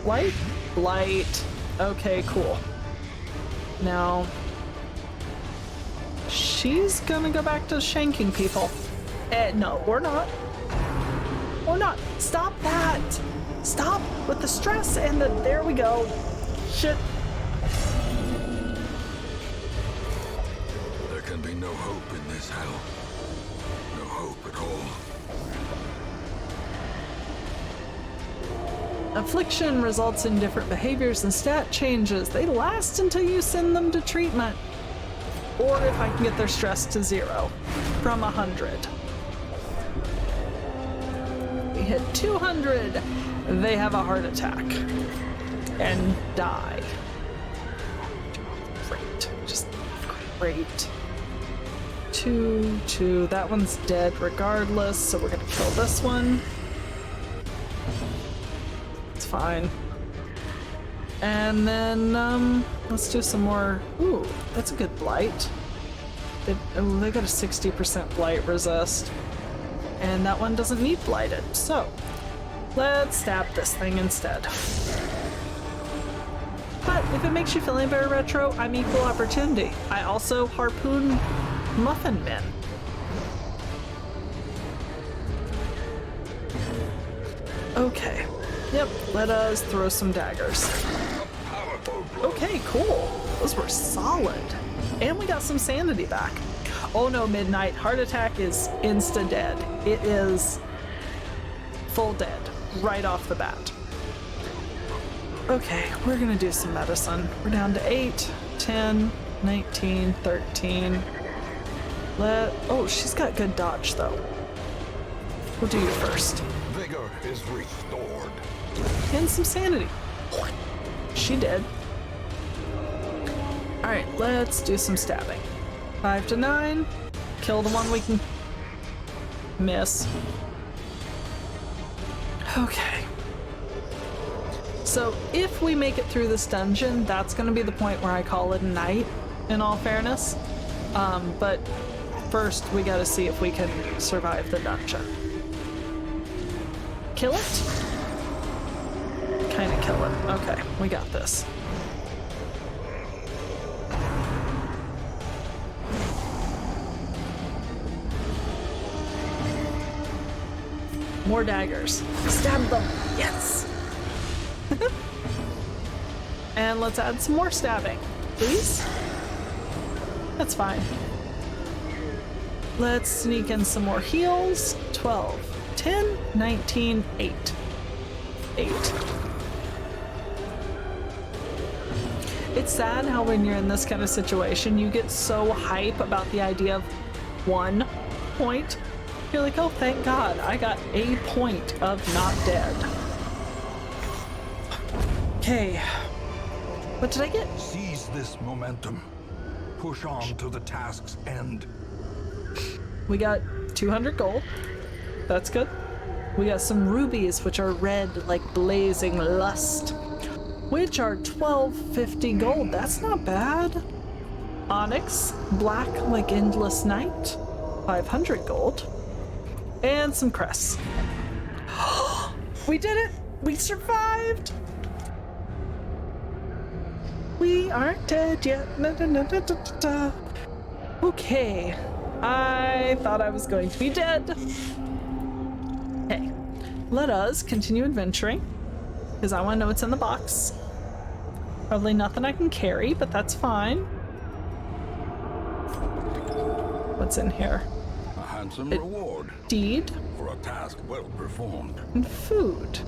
Light? Light. Okay, cool. Now, she's gonna go back to shanking people. No, we're not. We're not. Stop that. Stop with the stress and the, there we go. Shit. There can be no hope in this hell. No hope at all. Affliction results in different behaviors and stat changes. They last until you send them to treatment. Or if I can get their stress to 0 from 100. We hit 200. They have a heart attack and die. Great. Just great. 2. That one's dead regardless, so we're gonna kill this one. It's fine. And then, let's do some more. Ooh, that's a good blight. They got a 60% blight resist. And that one doesn't need blighted, so let's stab this thing instead. But if it makes you feel any better, Retro, I'm equal opportunity. I also harpoon muffin men. Okay. Yep, let us throw some daggers. Okay, cool. Those were solid. And we got some sanity back. Oh no, Midnight. Heart attack is insta-dead. It is full dead, right off the bat. Okay, we're gonna do some medicine. We're down to 8, 10, 19, 13. Oh, she's got good dodge though. We'll do you first. Vigor is restored. And some sanity. She did. Alright, let's do some stabbing. 5 to 9. Kill the one we can miss. Okay. So if we make it through this dungeon, that's going to be the point where I call it a night, in all fairness. But first we got to see if we can survive the dungeon. Kill it? Kind of kill it. Okay, we got this. More daggers. Stab them. Yes. And let's add some more stabbing, please. That's fine. Let's sneak in some more heals. 12, 10, 19, 8. 8. It's sad how when you're in this kind of situation, you get so hype about the idea of 1 point. You're like, oh, thank God, I got a point of not dead. Okay. What did I get? Seize this momentum. Push on to the task's end. We got 200 gold. That's good. We got some rubies, which are red like blazing lust, which are 1250 gold. That's not bad. Onyx, black like endless night, 500 gold. And some crests. We did it! We survived! We aren't dead yet. Okay. I thought I was going to be dead. Okay. Let us continue adventuring, because I want to know what's in the box. Probably nothing I can carry, but that's fine. What's in here? A handsome reward Deed for a task well performed. and food.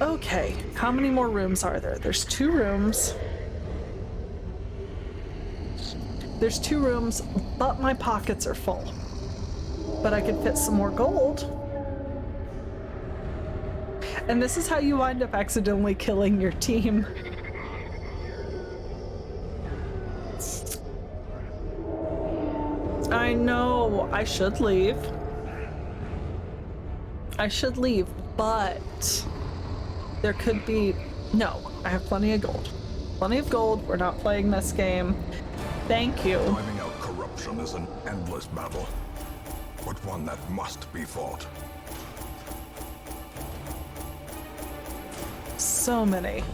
Okay, how many more rooms are there? There's 2 rooms. There's 2 rooms, but my pockets are full. But I could fit some more gold. And this is how you wind up accidentally killing your team. I know, I should leave. I should leave, but there could be... No, I have plenty of gold. Plenty of gold, we're not playing this game. Thank you. Driving out corruption is an endless battle, but one that must be fought. So many.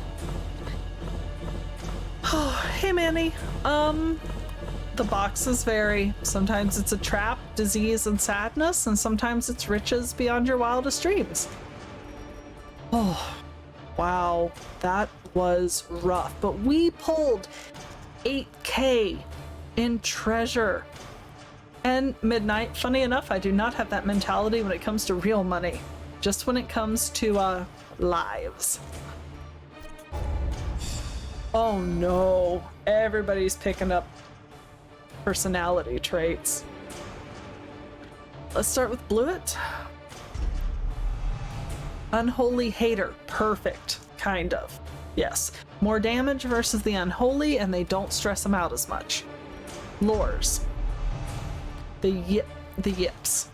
Oh, hey Manny. The boxes vary. Sometimes it's a trap, disease, and sadness, and sometimes it's riches beyond your wildest dreams. Oh, wow. That was rough. But we pulled 8K in treasure. And Midnight, funny enough, I do not have that mentality when it comes to real money. Just when it comes to, lives. Oh no. Everybody's picking up personality traits. Let's start with Blewett. Unholy Hater. Perfect. Kind of. Yes. More damage versus the Unholy, and they don't stress them out as much. Lures. The yips.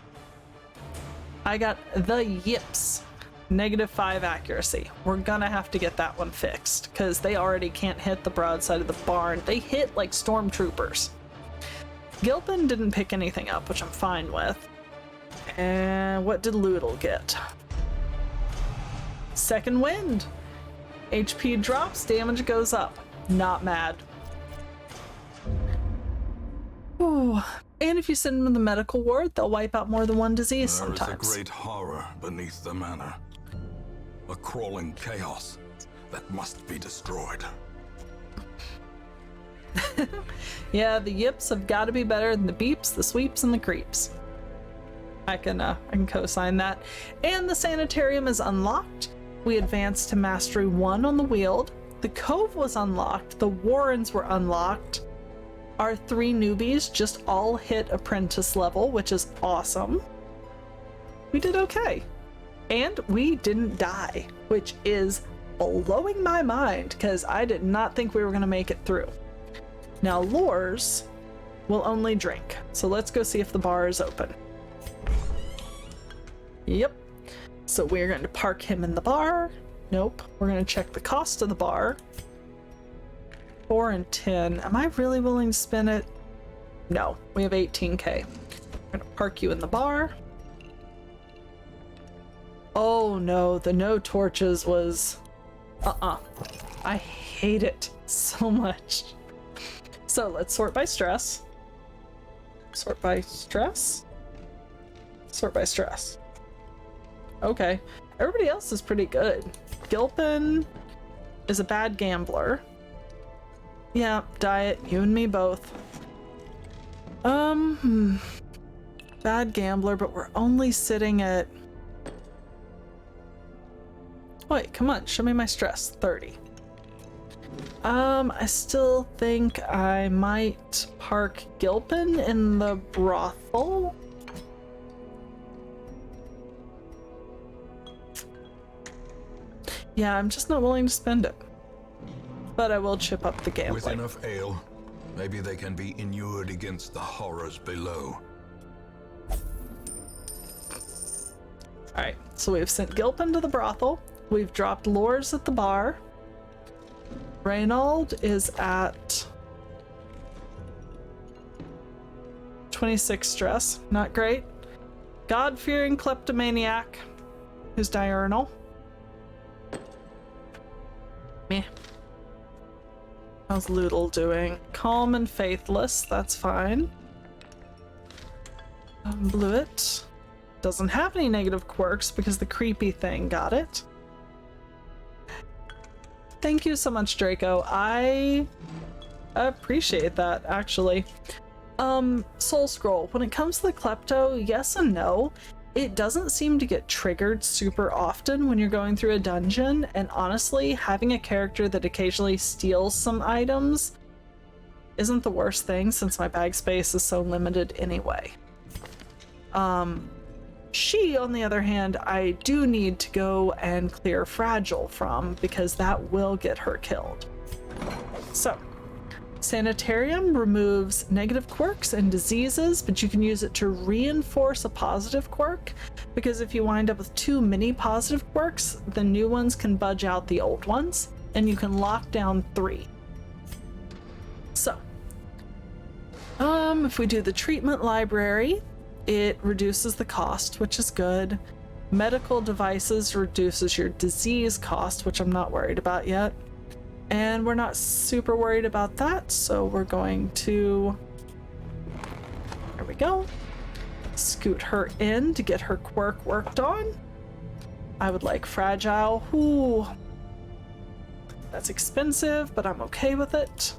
I got the yips. -5 accuracy. We're gonna have to get that one fixed, because they already can't hit the broadside of the barn. They hit like stormtroopers. Gilpin didn't pick anything up, which I'm fine with. And what did Loodle get? Second Wind. HP drops, damage goes up. Not mad. Ooh. And if you send them to the medical ward, they'll wipe out more than one disease sometimes. There is a great horror beneath the manor. A crawling chaos that must be destroyed. Yeah, the yips have got to be better than the beeps, the sweeps, and the creeps. I can co-sign that. And the Sanitarium is unlocked. We advanced to Mastery 1 on the Weald. The Cove was unlocked. The Warrens were unlocked. Our 3 newbies just all hit apprentice level, which is awesome. We did okay. And we didn't die, which is blowing my mind, because I did not think we were going to make it through. Now, lures will only drink. So let's go see if the bar is open. Yep. So we're going to park him in the bar. Nope. We're going to check the cost of the bar. 4 and 10. Am I really willing to spin it? No. We have 18K. We're going to park you in the bar. Oh no, the no torches was... I hate it so much. So let's sort by stress. Sort by stress? Sort by stress. Okay. Everybody else is pretty good. Gilpin is a bad gambler. Yeah, Diet, you and me both. Bad gambler, but we're only sitting at... Wait, come on, show me my stress. 30. I still think I might park Gilpin in the brothel. Yeah, I'm just not willing to spend it. But I will chip up the gambling. With enough ale, maybe they can be inured against the horrors below. Alright, so we've sent Gilpin to the brothel. We've dropped Lors at the bar. Reynald is at 26 stress. Not great. God-fearing kleptomaniac who's diurnal. Meh. How's Loodle doing? Calm and faithless, that's fine. Blewett doesn't have any negative quirks because the creepy thing got it. Thank you so much, Draco. I appreciate that, actually. Soul Scroll. When it comes to the Klepto, yes and no. It doesn't seem to get triggered super often when you're going through a dungeon, and honestly, having a character that occasionally steals some items isn't the worst thing since my bag space is so limited anyway. She, on the other hand, I do need to go and clear Fragile from because that will get her killed. So, Sanitarium removes negative quirks and diseases, but you can use it to reinforce a positive quirk, because if you wind up with too many positive quirks, the new ones can budge out the old ones, and you can lock down 3. So, if we do the treatment library, it reduces the cost, which is good. Medical devices reduces your disease cost, which I'm not worried about yet. And we're not super worried about that, so we're going to, there we go, scoot her in to get her quirk worked on. I would like Fragile. Ooh, that's expensive, but I'm okay with it.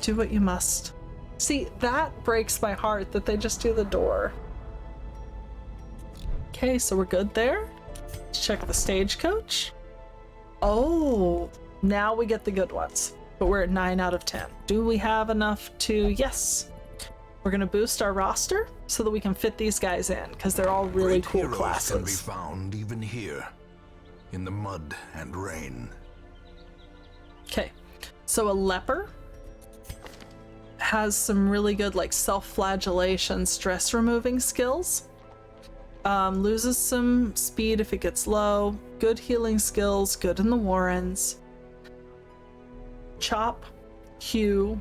Do what you must. See, that breaks my heart that they just do the door. Okay, so we're good there. Let's check the stagecoach. Oh, now we get the good ones, but we're at 9 out of 10. Do we have enough to? Yes. We're gonna boost our roster so that we can fit these guys in, because they're all really cool Great heroes classes. can be found even here, in the mud and rain. Okay, so a leper has some really good like self-flagellation, stress removing skills. Loses some speed if it gets low. Good healing skills, good in the Warrens. Chop, Hew.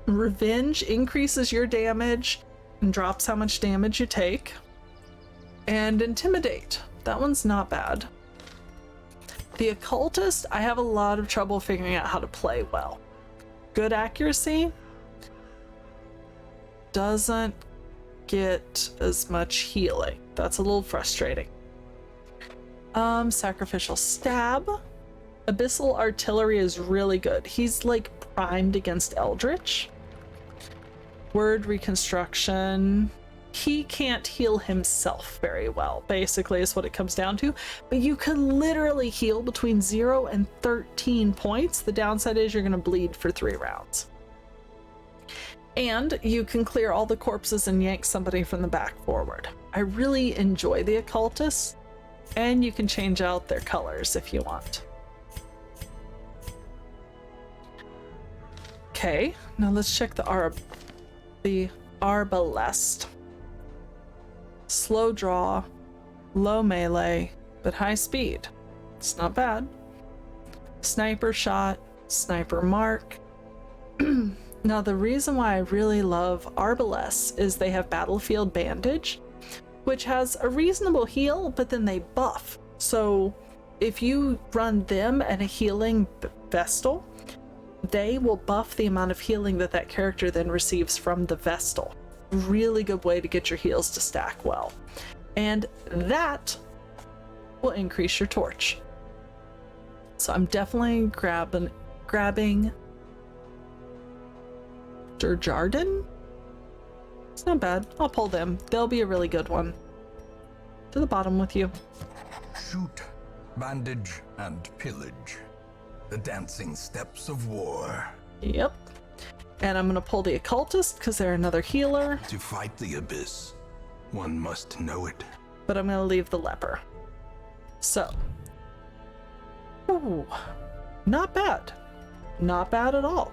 Revenge increases your damage and drops how much damage you take. And Intimidate, that one's not bad. The Occultist, I have a lot of trouble figuring out how to play well. Good accuracy, doesn't get as much healing. That's a little frustrating. Sacrificial Stab. Abyssal Artillery is really good. He's like primed against Eldritch. Word Reconstruction. He can't heal himself very well, basically, is what it comes down to. But you can literally heal between 0 and 13 points. The downside is you're going to bleed for 3 rounds. And you can clear all the corpses and yank somebody from the back forward. I really enjoy the Occultists, and you can change out their colors if you want. Okay, now let's check the Arbalest. Slow draw, low melee, but high speed. It's not bad. Sniper shot, sniper mark. Now, the reason why I really love Arbalest is they have Battlefield Bandage, which has a reasonable heal, but then they buff. So if you run them and a healing Vestal, they will buff the amount of healing that that character then receives from the Vestal. Really good way to get your heals to stack well. And that will increase your torch. So I'm definitely grabbing Durjardin. It's not bad. I'll pull them. They'll be a really good one. to the bottom with you. Shoot, bandage, and pillage. The dancing steps of war. Yep. And I'm gonna pull the Occultist because they're another healer. To fight the abyss, one must know it. But I'm gonna leave the leper. So. Ooh. Not bad. Not bad at all.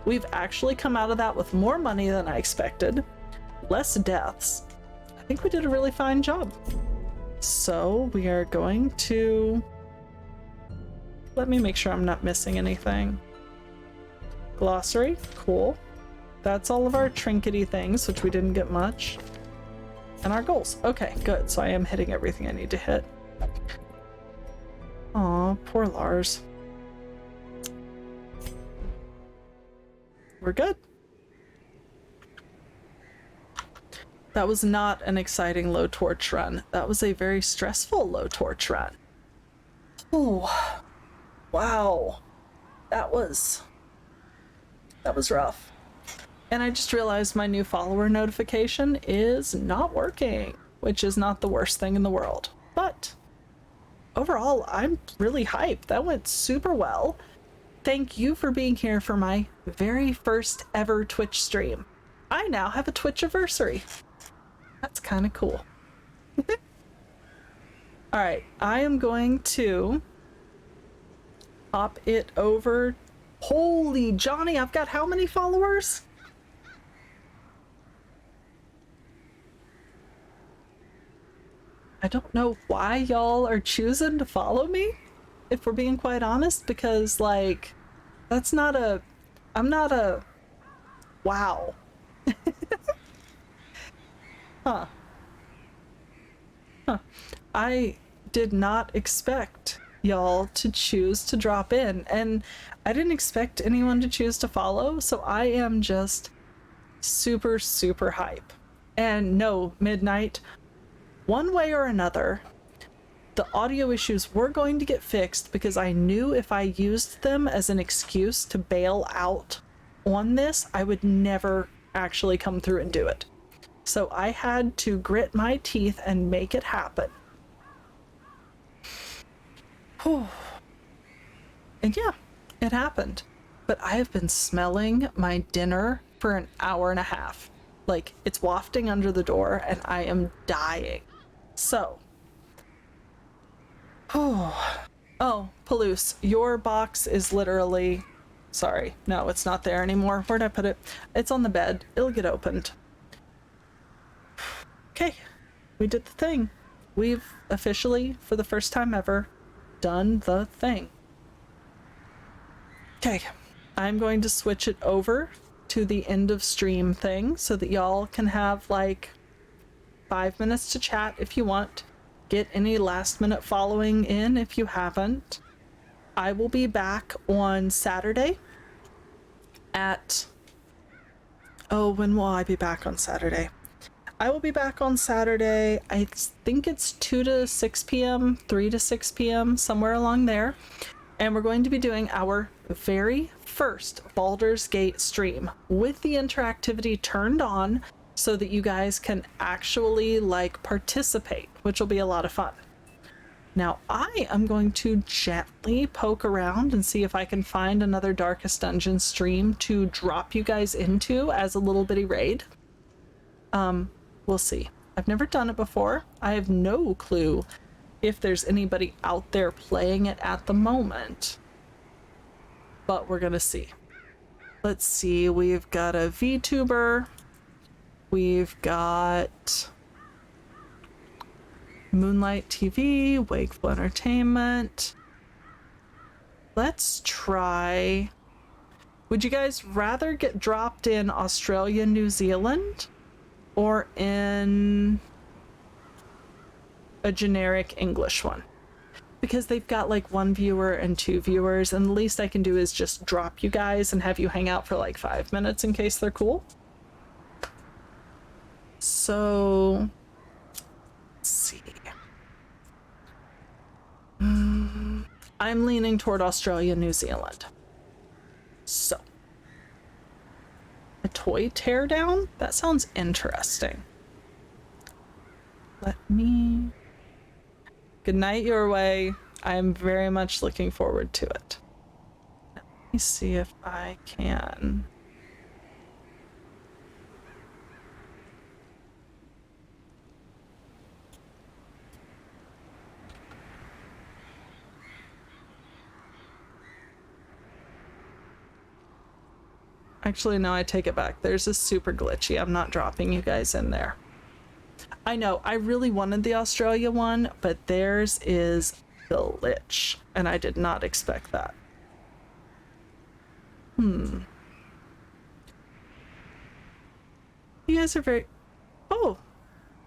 We've actually come out of that with more money than I expected. Less deaths. I think we did a really fine job. So we are going to... Let me make sure I'm not missing anything. Glossary, cool. That's all of our trinkety things, which we didn't get much. And our goals. Okay, good. So I am hitting everything I need to hit. Aw, poor Lars. We're good. That was not an exciting low torch run. That was a very stressful low torch run. Oh, wow. That was rough. And I just realized my new follower notification is not working, which is not the worst thing in the world. But overall, I'm really hyped. That went super well. Thank you for being here for my very first ever Twitch stream. I now have a Twitch anniversary. That's kind of cool. All right, I am going to pop it over. Holy Johnny, I've got how many followers? I don't know why y'all are choosing to follow me, if we're being quite honest, because like, that's not a, I'm not a, wow. Huh. I did not expect y'all to choose to drop in, and I didn't expect anyone to choose to follow, so I am just super, super hype. And no, Midnight, one way or another, the audio issues were going to get fixed because I knew if I used them as an excuse to bail out on this, I would never actually come through and do it. So I had to grit my teeth and make it happen. Whew. And yeah, it happened. But I have been smelling my dinner for an hour and a half. Like, it's wafting under the door and I am dying. So. Oh, Palouse, your box is literally... Sorry, no, it's not there anymore. Where'd I put it? It's on the bed. It'll get opened. Okay, we did the thing. We've officially, for the first time ever, done the thing. Okay, I'm going to switch it over to the end of stream thing so that y'all can have like 5 minutes to chat if you want. Get any last minute following in if you haven't. I will be back on Saturday at... Oh, when will I be back on Saturday? I will be back on Saturday. I think it's 2 to 6 p.m., 3 to 6 p.m., somewhere along there. And we're going to be doing our very first Baldur's Gate stream with the interactivity turned on so that you guys can actually like participate, which will be a lot of fun. Now I am going to gently poke around and see if I can find another Darkest Dungeon stream to drop you guys into as a little bitty raid. We'll see. I've never done it before. I have no clue if there's anybody out there playing it at the moment. But we're gonna see. Let's see, we've got a VTuber. We've got Moonlight TV, Wakeful Entertainment. Let's try... Would you guys rather get dropped in Australia, New Zealand? Or in a generic English one? Because they've got like 1 viewer and 2 viewers, and the least I can do is just drop you guys and have you hang out for like 5 minutes in case they're cool. So, let's see. I'm leaning toward Australia, New Zealand. So. A toy teardown? That sounds interesting. Let me Good night your way. I am very much looking forward to it. Let me see if I can. Actually, no, I take it back. There's a super glitchy. I'm not dropping you guys in there. I know, I really wanted the Australia one, but theirs is glitch, and I did not expect that. You guys are very... Oh!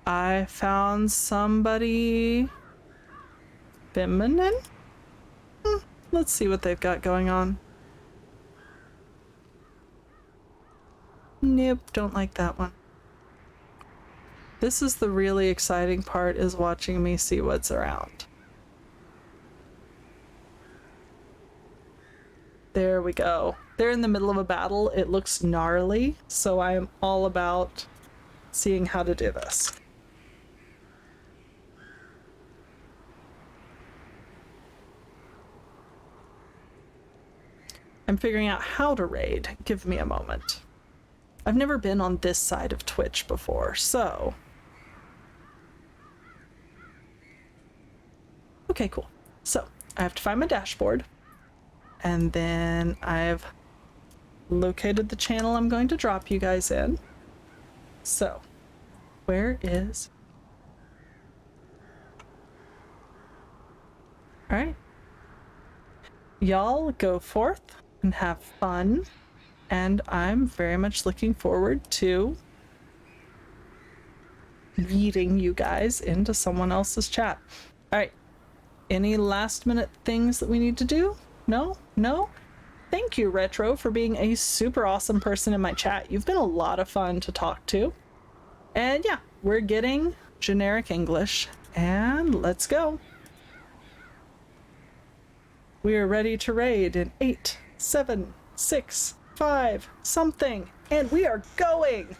I found somebody... feminine? Let's see what they've got going on. Nope, don't like that one. This is the really exciting part, is watching me see what's around. There we go. They're in the middle of a battle. It looks gnarly, so I am all about seeing how to do this. I'm figuring out how to raid. Give me a moment. I've never been on this side of Twitch before, so... Okay, cool. So, I have to find my dashboard, and then I've located the channel I'm going to drop you guys in. So, where is... Alright. Y'all go forth and have fun. And I'm very much looking forward to leading you guys into someone else's chat. All right. Any last minute things that we need to do? No? No? Thank you, Retro, for being a super awesome person in my chat. You've been a lot of fun to talk to. And yeah, we're getting generic English. And let's go. We are ready to raid in 8, 7, 6, 5, something, and we are going!